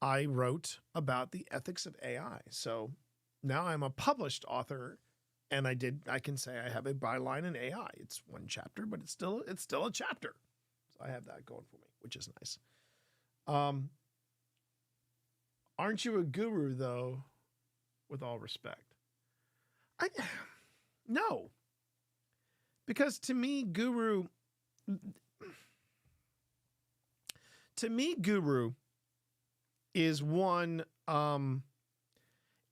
I wrote about the ethics of AI. So now I'm a published author, and I can say I have a byline in AI. It's one chapter, but it's still a chapter. So I have that going for me, which is nice. Aren't you a guru though? With all respect, no, because to me, guru is one.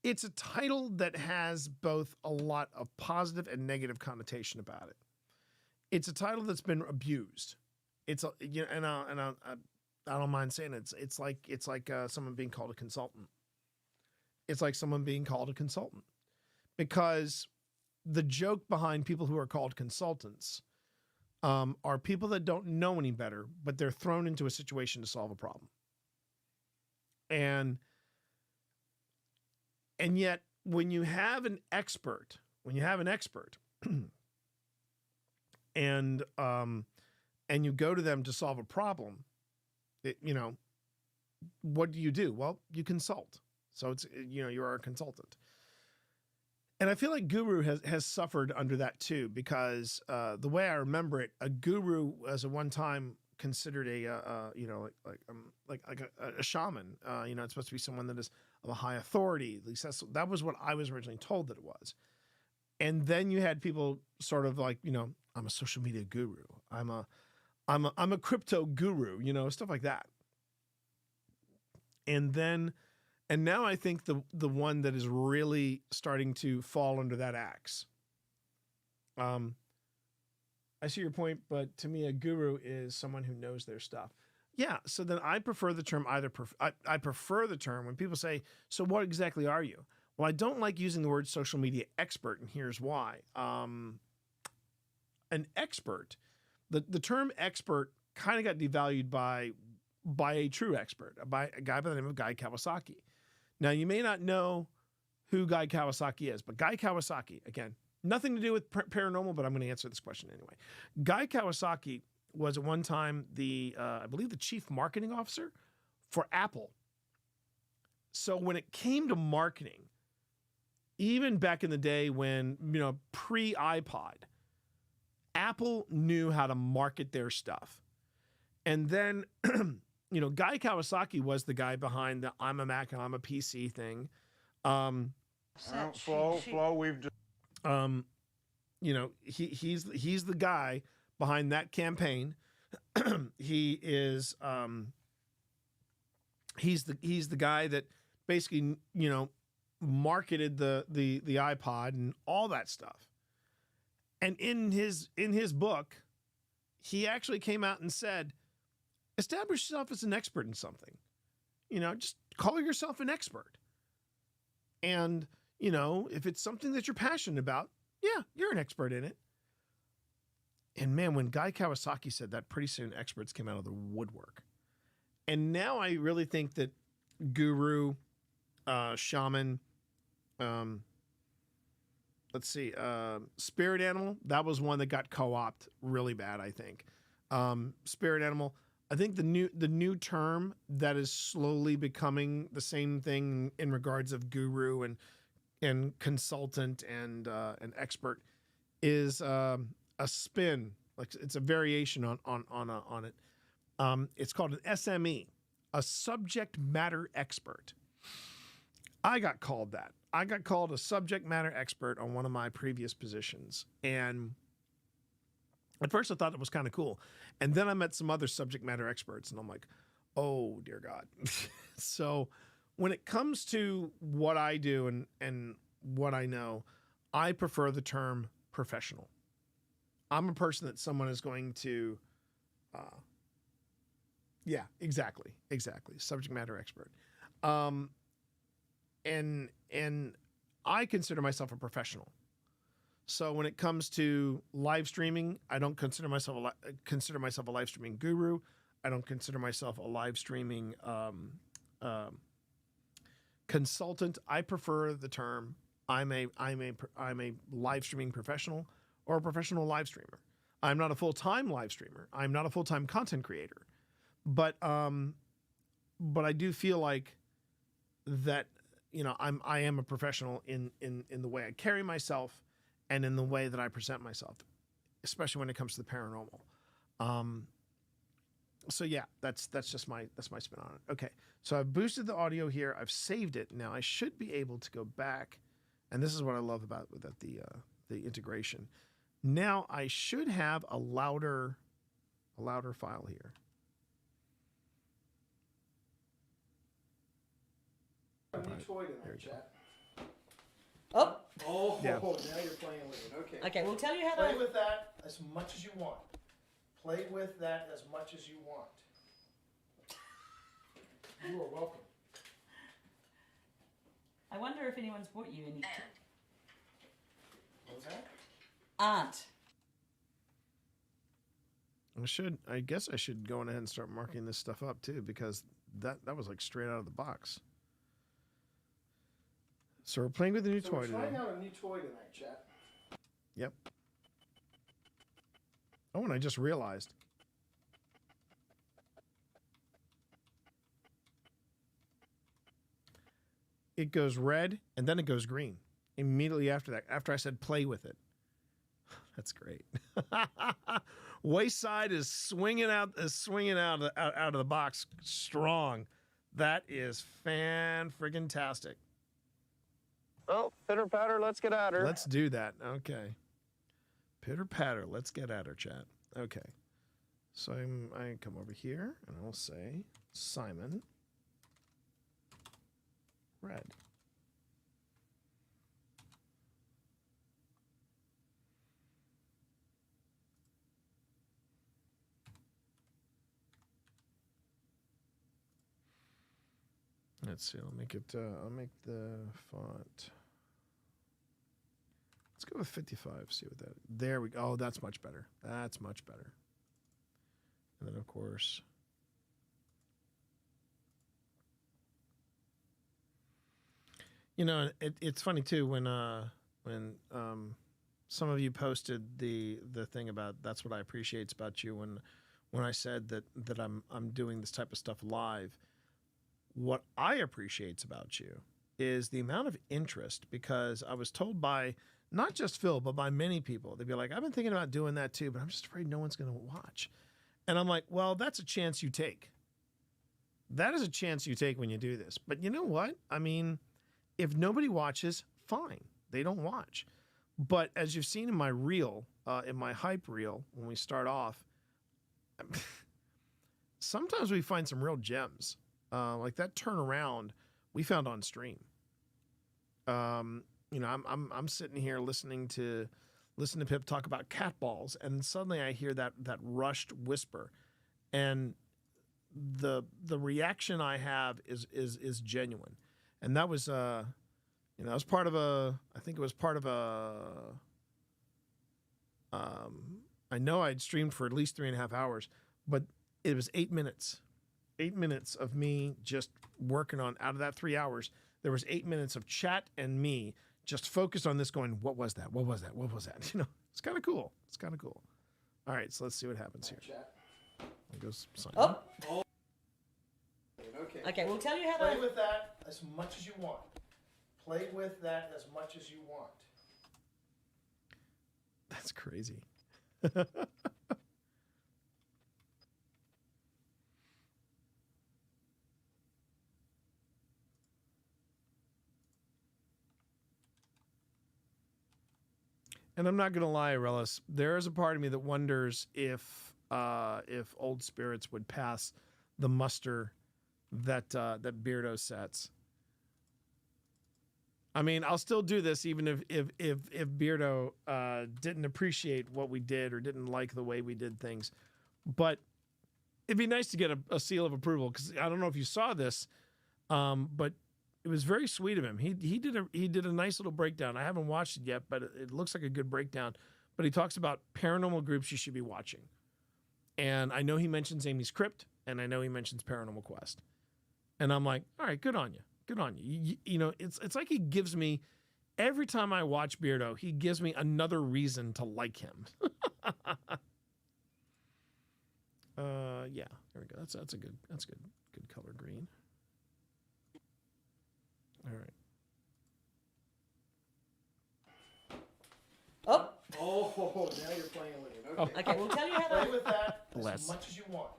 It's a title that has both a lot of positive and negative connotation about it. It's a title that's been abused. It's and I don't mind saying it. It's like someone being called a consultant. It's like someone being called a consultant, because the joke behind people who are called consultants are people that don't know any better, but they're thrown into a situation to solve a problem. And yet when you have an expert, and you go to them to solve a problem, what do? Well, you consult. So it's, you are a consultant. And I feel like guru has suffered under that too, because the way I remember it, a guru was at one time considered a shaman. It's supposed to be someone that is of a high authority. At least that was what I was originally told that it was. And then you had people sort of like, I'm a social media guru. I'm a crypto guru, stuff like that. And now I think the one that is really starting to fall under that axe. I see your point, but to me, a guru is someone who knows their stuff. Yeah, so then I prefer the term I prefer the term when people say, so what exactly are you? Well, I don't like using the word social media expert, and here's why. An expert, the term expert kind of got devalued by a true expert, by a guy by the name of Guy Kawasaki. Now, you may not know who Guy Kawasaki is, but Guy Kawasaki, again, nothing to do with paranormal, but I'm going to answer this question anyway. Guy Kawasaki was at one time I believe the chief marketing officer for Apple. So when it came to marketing, even back in the day when, pre-iPod, Apple knew how to market their stuff. And then, Guy Kawasaki was the guy behind the I'm a Mac and I'm a PC thing. Flo, we've just... he's the guy behind that campaign. He is he's the guy that basically marketed the iPod and all that stuff. And in his book, he actually came out and said, establish yourself as an expert in something. Just call yourself an expert. And if it's something that you're passionate about, yeah, you're an expert in it. And man, when Guy Kawasaki said that, pretty soon experts came out of the woodwork. And now I really think that guru, shaman, Let's see. Spirit Animal. That was one that got co-opted really bad, I think. Spirit Animal. I think the new term that is slowly becoming the same thing in regards of guru and consultant and expert is a spin. Like it's a variation on it. It's called an SME, a subject matter expert. I got called that. I got called a subject matter expert on one of my previous positions. And at first I thought it was kind of cool. And then I met some other subject matter experts and I'm like, oh dear God. So when it comes to what I do and what I know, I prefer the term professional. I'm a person that someone is going to, yeah, exactly. Subject matter expert. And I consider myself a professional. So when it comes to live streaming, I don't consider myself a live streaming guru. I don't consider myself a live streaming consultant. I prefer the term I'm a live streaming professional or a professional live streamer. I'm not a full-time live streamer. I'm not a full-time content creator. But I do feel like that, you know, I am a professional in the way I carry myself and in the way that I present myself, especially when it comes to the paranormal. So yeah, that's just my spin on it. Okay, so I've boosted the audio here. I've saved it. Now I should be able to go back, and this is what I love about the integration. Now I should have a louder file here. A new toy tonight, chat. Oh. Oh, Yeah. now you're playing with it. Okay. Okay, we'll tell you how Play to. with that as much as you want. Play with that as much as you want. You are welcome. I wonder if anyone's bought you any. What was that? Aunt. I guess I should go on ahead and start marking this stuff up too, because that was like straight out of the box. So we're playing with a new toy We're trying today. out a new toy tonight, chat. Yep. Oh, and I just realized. It goes red and then it goes green immediately after that, after I said play with it. That's great. Wayside is swinging out of the box strong. That is fan-friggin-tastic. Well, pitter patter, let's get at her. Let's do that. Okay. Pitter patter. Let's get at her, chat. Okay. So I come over here and I'll say Simon Red. Let's see. I'll make it. I'll make the font. Let's go with 55. See what that. There we go. Oh, that's much better. That's much better. And then of course. You know, it's funny too when some of you posted the thing about that's what I appreciate about you when I said that I'm doing this type of stuff live. What I appreciate about you is the amount of interest, because I was told by not just Phil, but by many people, they'd be like, I've been thinking about doing that too, but I'm just afraid no one's going to watch. And I'm like, well, that's a chance you take. That is a chance you take when you do this. But you know what? I mean, if nobody watches, fine. They don't watch. But as you've seen in my reel, in my hype reel, when we start off, sometimes we find some real gems. Like that turnaround we found on stream. You know, I'm sitting here listening to Pip talk about cat balls, and suddenly I hear that rushed whisper, and the reaction I have is genuine, and that was you know, that was part of a. I think it was part of a. I know I'd streamed for at least 3.5 hours, but it was 8 minutes. 8 minutes of me just working on, out of that 3 hours, there was 8 minutes of chat and me just focused on this going, what was that? What was that? What was that? You know, it's kind of cool. It's kind of cool. All right, so let's see what happens here. It goes sign up. Okay. Okay, we'll tell you how Play to... with that as much as you want. Play with that as much as you want. That's crazy. And I'm not gonna lie, Rellis, there is a part of me that wonders if Old Spirits would pass the muster that that Beardo sets. I mean, I'll still do this even if Beardo didn't appreciate what we did or didn't like the way we did things. But it'd be nice to get a seal of approval, because I don't know if you saw this, but it was very sweet of him. He did a nice little breakdown. I haven't watched it yet, but it looks like a good breakdown. But he talks about paranormal groups you should be watching. And I know he mentions Amy's Crypt, and I know he mentions Paranormal Quest. And I'm like, all right, good on you. Good on you. You know, it's like he gives me, every time I watch Beardo, he gives me another reason to like him. Yeah, there we go. That's a good color green. All right. Oh, now you're playing with it. Okay. Okay, we'll tell you how to... Play with that Bless. as much as you want.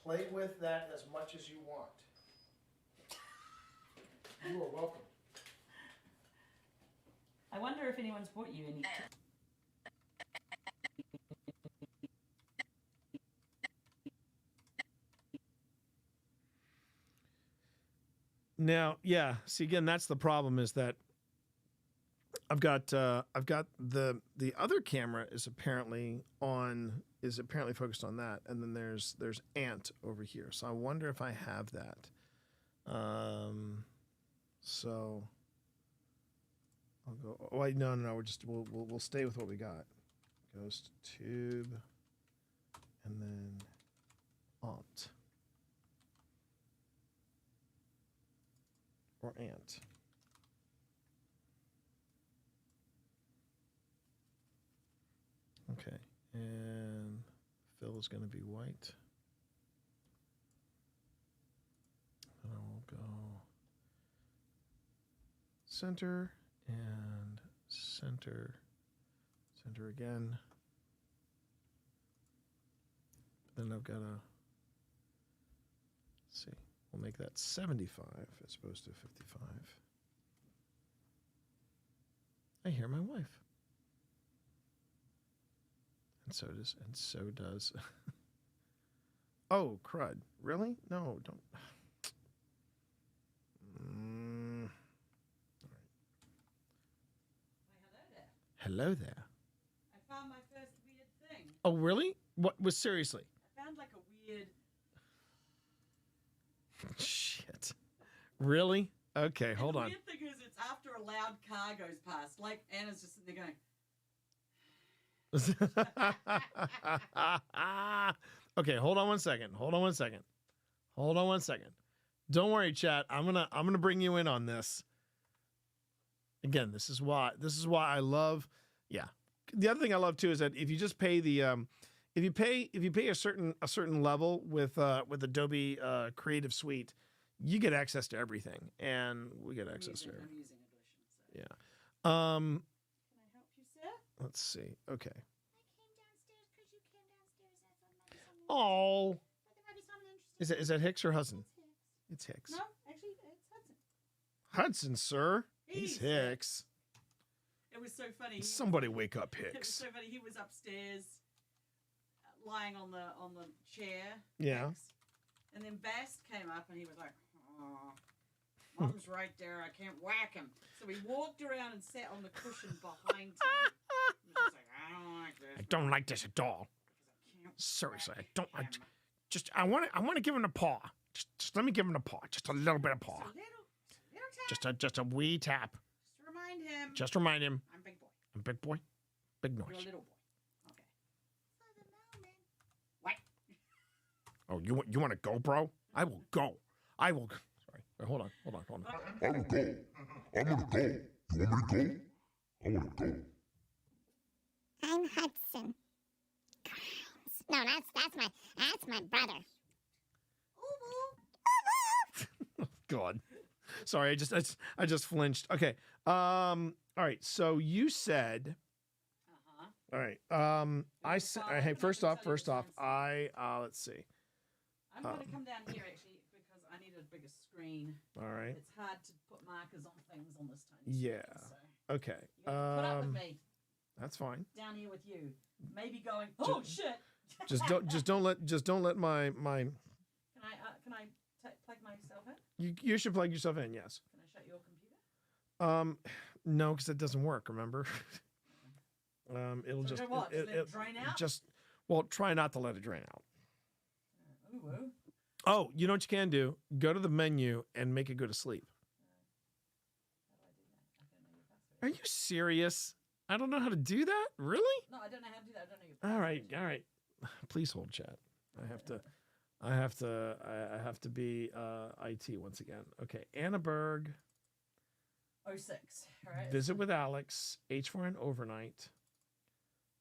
Play with that as much as you want. You are welcome. I wonder if anyone's bought you any... Now, yeah. See, again, that's the problem, is that I've got the other camera is apparently focused on that, and then there's Ant over here. So I wonder if I have that. So I'll go. Oh wait, no. We'll stay with what we got. Ghost tube, and then Ant. Or Ant. Okay, and fill is going to be white. And I will go center and center again. Then I've got to see. We'll make that 75 as opposed to 55. I hear my wife. And so does. Oh, crud. Really? No, don't. All right. Hello there. I found my first weird thing. Oh, really? What was seriously? I found like a weird... Shit. Really? Okay, hold on. The weird thing is, it's after a loud car goes past. Like, Anna's just sitting there going... Okay, hold on one second. Don't worry, chat. I'm gonna bring you in on this. Again, this is why I love. Yeah. The other thing I love too is that if you just pay the if you pay a certain level with Adobe Creative Suite, you get access to everything, and we get access to it. I'm using Audition, so. Yeah. Can I help you, sir? Let's see. Okay. I came downstairs because you came downstairs. I thought maybe something. Oh. But there might be something interesting. Is that Hicks or Hudson? It's Hicks. No, actually, it's Hudson. Hudson, sir. He's Hicks. It was so funny. Somebody wake up It was Hicks. so funny. He was upstairs, lying on the chair. Yeah. Hicks. And then Bast came up and he was like, "Oh, Mom's right there. I can't whack him." So he walked around and sat on the cushion behind him. He was just like, "I don't like this. I don't like this at all. Seriously, I don't. I want to give him a paw. Just let me give him a paw. Just a little bit of paw. Just a little tap. Just a wee tap. Just remind him. I'm big boy. I'm big boy. I'm big boy. Big noise. You're a little boy. Okay. For the moment. What? Oh, you want to go, bro? I will go. I will. Sorry. Wait, hold on. I will go. I'm gonna go. You want me to go? I wanna go. I'm Hudson. No, that's my brother. God. Sorry, I just flinched. Okay. All right. So you said. All right. I said. Hey, first off, let's see. I'm going to come down here actually because I need a bigger screen. All right. It's hard to put markers on things on this tiny Yeah. screen, so Okay. you gotta put up with me. That's fine. Down here with you, maybe going. Oh shit! Just don't let my. Can I plug myself in? You should plug yourself in. Yes. Can I shut your computer? No, because it doesn't work. Remember. It'll So just what? Let it drain out? Well, try not to let it drain out. Ooh. Oh, you know what you can do? Go to the menu and make it go to sleep. Are you serious? I don't know how to do that. Really? No, I don't know how to do that. I don't know your password. All right. Please hold chat. I have to be IT once again. Okay, Anna Berg. 06. All right. Visit with Alex. H4N overnight.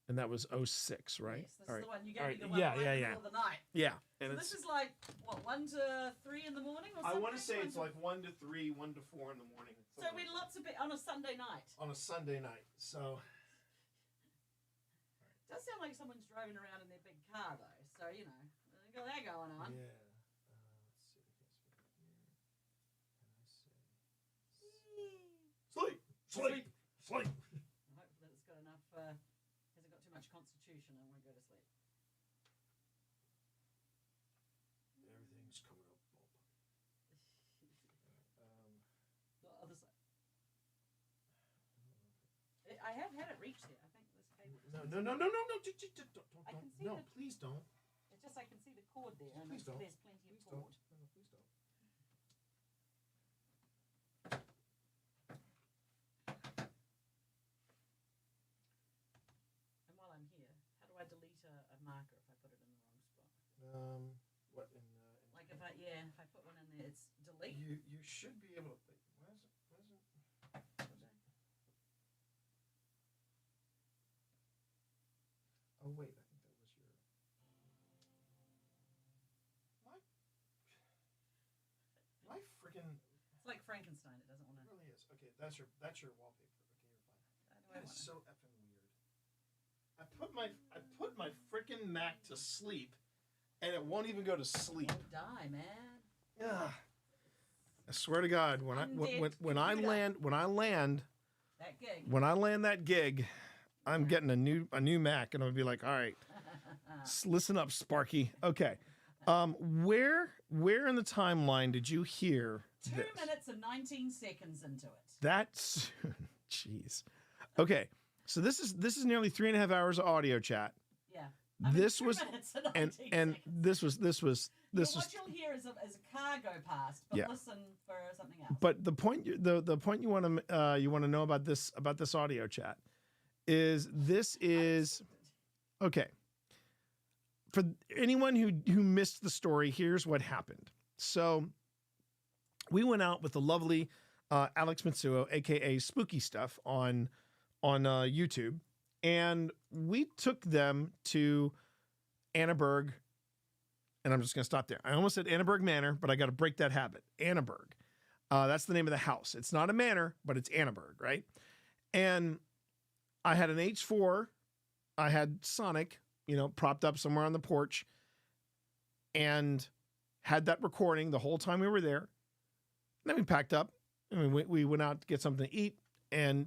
And that was 06, right? Yes, this all is right. the one you gave all me right. the one Yeah. in the middle of the night. Yeah. So And this is like what 1 to 3 in the morning or I something? want to say it's like 1 to 3, 1 to 4 in the morning. So we lots of on a Sunday night. On a Sunday night. So It does sound like someone's driving around in their big car though. So you know, they got that going on. yeah. Sleep. I hope that it's got enough. Hasn't got too much constitution and won't go to sleep. Everything's coming up. The other side. I have had it reach there. I think this cable. No. I can see no, the, please don't. It's just I can see the cord there, and Please don't. there's plenty of cord. No, please don't. And while I'm here, how do I delete a marker if I put it in the wrong spot? What in? Like if I put one in there, it's delete. You should be able to. Oh wait, I think that was your. My freaking. It's like Frankenstein. It doesn't want to. It really is. Okay, that's your wallpaper. Okay, you're fine. That is so effing weird. I put my freaking Mac to sleep, and it won't even go to sleep. Don't die, man. Yeah. I swear to God, when I land that gig, I'm getting a new Mac, and I'll be like, all right, listen up, Sparky. Okay, where in the timeline did you hear 2 this? minutes and 19 seconds into it. That's, jeez. Okay, so this is nearly 3.5 hours of audio chat. Yeah. This was and this was what you'll hear is a car go past, but yeah. listen for something else. But the point you want to know about this audio chat is this is okay. For anyone who missed the story, here's what happened. So we went out with the lovely Alex Mitsuo, aka Spooky Stuff, on YouTube, and we took them to Annaberg. And I'm just going to stop there. I almost said Annaberg Manor, but I got to break that habit. Annaberg. That's the name of the house. It's not a manor, but it's Annaberg, right? And I had an H4. I had Sonic, propped up somewhere on the porch, and had that recording the whole time we were there. And then we packed up, and we went out to get something to eat. And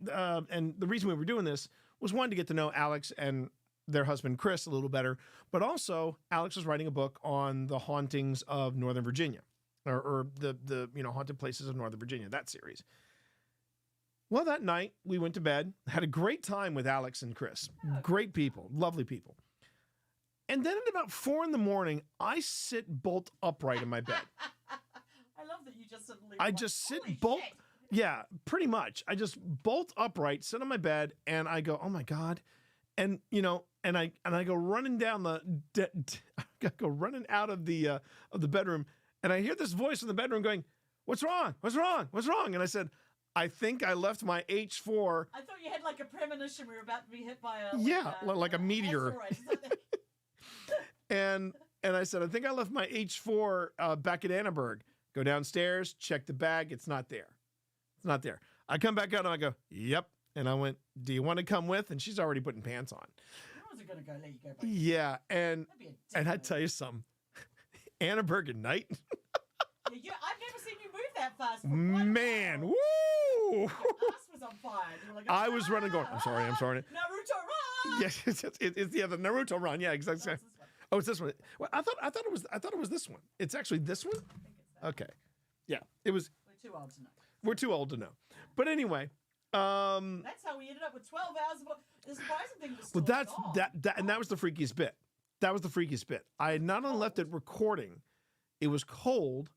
the reason we were doing this was, one, to get to know Alex and their husband Chris a little better, but also Alex was writing a book on the hauntings of Northern Virginia, or the haunted places of Northern Virginia, that series. Well, that night we went to bed, had a great time with Alex and Chris. Great people, lovely people. And then at about 4 a.m, I sit bolt upright in my bed. I love that you just suddenly. I just sit bolt. Yeah, pretty much. I just bolt upright, sit on my bed, and I go, oh my God. And and I go running down I go running out of the bedroom, and I hear this voice in the bedroom going, What's wrong? What's wrong? What's wrong? And I said, I think I left my H4. I thought you had like a premonition we were about to be hit by a Like a meteor. and I said, I think I left my H4 back at Annenberg. Go downstairs, check the bag. It's not there. It's not there. I come back out and I go, yep. And I went, do you want to come with? And she's already putting pants on. I wasn't going to let you go back. Yeah. And I tell you something. Annenberg at night. I've never seen you move that fast. Man, woo! Your ass was on fire. You were like, I was running going, I'm sorry. Naruto run! Yes, it's the other Naruto run. Yeah, exactly. Oh, it's this one. Well, I thought it was this one. It's actually this one? Okay. Yeah, it was. We're too old to know. We're too old to know. But anyway, that's how we ended up with 12 hours of the surprising thing was still and that was the freakiest bit. That was the freakiest bit. I had not only left it recording, it was cold,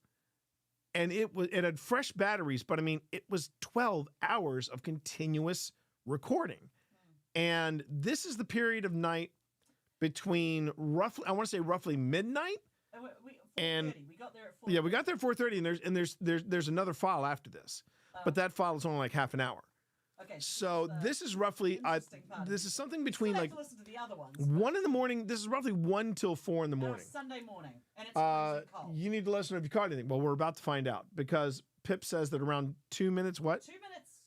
and it had fresh batteries, but I mean, it was 12 hours of continuous recording. And this is the period of night between roughly midnight. And we got there at 4:30. Yeah, we got there at 4:30, and there's another file after this, but that file is only like half an hour. Okay. So this is roughly this is something between like listen to the other ones, 1 in the morning. This is roughly 1 till 4 in the morning. Sunday morning, and it's freezing cold. You need to let us know if you caught anything. Well, we're about to find out because Pip says that around 2 minutes. What? 2 minutes,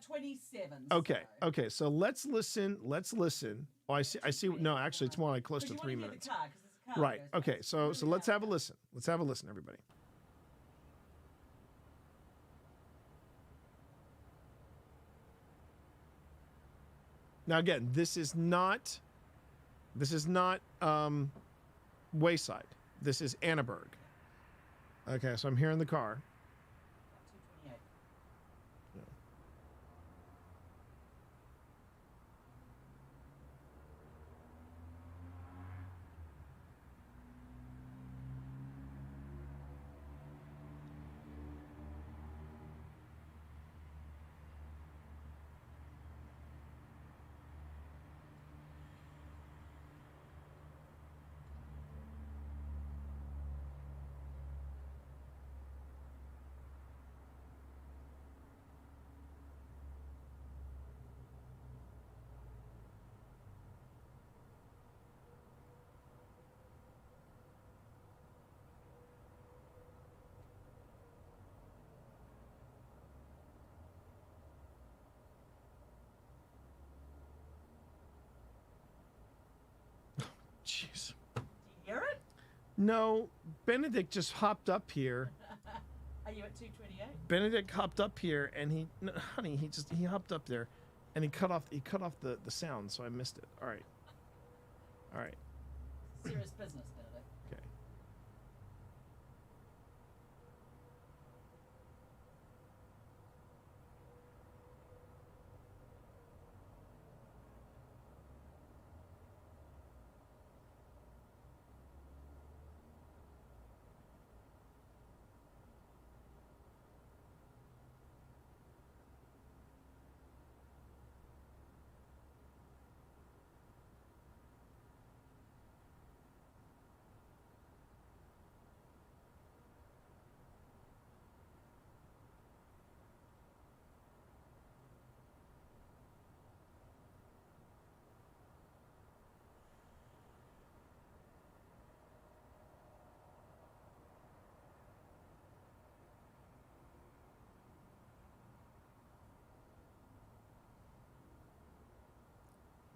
27. Okay. Okay. So let's listen. Let's listen. Oh, I see. No, actually, it's more like close to 3 minutes. Right. Okay. So let's have a listen. Let's have a listen, everybody. Now again, this is not Wayside. This is Annenberg. Okay, so I'm here in the car. 2:28. Jeez. Do you hear it? No, Benedict just hopped up here. Are you at 2:28? Benedict hopped up here, and he hopped up there, and he cut off the sound, so I missed it. All right. Serious business, Benedict. Okay.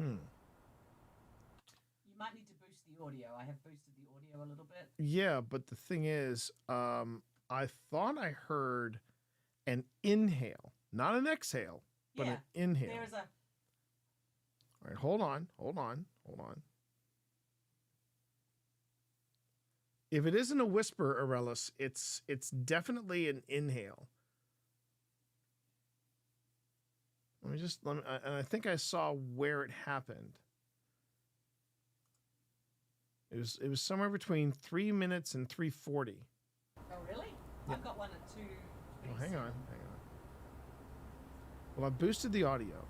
You might need to boost the audio. I have boosted the audio a little bit. Yeah, but the thing is, I thought I heard an inhale, not an exhale, but an inhale. There's a. All right, hold on. If it isn't a whisper, Aurelius, it's definitely an inhale. And I think I saw where it happened. It was somewhere between 3 minutes and 3:40. Oh really? Yeah. I've got one at 2. Oh, hang on. Well, I boosted the audio.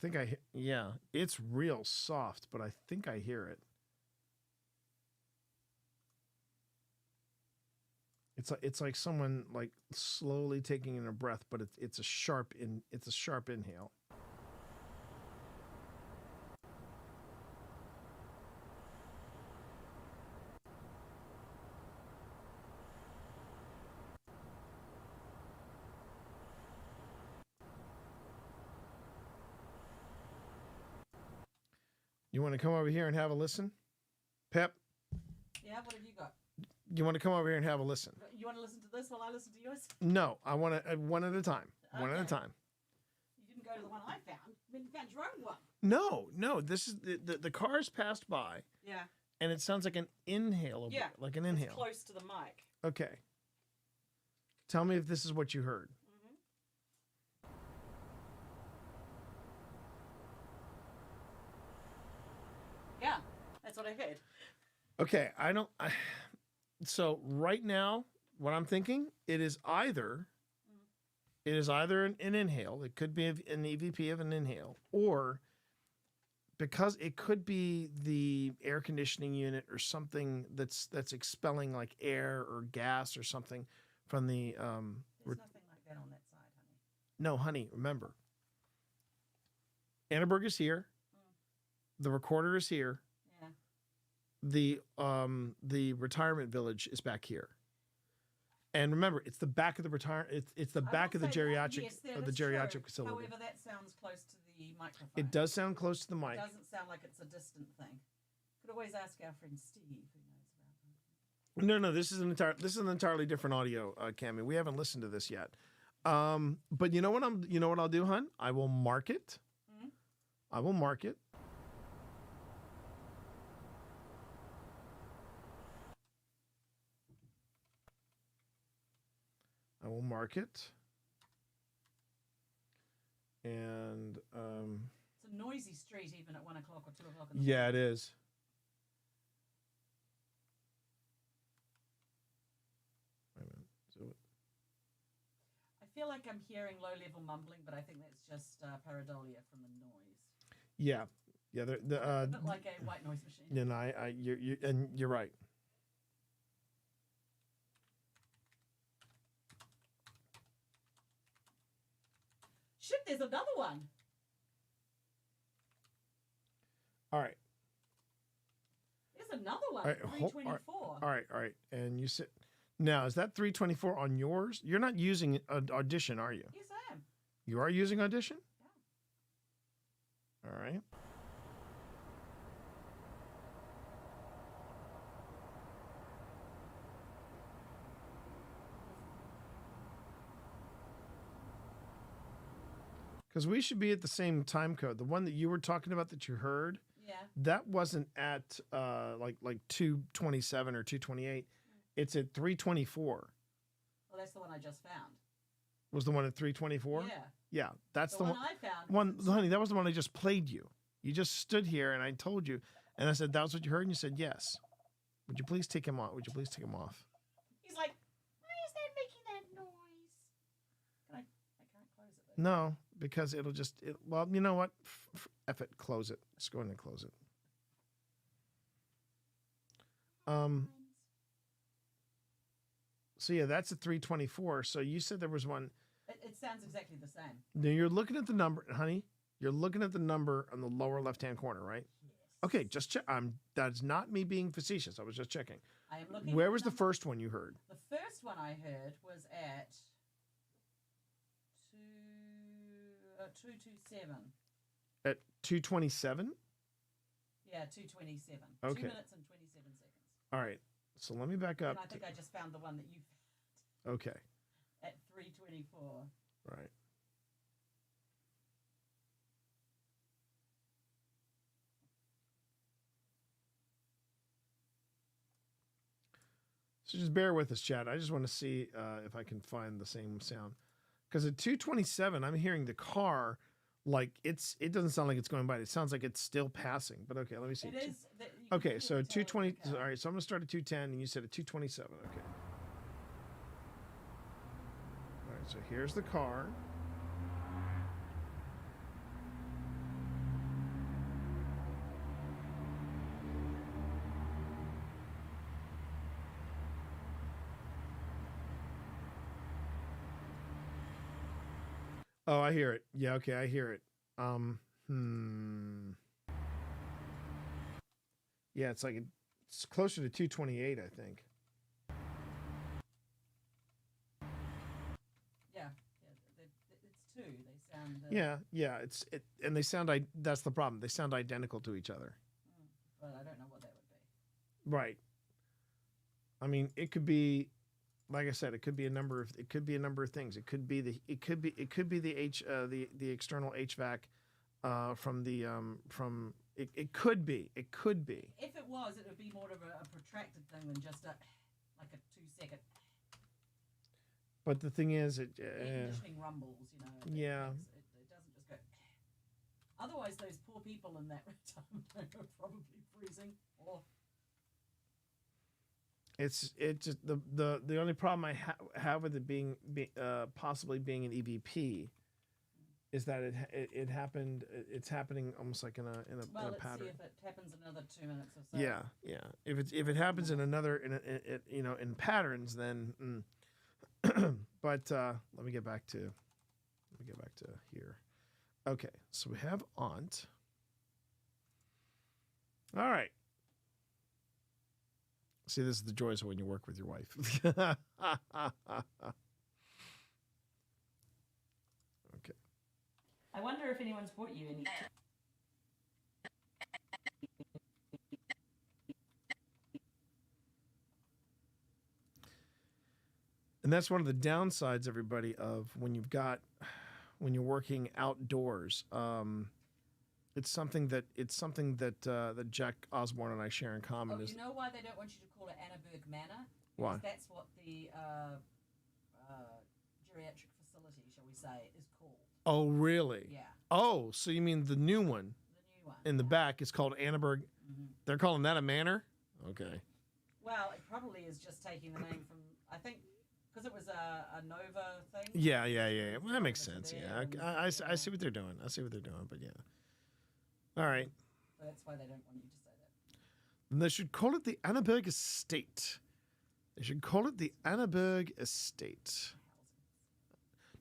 think yeah, it's real soft, but I think I hear it. It's like someone like slowly taking in a breath, but it's a sharp inhale. You want to come over here and have a listen? Pep, Yeah, what have you got? you want to come over here and have a listen? You want to listen to this while I listen to yours? No, I want to one at a time. One at a time. You didn't go to the one I found. I mean, you found your own one. No. This is the cars passed by. Yeah. And it sounds like an inhale. Yeah. Like an inhale. It's close to the mic. Okay. Tell me if this is what you heard. Yeah, that's what I heard. Okay, so right now, what I'm thinking, it is either an inhale, it could be an EVP of an inhale, or because it could be the air conditioning unit or something that's expelling like air or gas or something from the There's nothing like that on that side, honey. No, honey, remember. Annenberg is here. The recorder is here. Yeah. The retirement village is back here. And remember, it's the back of the it's the back of the geriatric facility. However, that sounds close to the microphone. It does sound close to the mic. It doesn't sound like it's a distant thing. Could always ask our friend Steve, who knows about that. No, this is an entirely different audio, Cammy. We haven't listened to this yet. But you know what I'll do, hon? I will mark it. Mm-hmm. I will mark it. I will mark it. And it's a noisy street even at 1 o'clock or 2 o'clock in the yeah, morning. it is. Wait a minute. So I feel like I'm hearing low-level mumbling, but I think that's just pareidolia from the noise. yeah. A bit like a white noise machine. Yeah, no, you're right. Shit, there's another one. All right. There's another one. All right, 324. All right. And you said, now, is that 324 on yours? You're not using Audition, are you? Yes, I am. You are using Audition? Yeah. All right. Because we should be at the same time code. The one that you were talking about that you heard, yeah, that wasn't at like 227 or 228. It's at 324. Well, that's the one I just found. Was the one at 324? Yeah. Yeah, that's the one one. I found. Honey, that was the one I just played you. You just stood here and I told you, and I said, that was what you heard? And you said, yes. Would you please take him off? Would you please take him off? He's like, why is that making that noise? I can't close it. Though. No, because it'll just, well, you know what? F it, close it. Just go ahead and close it. So yeah, that's a 324. So you said there was one. It sounds exactly the same. Now you're looking at the number, honey. You're looking at the number on the lower left-hand corner, right? Yes. Okay, just check. That's not me being facetious. I was just checking. I am looking. Where was the first one you heard? The first one I heard was at 227. At 227? Yeah, 227. Okay. 2 minutes and 27 seconds. All right. So let me back up. And I think I just found the one that you found. Okay. At 324. Right. So just bear with us, Chad. I just want to see if I can find the same sound. Because at 227, I'm hearing the car like it doesn't sound like it's going by. It sounds like it's still passing. But okay, let me see. It is. Okay, so 220. All right, so I'm going to start at 210, and you said at 227. Okay. All right, so here's the car. Oh, I hear it. Yeah, okay, I hear it. Yeah, it's like it's closer to 228, I think. Yeah, it's two. They sound. Yeah, and they sound. That's the problem. They sound identical to each other. But I don't know what that would be. Right. I mean, it could be, like I said, it could be a number of things. It could be the external HVAC from the from. It could be. It could be. If it was, it would be more of a protracted thing than just like a 2-second. But the thing is, it conditioning rumbles, you know. Yeah. It doesn't just go. Otherwise, those poor people in that time are probably freezing. Or it's just the only problem I have with it being possibly being an EVP is that it happened. It's happening almost like in a let's pattern. see if it happens another 2 minutes or so. Yeah. If it happens in another in patterns, then. But let me get back to here. Okay, so we have aunt. All right. See, this is the joys of when you work with your wife. Okay. I wonder if anyone's brought you any. And that's one of the downsides, everybody, of when you're working outdoors. It's something that that Jack Osborne and I share in common. You know why they don't want you to call it Annaberg Manor? Why? Because that's what the geriatric facility, shall we say, is called. Oh, really? Yeah. Oh, so you mean the new one? The new one. In the back is called Annaberg. Mm-hmm. They're calling that a manor? Okay. Well, it probably is just taking the name from, I think, because it was a Nova thing. Yeah. Well, that makes sense. Yeah, I see what they're doing. But yeah. All right. So that's why they don't want you to say that. And they should call it the Annaberg Estate.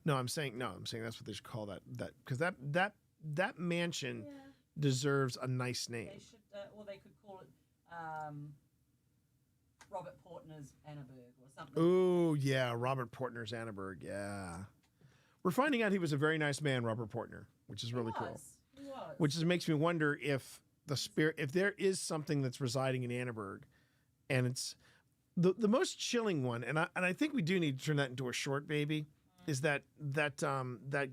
No, I'm saying that's what they should call that because that mansion deserves a nice name. They should, or they could call it Robert Portner's Annaberg or something. Oh yeah, Robert Portner's Annaberg. Yeah, we're finding out he was a very nice man, Robert Portner, which is really cool. He was. Which makes me wonder if if there is something that's residing in Annaberg, and it's the most chilling one, and I think we do need to turn that into a short, baby. Is that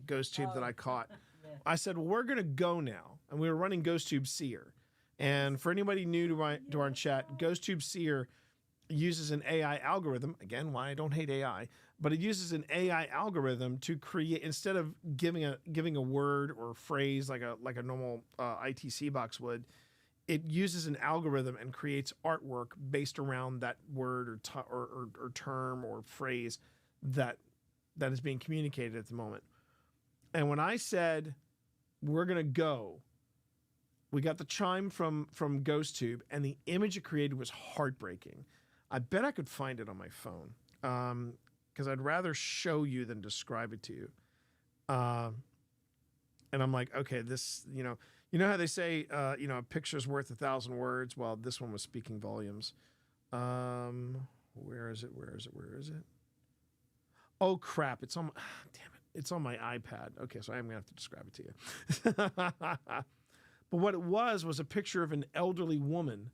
ghost tube that I caught? Yeah. I said, well, we're gonna go now, and we were running Ghost Tube Seer. And for anybody new to our chat, Ghost Tube Seer uses an AI algorithm. Again, why I don't hate AI, but it uses an AI algorithm to create, instead of giving a word or phrase like a normal ITC box would. It uses an algorithm and creates artwork based around that word or term or phrase that is being communicated at the moment. And when I said we're gonna go, we got the chime from GhostTube, and the image it created was heartbreaking. I bet I could find it on my phone because I'd rather show you than describe it to you. And I'm like, okay, this, you know how they say, a picture's worth 1,000 words. Well, this one was speaking volumes. Where is it? Oh crap! It's on. Damn it! It's on my iPad. Okay, so I'm gonna have to describe it to you. But what it was a picture of an elderly woman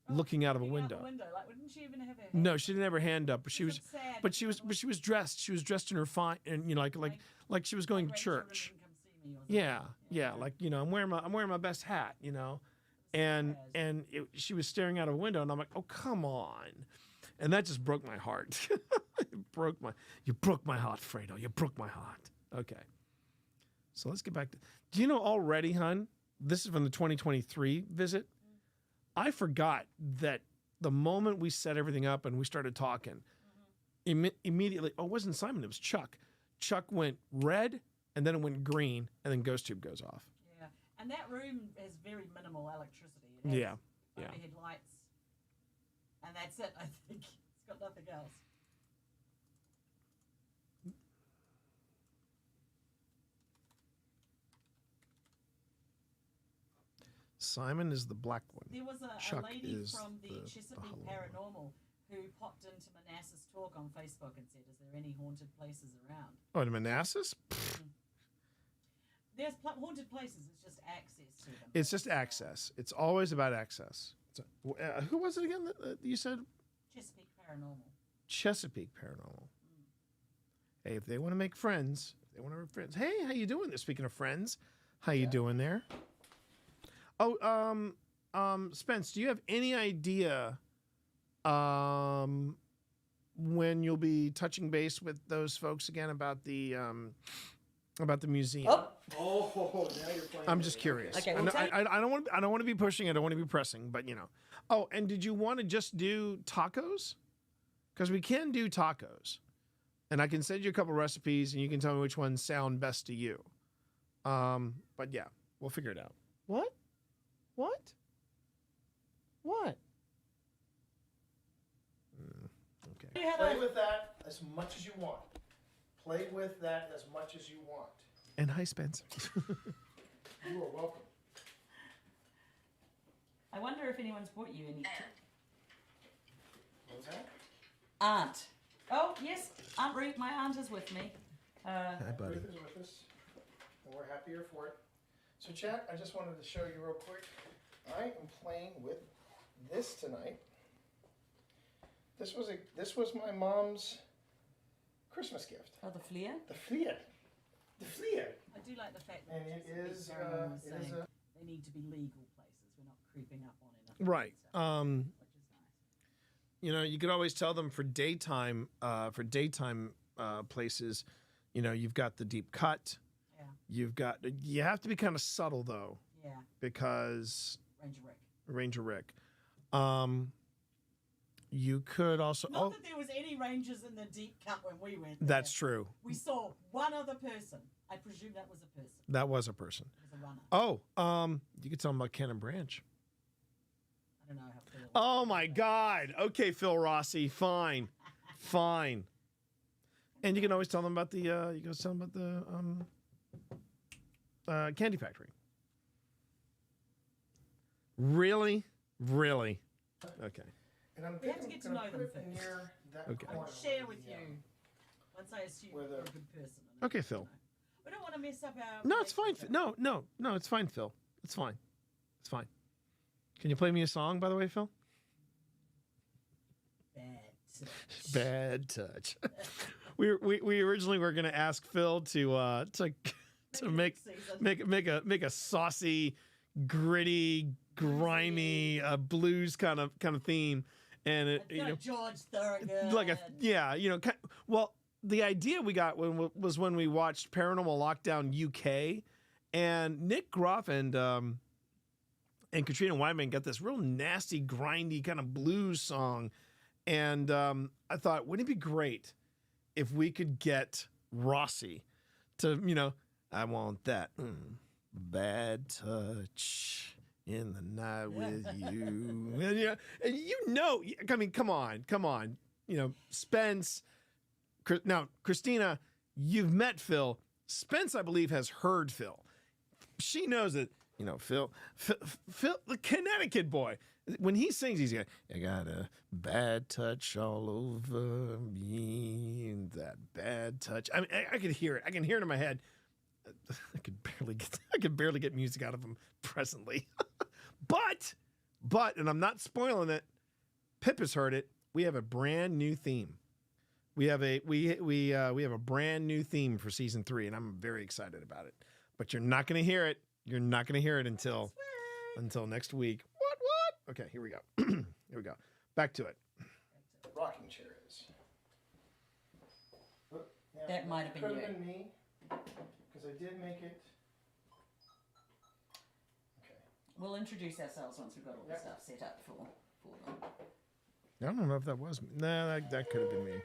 looking out of a window. Like, wouldn't she even have her hand? No, she didn't have her hand up. But she was. Sad. But she was dressed. She was dressed in her fine, and like she was going to church. Yeah. Like I'm wearing my best hat. And she was staring out of a window, and I'm like, oh come on. And that just broke my heart. You broke my heart, Fredo. You broke my heart. Okay. So let's get back to, do you know already, hun, this is from the 2023 visit. I forgot that the moment we set everything up and we started talking, immediately, it wasn't Simon, it was Chuck. Chuck went red, and then it went green, and then Ghost Tube goes off. Yeah. And that room has very minimal electricity. It has overhead lights. And that's it, I think. It's got nothing else. Simon is the black one. There was a Chuck lady is from the Chesapeake Halloween one. Paranormal who popped into Manassas Talk on Facebook and said, "Is there any haunted places around?" Oh, in Manassas? There's haunted places. It's just access to them. It's just access. It's always about access. Who was it again that you said? Chesapeake Paranormal. Chesapeake Paranormal. Hey, if they want to make friends, Hey, how you doing there? Speaking of friends, how you doing there? Oh, Spence, do you have any idea when you'll be touching base with those folks again about the museum? Oh, now you're playing. I'm just curious. Okay, I don't want to be pushing. I don't want to be pressing, but you know. Oh, and did you want to just do tacos? Because we can do tacos, and I can send you a couple recipes, and you can tell me which ones sound best to you. But yeah, we'll figure it out. What? Okay. Play with that as much as you want. Play with that as much as you want. And hi, Spence. You are welcome. I wonder if anyone's brought you any. What was that? Aunt. Oh, yes. Aunt Ruth, my aunt is with me. Hi, buddy. Ruth is with us, and we're happier for it. So, chat, I just wanted to show you real quick. I am playing with this tonight. This was my mom's Christmas gift. Oh, the flea? The flea. The flea. I do like the fact that And it is saying they need to be legal places. We're not creeping up on enough. Right. Stuff, which is nice. You know, you could always tell them for daytime places, you know, you've got the deep cut. Yeah. You have to be kind of subtle though. Yeah. Because Ranger Rick. You could also Not that there was any rangers in the deep cut when we went there. That's true. We saw one other person. I presume that was a person. That was a person. It was a runner. Oh, you could tell them about Cannon Branch. I don't know how Phil. Oh my God. Okay, Phil Rossi. Fine. And you can always tell them about the Candy Factory. Really? Okay. And I'm We have to get to know them first. Near that Okay. corner I'll share with of the, you once I assume where you're a the- good person. Okay, Phil. We don't want to mess up our. No, it's fine. relationship. No, it's fine, Phil. It's fine. Can you play me a song, by the way, Phil? Bad touch. we originally were going to ask Phil to make a saucy, gritty, grimy blues kind of theme, and it George Thorogood. Well, the idea we got was when we watched Paranormal Lockdown UK, and Nick Groff and Katrina Wyman got this real nasty, grindy kind of blues song, and I thought, wouldn't it be great if we could get Rossi to, I want that bad touch in the night with you. And I mean, come on. Spence. Now, Christina, you've met Phil. Spence, I believe, has heard Phil. She knows that, Phil, the Connecticut boy, when he sings, he's got, I got a bad touch all over me, that bad touch. I mean, I could hear it. I can hear it in my head. I could barely get music out of him presently. But, and I'm not spoiling it, Pip has heard it. We have a brand new theme. We have a brand new theme for season 3, and I'm very excited about it. But you're not going to hear it. You're not going to hear it until next week. What? Okay, here we go. Here we go. Back to it. Rocking chair is. That might have been you. Could have been me, because I did make it. Okay. We'll introduce ourselves once we've got all the stuff set up for them. I don't know if that was me. Nah, that could have been me.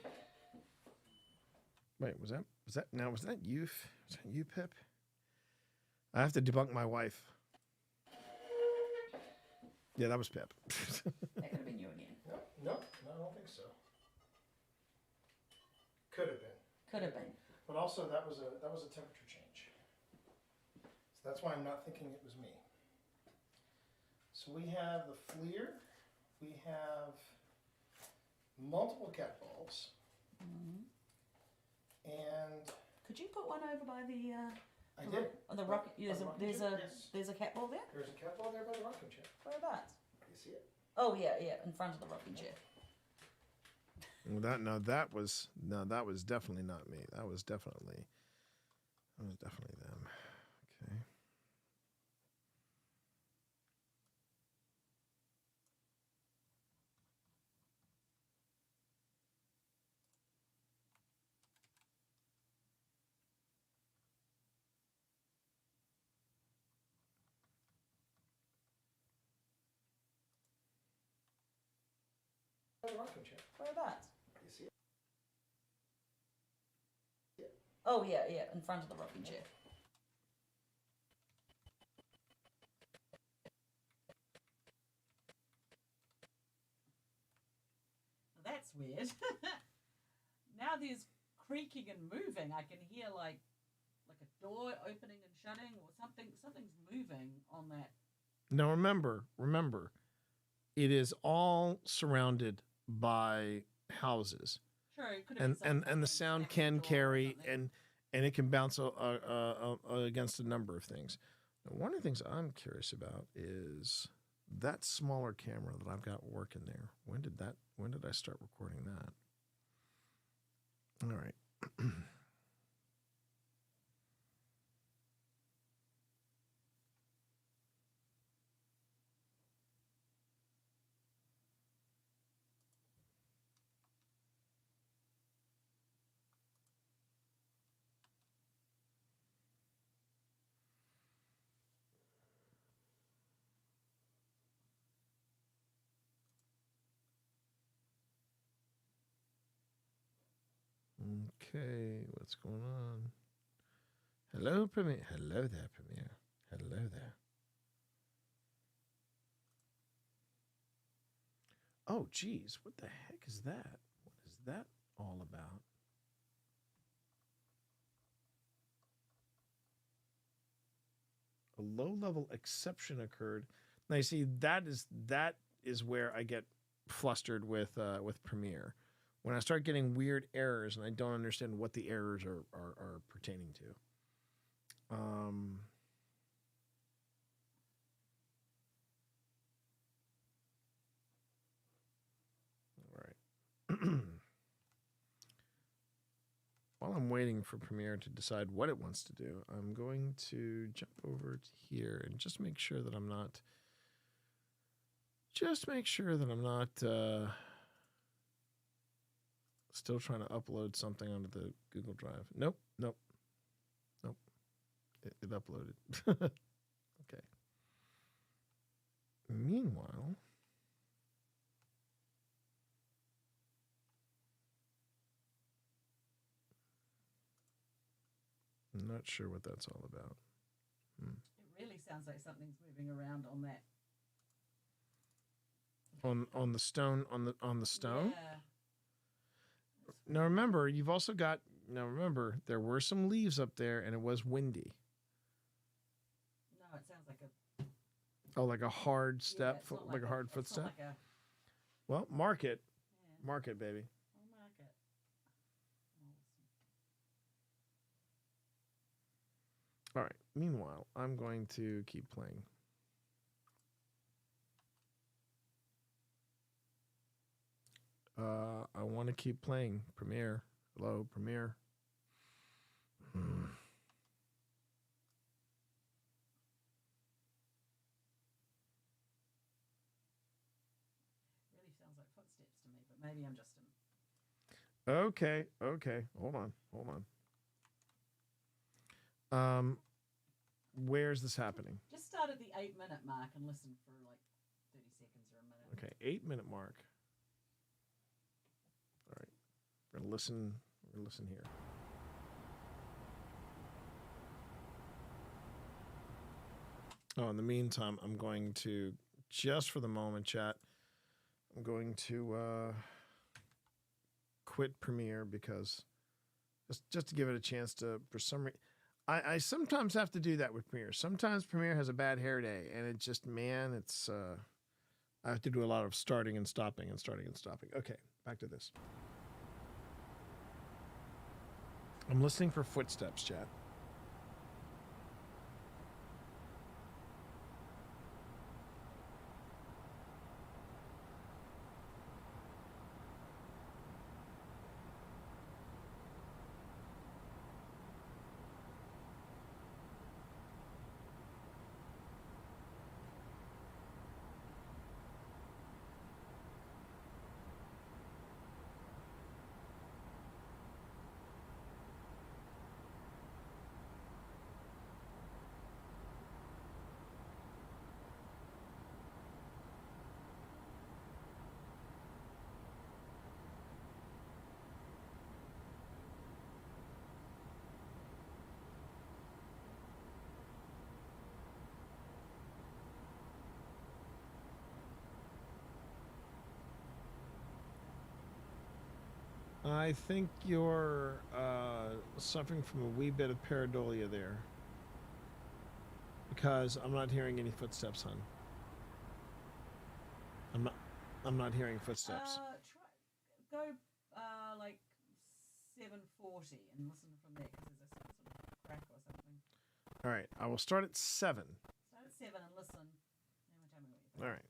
Wait, was that you? Was that you, Pip? I have to debunk my wife. Yeah, that was Pip. That could have been you again. No, I don't think so. Could have been. But also, that was a temperature change. So that's why I'm not thinking it was me. So we have the Fleer. We have multiple cat balls. And could you put one over by the? I did. The rocket. There's a cat ball there. There's a cat ball there by the rocking chair. Whereabouts? You see it? Oh yeah, in front of the rocking chair. Well, that was definitely not me. That was definitely them. Okay. Rocking chair. Whereabouts? You see it? Oh yeah, in front of the rocking chair. That's weird. Now there's creaking and moving. I can hear like a door opening and shutting, or something's moving on that. Now remember, it is all surrounded by houses. Sure, it could have and the sound can carry and it can bounce against a number of things. Now, one of the things I'm curious about is that smaller camera that I've got working there. When did I start recording that? All right. Okay, what's going on? Hello, Premiere. Hello there, Premiere. Hello there. Oh, geez, what the heck is that? What is that all about? A low-level exception occurred. Now, you see, that is where I get flustered with Premiere. When I start getting weird errors and I don't understand what the errors are pertaining to. All right. While I'm waiting for Premiere to decide what it wants to do, I'm going to jump over to here and just make sure that I'm not still trying to upload something onto the Google Drive. Nope. It uploaded. Okay. Meanwhile, I'm not sure what that's all about. It really sounds like something's moving around on that. On the stone on the stone? Yeah. Now remember, there were some leaves up there and it was windy. No, it sounds like a. Oh, like a hard step, Yeah, like a hard footstep. Like a, well, mark it, baby. I'll mark it. All right. Meanwhile, I'm going to keep playing. I want to keep playing Premiere. Hello, Premiere. Really sounds like footsteps to me, but maybe I'm just. Okay. Hold on. Where's this happening? Just start at the 8-minute mark and listen for like 30 seconds or a minute. Okay, 8-minute mark. All right, we're gonna listen. We're gonna listen here. Oh, in the meantime, I'm going to, just for the moment, chat, I'm going to quit Premiere because just to give it a chance to, for some reason, I sometimes have to do that with Premiere. Sometimes Premiere has a bad hair day, and it just, man, it's, I have to do a lot of starting and stopping and starting and stopping. Okay, back to this. I'm listening for footsteps, chat. I think you're suffering from a wee bit of pareidolia there. Because I'm not hearing any footsteps, hon. I'm not hearing footsteps. Go like 7:40 and listen from there because there's a sort of crack or something. All right, I will start at 7. Start at 7 and listen. Then tell me what you think. All right.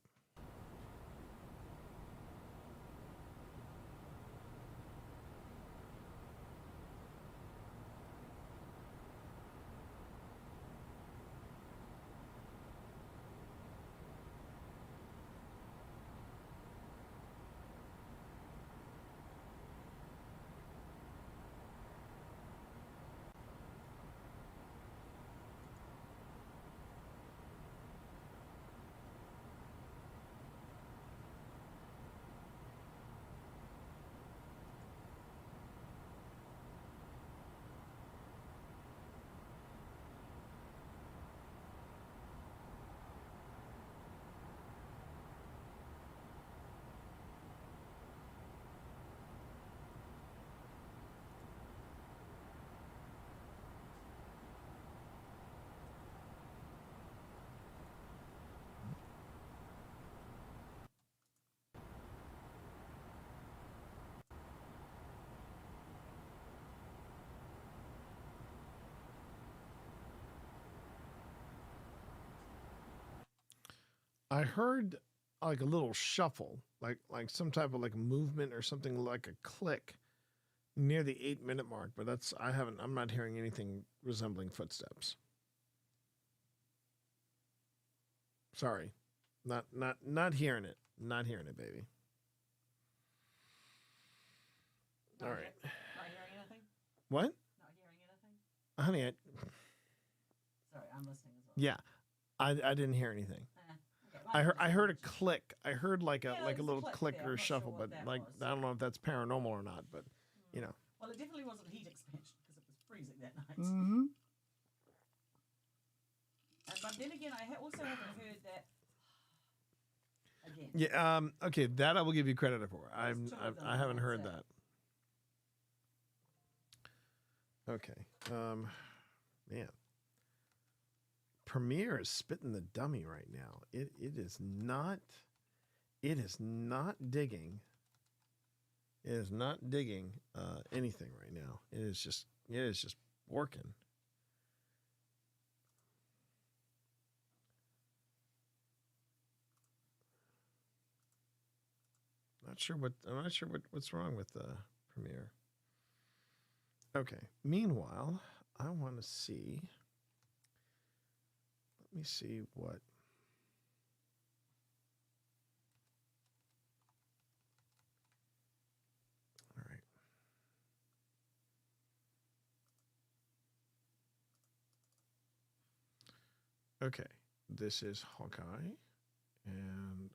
I heard like a little shuffle, like some type of like movement or something like a click near the 8-minute mark, but I'm not hearing anything resembling footsteps. Sorry. Not hearing it. Not hearing it, baby. All right. Not hearing anything? What? Not hearing anything? Honey, Sorry, I'm listening as well. yeah. I didn't hear anything. Okay, I heard a click. I heard like a little click there. or I'm a not shuffle, sure what but that like was. I don't know if that's paranormal or not, but you know. Well, it definitely wasn't heat expansion because it was freezing that night. Mm-hmm. But then again, I also haven't heard that again. Yeah. Okay. That I will give you credit for. I haven't heard that. that. Okay. Man. Premiere is spitting the dummy right now. It is not digging. It is not digging anything right now. It is just working. I'm not sure what's wrong with Premiere. Okay. Meanwhile, I want to see. Let me see what. All right. Okay. This is Hawkeye. And.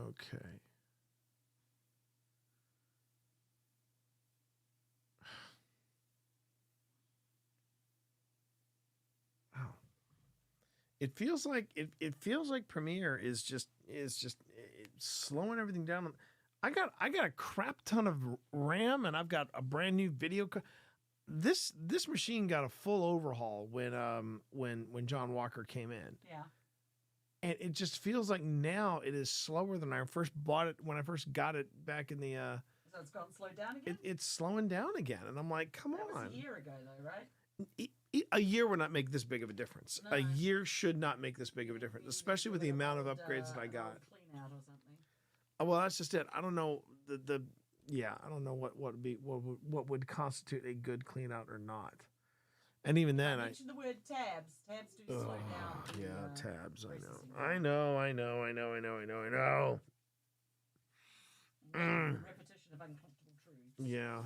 Okay. It feels like Premiere is just slowing everything down. I got a crap ton of RAM and I've got a brand new video. this machine got a full overhaul when John Walker came in. Yeah. And it just feels like now it is slower than I first bought it when I first got it back in the. So it's gone slowed down again. It's slowing down again, and I'm like, come That on. was a year ago, though, right? A year would not make this big of a difference. No. A year should not make this big of a difference, especially with the amount of upgrades that I got. Clean out or something. Well, that's just it. I don't know I don't know what would constitute a good clean out or not. And even then, I mentioned the word tabs. Tabs do slow down. Yeah, tabs. processing. I know. Repetition of uncomfortable truths. Yeah.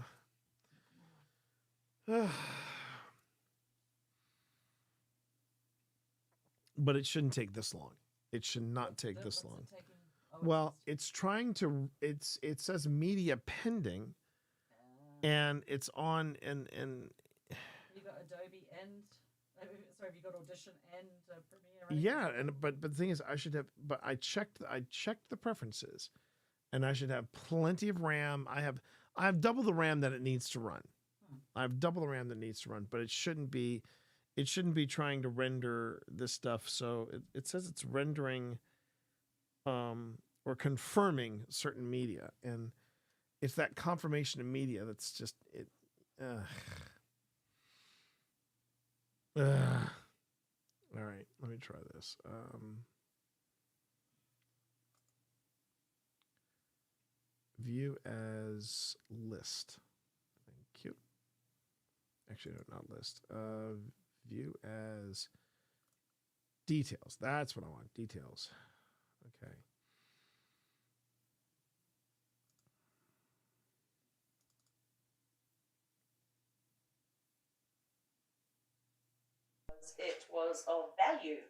But it shouldn't take this long. It should not take this long. Well, it's trying to. It says media pending, and it's on and. You got Adobe and sorry, have you got Audition and Premiere? Right? Yeah, but the thing is, I checked the preferences, and I should have plenty of RAM. I have double the RAM that it needs to run. I have double the RAM that it needs to run, but it shouldn't be trying to render this stuff. So it says it's rendering, or confirming certain media, and it's that confirmation of media that's just it. All right, let me try this. View as list. Thank you. Actually, no, not list. View as details. That's what I want. Details. Okay. It was of value to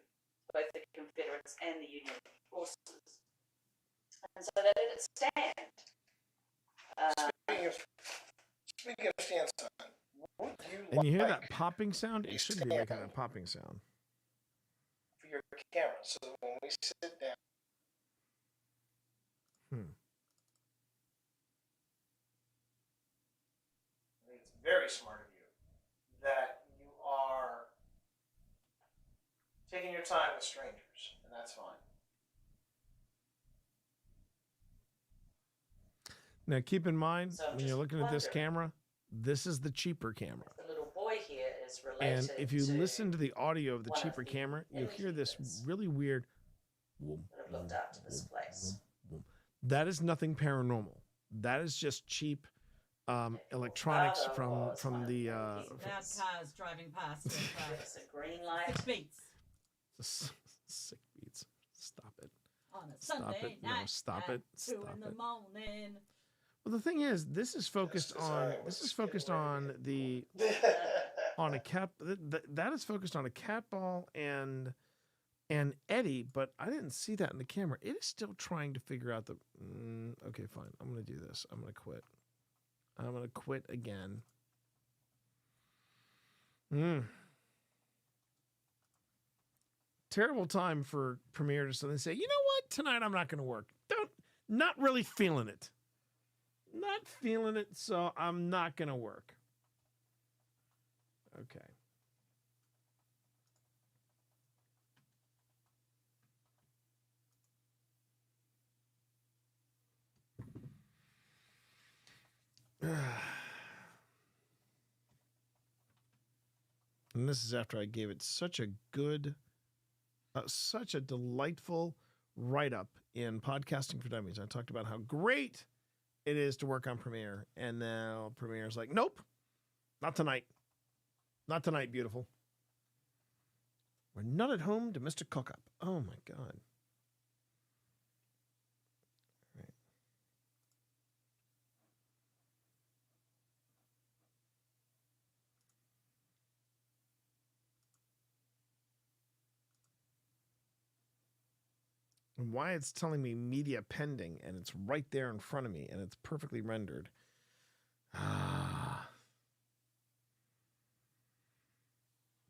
both the Confederates and the Union forces. And so they let it stand. Speaking of stand, son, would you And you hear like that popping sound? It should be making that popping sound. for your camera so that when we sit down, I think it's very smart of you that you are taking your time with strangers, and that's fine. Now, keep in mind, So when you're just looking at this wondering. camera, this is the cheaper camera. The little boy here is related And if you to listen to the audio of the one of cheaper the camera, you'll hear this really weird. that have looked after this place. That is nothing paranormal. That is just cheap electronics from the. Loud cars driving past. It's a green light. 6 beats. Sick beats. Stop it. On a Stop Sunday it. No, night stop at it. 2 in the morning. Well, the thing is, this is focused on the on a cat. That is focused on a cat ball and Eddie, but I didn't see that in the camera. It is still trying to figure out the. Okay, fine. I'm gonna do this. I'm gonna quit. I'm gonna quit again. Terrible time for Premiere to suddenly say, you know what? Tonight I'm not gonna work. Not really feeling it. Not feeling it, so I'm not gonna work. Okay. And this is after I gave it such a good, such a delightful write-up in Podcasting for Dummies. I talked about how great it is to work on Premiere, and now Premiere's like, nope, not tonight. Not tonight, beautiful. We're not at home to Mr. Cookup. Oh, my God. Right. And why it's telling me media pending, and it's right there in front of me, and it's perfectly rendered.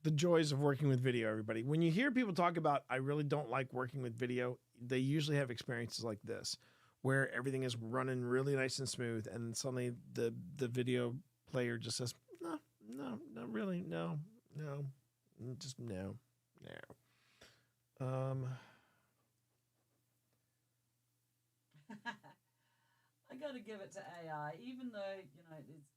The joys of working with video, everybody. When you hear people talk about, I really don't like working with video, they usually have experiences like this, where everything is running really nice and smooth, and suddenly the video player just says, no, No, not really. No. Just no. I gotta give it to AI, even though, you know, it's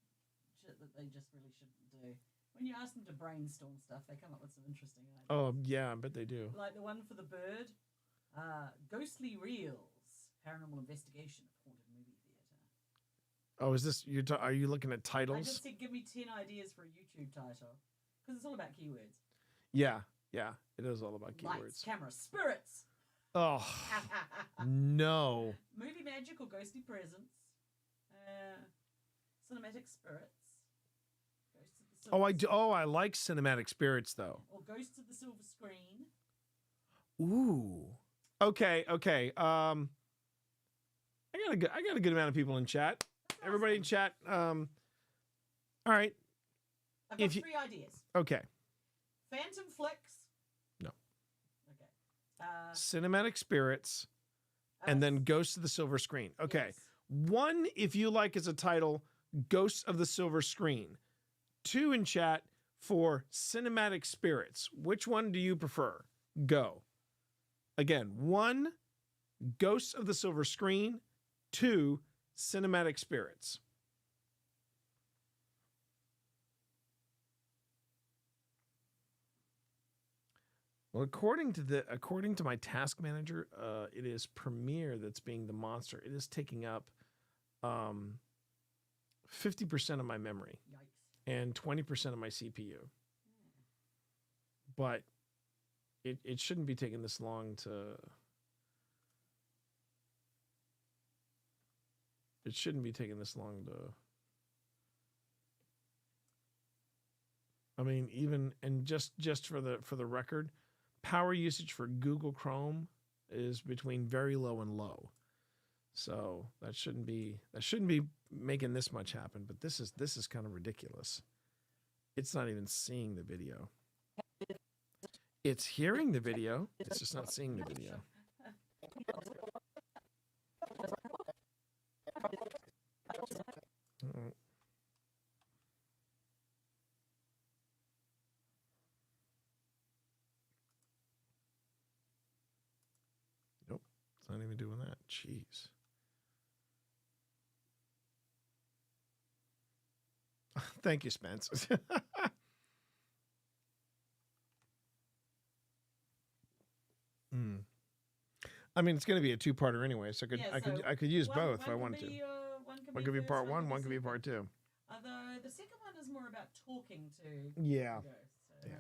shit that they just really shouldn't do. When you ask them to brainstorm stuff, they come up with some interesting ideas. Oh, yeah, I bet they do. Like the one for the bird, Ghostly Reels, Paranormal Investigation of Haunted Movie Theater. Oh, is this, are you looking at I titles? just said give me 10 ideas for a YouTube title, because it's all about keywords. Yeah, it is all about keywords. Lights, camera, spirits. Oh, no. Movie magic or ghostly presence. Cinematic spirits. Ghosts of the Silver I like cinematic spirits, though. Or Ghosts of the Silver Screen. Ooh. Okay. I got a good amount of people in chat. Everybody in chat. All right. I've got 3 ideas. Okay. Phantom Flicks. No. Okay. Cinematic spirits, and then Ghosts of the Silver Screen. Okay. Yes. 1, if you like as a title, Ghosts of the Silver Screen. 2 in chat for cinematic spirits. Which one do you prefer? Go. Again, 1, Ghosts of the Silver Screen. 2, cinematic spirits. Well, according to my task manager, it is Premiere that's being the monster. It is taking up 50% of my memory. Yikes. And 20% of my CPU. But it shouldn't be taking this long to. It shouldn't be taking this long to. I mean, even and just for the record, power usage for Google Chrome is between very low and low. So that shouldn't be making this much happen, but this is kind of ridiculous. It's not even seeing the video. It's hearing the video. It's just not seeing the video. All right. Nope, it's not even doing that. Jeez. Thank you, Spence. I mean, it's going to be a 2-parter anyway, so I could use both if I wanted to. One could be part 1, one could be part 2. Although the second one is more about talking to. Yeah. The ghost, so. Yeah.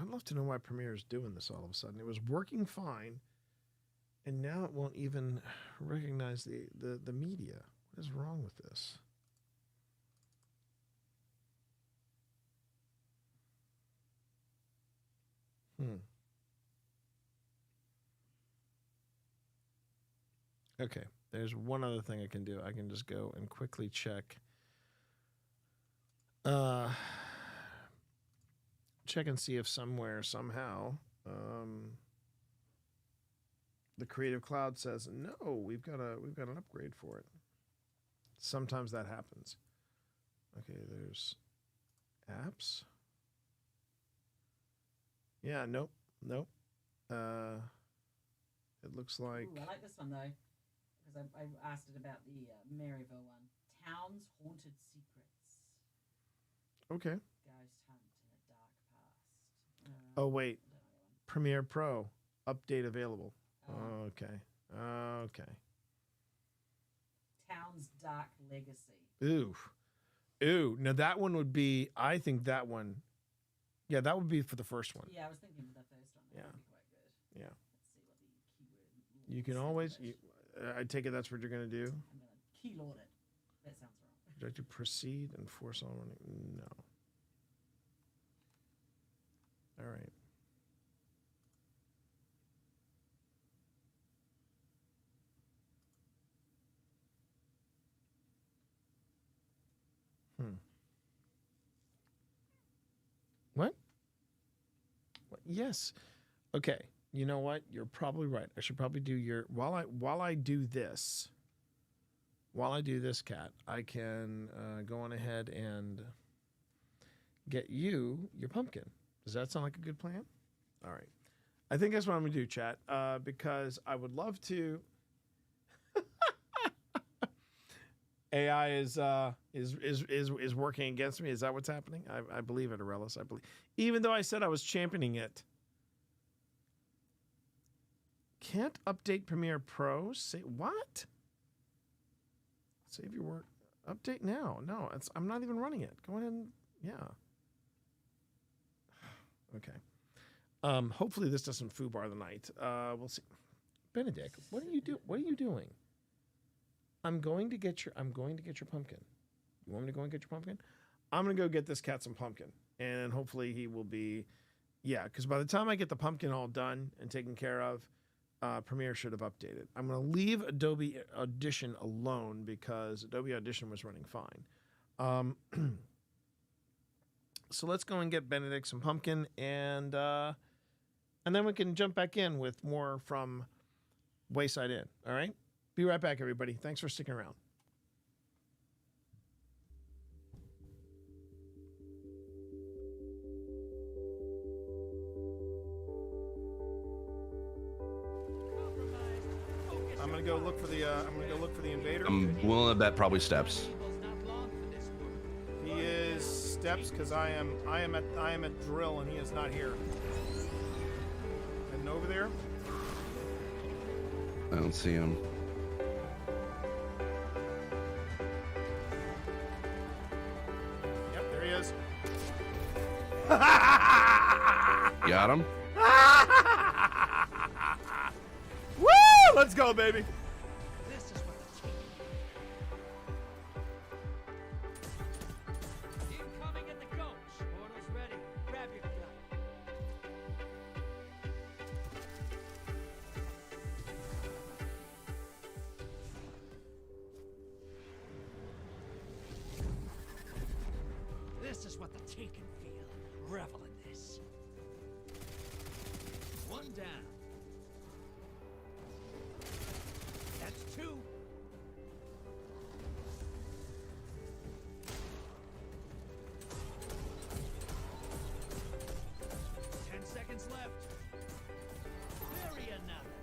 I'd love to know why Premiere is doing this all of a sudden. It was working fine, and now it won't even recognize the media. What is wrong with this? Okay, there's one other thing I can do. I can just go and quickly check. Check and see if somewhere, somehow, the Creative Cloud says, no, we've got an upgrade for it. Sometimes that happens. Okay, there's apps. Yeah, nope. It looks like. Ooh, I like this one though, because I asked it about the Maryville one. Towns Haunted Secrets. Okay. Ghost Hunt in a Dark Past. Oh wait, Premiere Pro update available. Okay. Town's Dark Legacy. Ooh. Now that one would be. I think that one. Yeah, that would be for the first one. Yeah, I was thinking of the first one. That would be quite good. Yeah. Let's see what the keyword. You can always. I take it that's what you're going to do. I'm going to keylord it. That sounds wrong. Would you like to proceed and force all running? No. All right. Yes. Okay. You know what? You're probably right. I should probably do your while I do this. While I do this, Cat, I can go on ahead and get you your pumpkin. Does that sound like a good plan? All right. I think that's what I'm gonna do, chat. Because I would love to. AI is working against me. Is that what's happening? I believe it, Aurelius. I believe, even though I said I was championing it. Can't update Premiere Pro. Say what? Save your work. Update now. No, I'm not even running it. Go ahead and Okay. Hopefully this doesn't foobar the night. We'll see. Benedict, what are you doing? I'm going to get your pumpkin. You want me to go and get your pumpkin? I'm gonna go get this cat some pumpkin, and hopefully he will be, because by the time I get the pumpkin all done and taken care of, Premiere should have updated. I'm gonna leave Adobe Audition alone because Adobe Audition was running fine. So let's go and get Benedict some pumpkin, and then we can jump back in with more from Wayside Inn. All right? Be right back, everybody. Thanks for sticking around. I'm gonna go look for the invader. I'm willing to bet probably Steps. He is Steps because I am at drill and he is not here. Heading over there. I don't see him. Yep, there he is. Got him. Woo! Let's go, baby. This is what the team. Incoming in the coach. Portal's ready. Grab your gun. This is what the team can feel. Revel in this. One down. That's two. Seconds left. Bury another.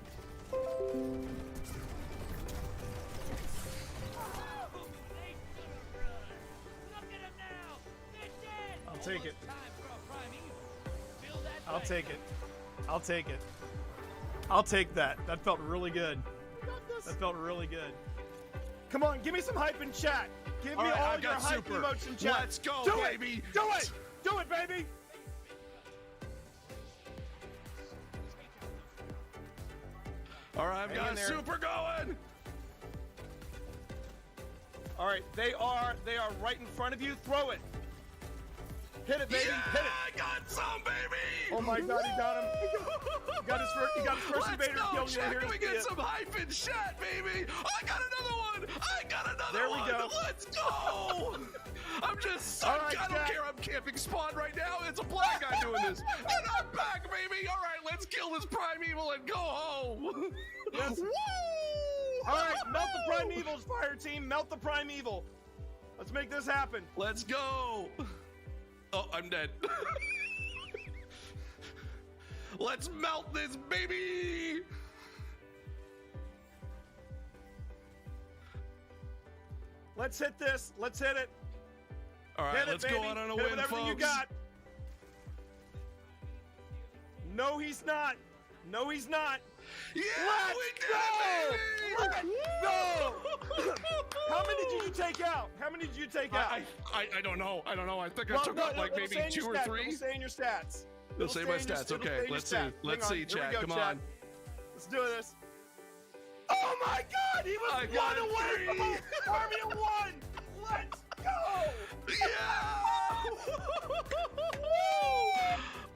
I'll take it. I'll take it. I'll take it. I'll take that. That felt really good. That felt really good. Come on, give me some hype in chat. Give me all your hype emotes in chat. Let's go, Do baby. It. Do it. Do it, baby. All right, I've got a super going. All right, they are right in front of you. Throw it. Hit it, baby. Yeah, Hit it. I got some, baby. Oh my God, he got him. He got his first invader kill. Check. Can we get some hype in chat, baby? I got another one. I got another one. There we go. Let's go. I'm just All right, I don't care. I'm camping spawn right now. It's a black guy doing this. And I'm back, baby. All right, let's kill this primeval and go home. Yes. Woo! All right, melt the primevals, fire team. Melt the primeval. Let's make this happen. Let's go. Oh, I'm dead. Let's melt this, baby. Let's hit this. Let's hit it. All right, let's go out on a win, folks. Everything you got. No, he's not. No, he's not. Yeah, Let's go! How many did you take out? How many did you take out? I don't know. I don't know. I think I took out like maybe 2 or 3. It'll say in your stats. It'll say my stats. Okay, let's see. Let's see, chat. Come on. Let's do this. Oh my God! He was 1 away from us. Army of 1. Let's go! Yeah!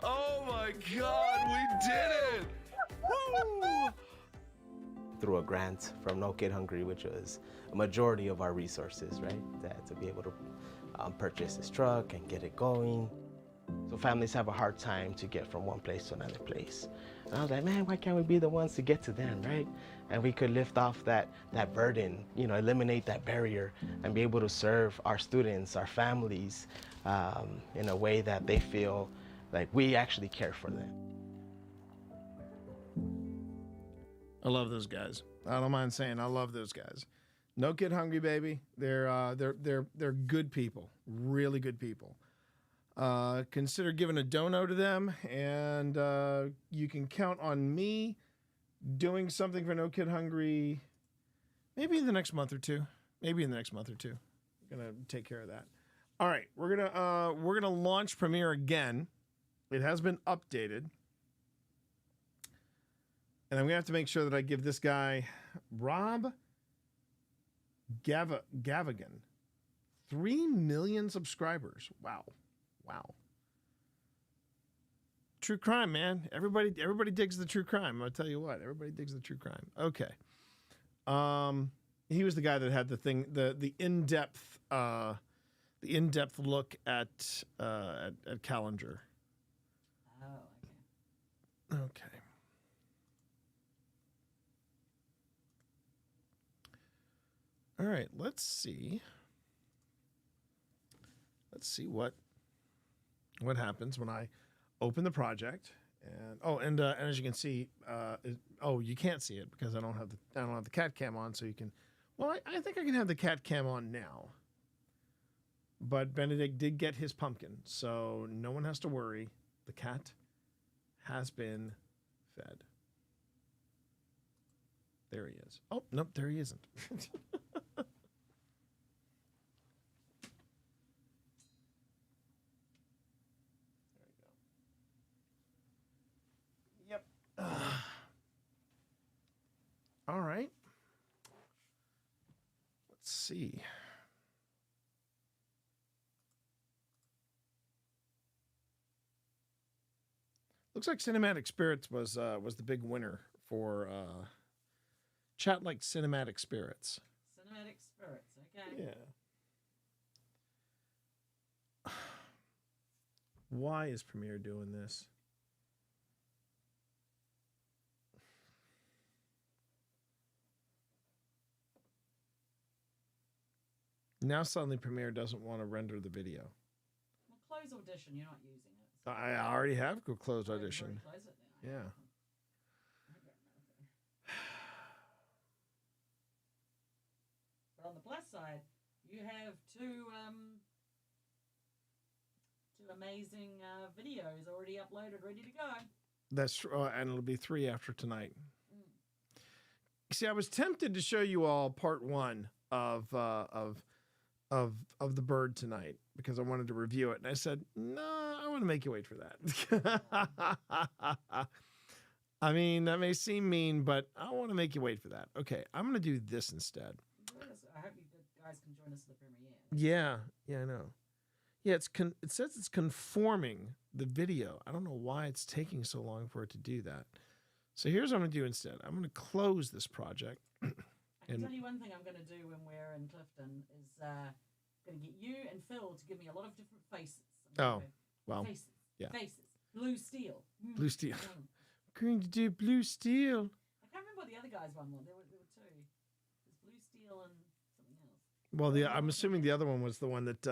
Oh my God, we did it! Woo! Through a grant from No Kid Hungry, which was a majority of our resources, right? To be able to purchase this truck and get it going. So families have a hard time to get from one place to another place. And I was like, man, why can't we be the ones to get to them, right? And we could lift off that burden, you know, eliminate that barrier and be able to serve our students, our families, in a way that they feel like we actually care for them. I love those guys. I don't mind saying I love those guys. No Kid Hungry, baby. They're good people, really good people. Consider giving a dono to them, and you can count on me doing something for No Kid Hungry. Maybe in the next month or two. I'm gonna take care of that. All right, we're gonna launch Premiere again. It has been updated. And I'm going to have to make sure that I give this guy, Rob Gavigan, 3 million subscribers. Wow. True crime, man. Everybody digs the true crime. I'll tell you what. Everybody digs the true crime. Okay. He was the guy that had the thing, the in-depth look at Callinger. Oh, okay. All right, let's see what happens when I open the project. And as you can see, you can't see it because I don't have the cat cam on. So you can, well, I think I can have the cat cam on now. But Benedict did get his pumpkin, so no one has to worry. The cat has been fed. There he is. Oh, nope, there he isn't. All right. Let's see. Looks like Cinematic Spirits was the big winner for chat like Cinematic Spirits. Cinematic Spirits, okay. Yeah. Why is Premiere doing this? Now suddenly Premiere doesn't want to render the video. Well, close Audition, you're not using it. So I already have closed Audition. Close it now. Yeah. But on the plus side, you have two amazing videos already uploaded, ready to go. That's true, and it'll be 3 after tonight. See, I was tempted to show you all part 1 of the bird tonight because I wanted to review it, and I said, no, I want to make you wait for that. I mean, that may seem mean, but I want to make you wait for that. Okay, I'm going to do this instead. I hope you guys can join us at the premiere. Yeah, I know. Yeah, it says it's conforming the video. I don't know why it's taking so long for it to do that. So here's what I'm going to do instead. I'm going to close this project. I can tell you one thing I'm going to do when we're in Clifton is going to get you and Phil to give me a lot of different faces. Faces. Yeah. Faces. Blue steel. Blue steel. I'm going to do blue steel. I can't remember what the other guys one was. There were 2. There's blue steel and something else. Well, I'm assuming the other one was the one that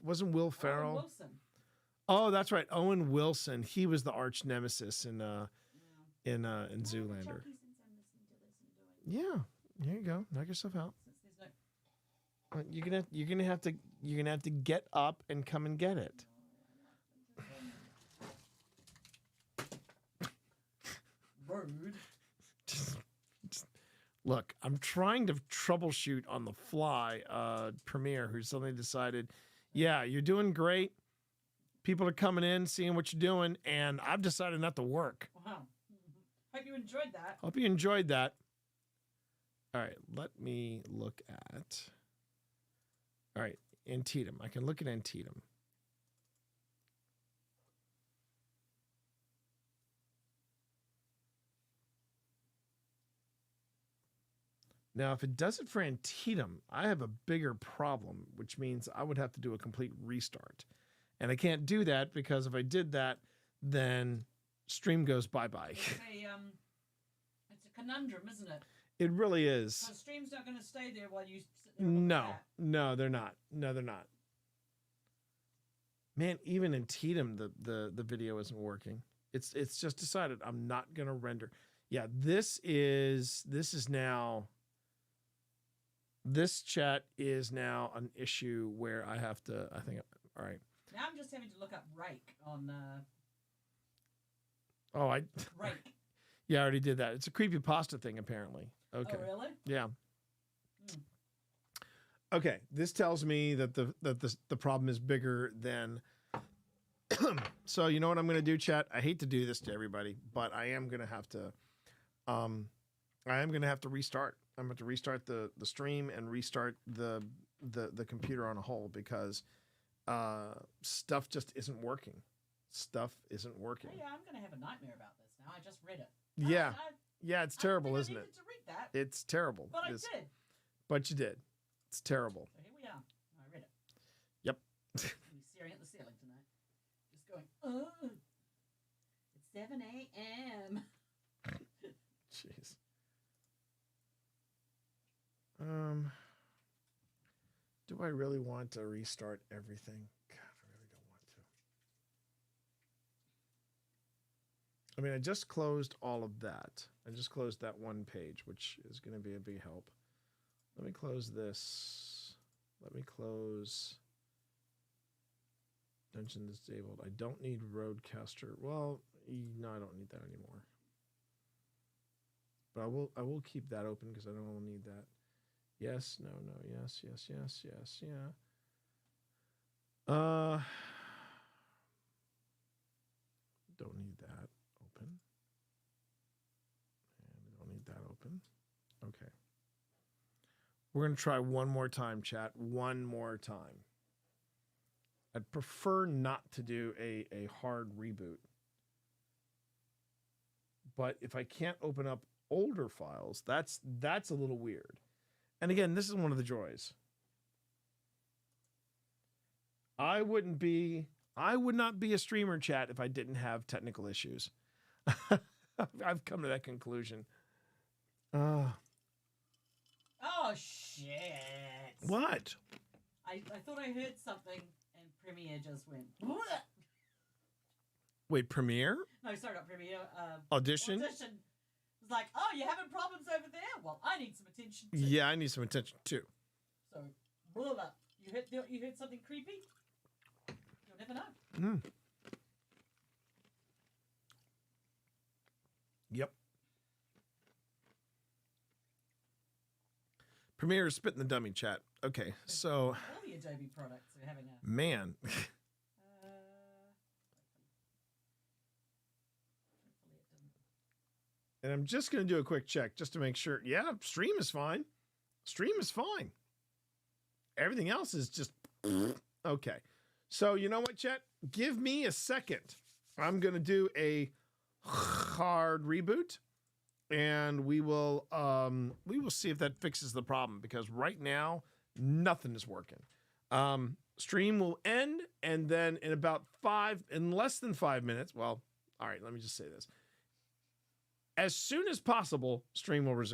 wasn't Will Ferrell. Owen Wilson. Oh, that's right, Owen Wilson. He was the arch nemesis in Zoolander. Yeah, there you go. Knock yourself out. You're gonna have to get up and come and get it. Rude. Just look, I'm trying to troubleshoot on the fly. Premiere, who suddenly decided, yeah, you're doing great. People are coming in, seeing what you're doing, and I've decided not to work. Wow. Hope you enjoyed that. Hope you enjoyed that. All right, let me look at. All right, Antietam. I can look at Antietam. Now, if it does it for Antietam, I have a bigger problem, which means I would have to do a complete restart. And I can't do that because if I did that, then stream goes bye-bye. It's a conundrum, isn't it? It really is. So stream's not going to stay there while you sit there. And look at that. No, they're not. No, they're not. Man, even in Antietam, the video isn't working. It's just decided I'm not going to render. Yeah, this chat is now an issue where I have to, all right. Now I'm just having to look up rake on rake. Yeah, I already did that. It's a creepypasta thing, apparently. Okay. Oh, really? Yeah. Okay, this tells me that the problem is bigger than. So you know what I'm going to do, chat? I hate to do this to everybody, but I am going to have to. Restart. I'm going to restart the stream and restart the computer on a whole because stuff just isn't working. Stuff isn't working. Oh, yeah, I'm going to have a nightmare about this now. I just read it. Yeah. Yeah, it's terrible, isn't it? I needed to read that. It's terrible. But I did. But you did. It's terrible. So here we are. I read it. Yep. I'm staring at the ceiling tonight. Just going, oh, it's 7 a.m. Jeez. Do I really want to restart everything? God, I really don't want to. I mean, I just closed all of that. I just closed that one page, which is going to be a big help. Let me close this. Let me close Dungeon Disabled. I don't need Roadcaster. Well, no, I don't need that anymore. But I will keep that open because I don't need that. Yes, no, yes, yeah. Don't need that open. And we don't need that open. Okay. We're going to try one more time, chat. One more time. I'd prefer not to do a hard reboot. But if I can't open up older files, that's a little weird. And again, this is one of the joys. I would not be a streamer, chat, if I didn't have technical issues. I've come to that conclusion. Oh, shit. What? I thought I heard something and Premiere just went. Bleh. Wait, Premiere? No, sorry, not Premiere. Audition? Audition. It's like, oh, you're having problems over there? Well, I need some attention too. Yeah, I need some attention too. So, blah, blah. You heard something creepy? You'll never know. Yep. Premiere is spitting the dummy, chat. Okay, so all the Adobe products are having a man. And I'm just going to do a quick check just to make sure. Yeah, stream is fine. Stream is fine. Everything else is just okay. So you know what, chat? Give me a second. I'm going to do a hard reboot, and we will see if that fixes the problem because right now nothing is working. Stream will end, and then in less than 5 minutes. Well, all right. Let me just say this. As soon as possible, stream will resume.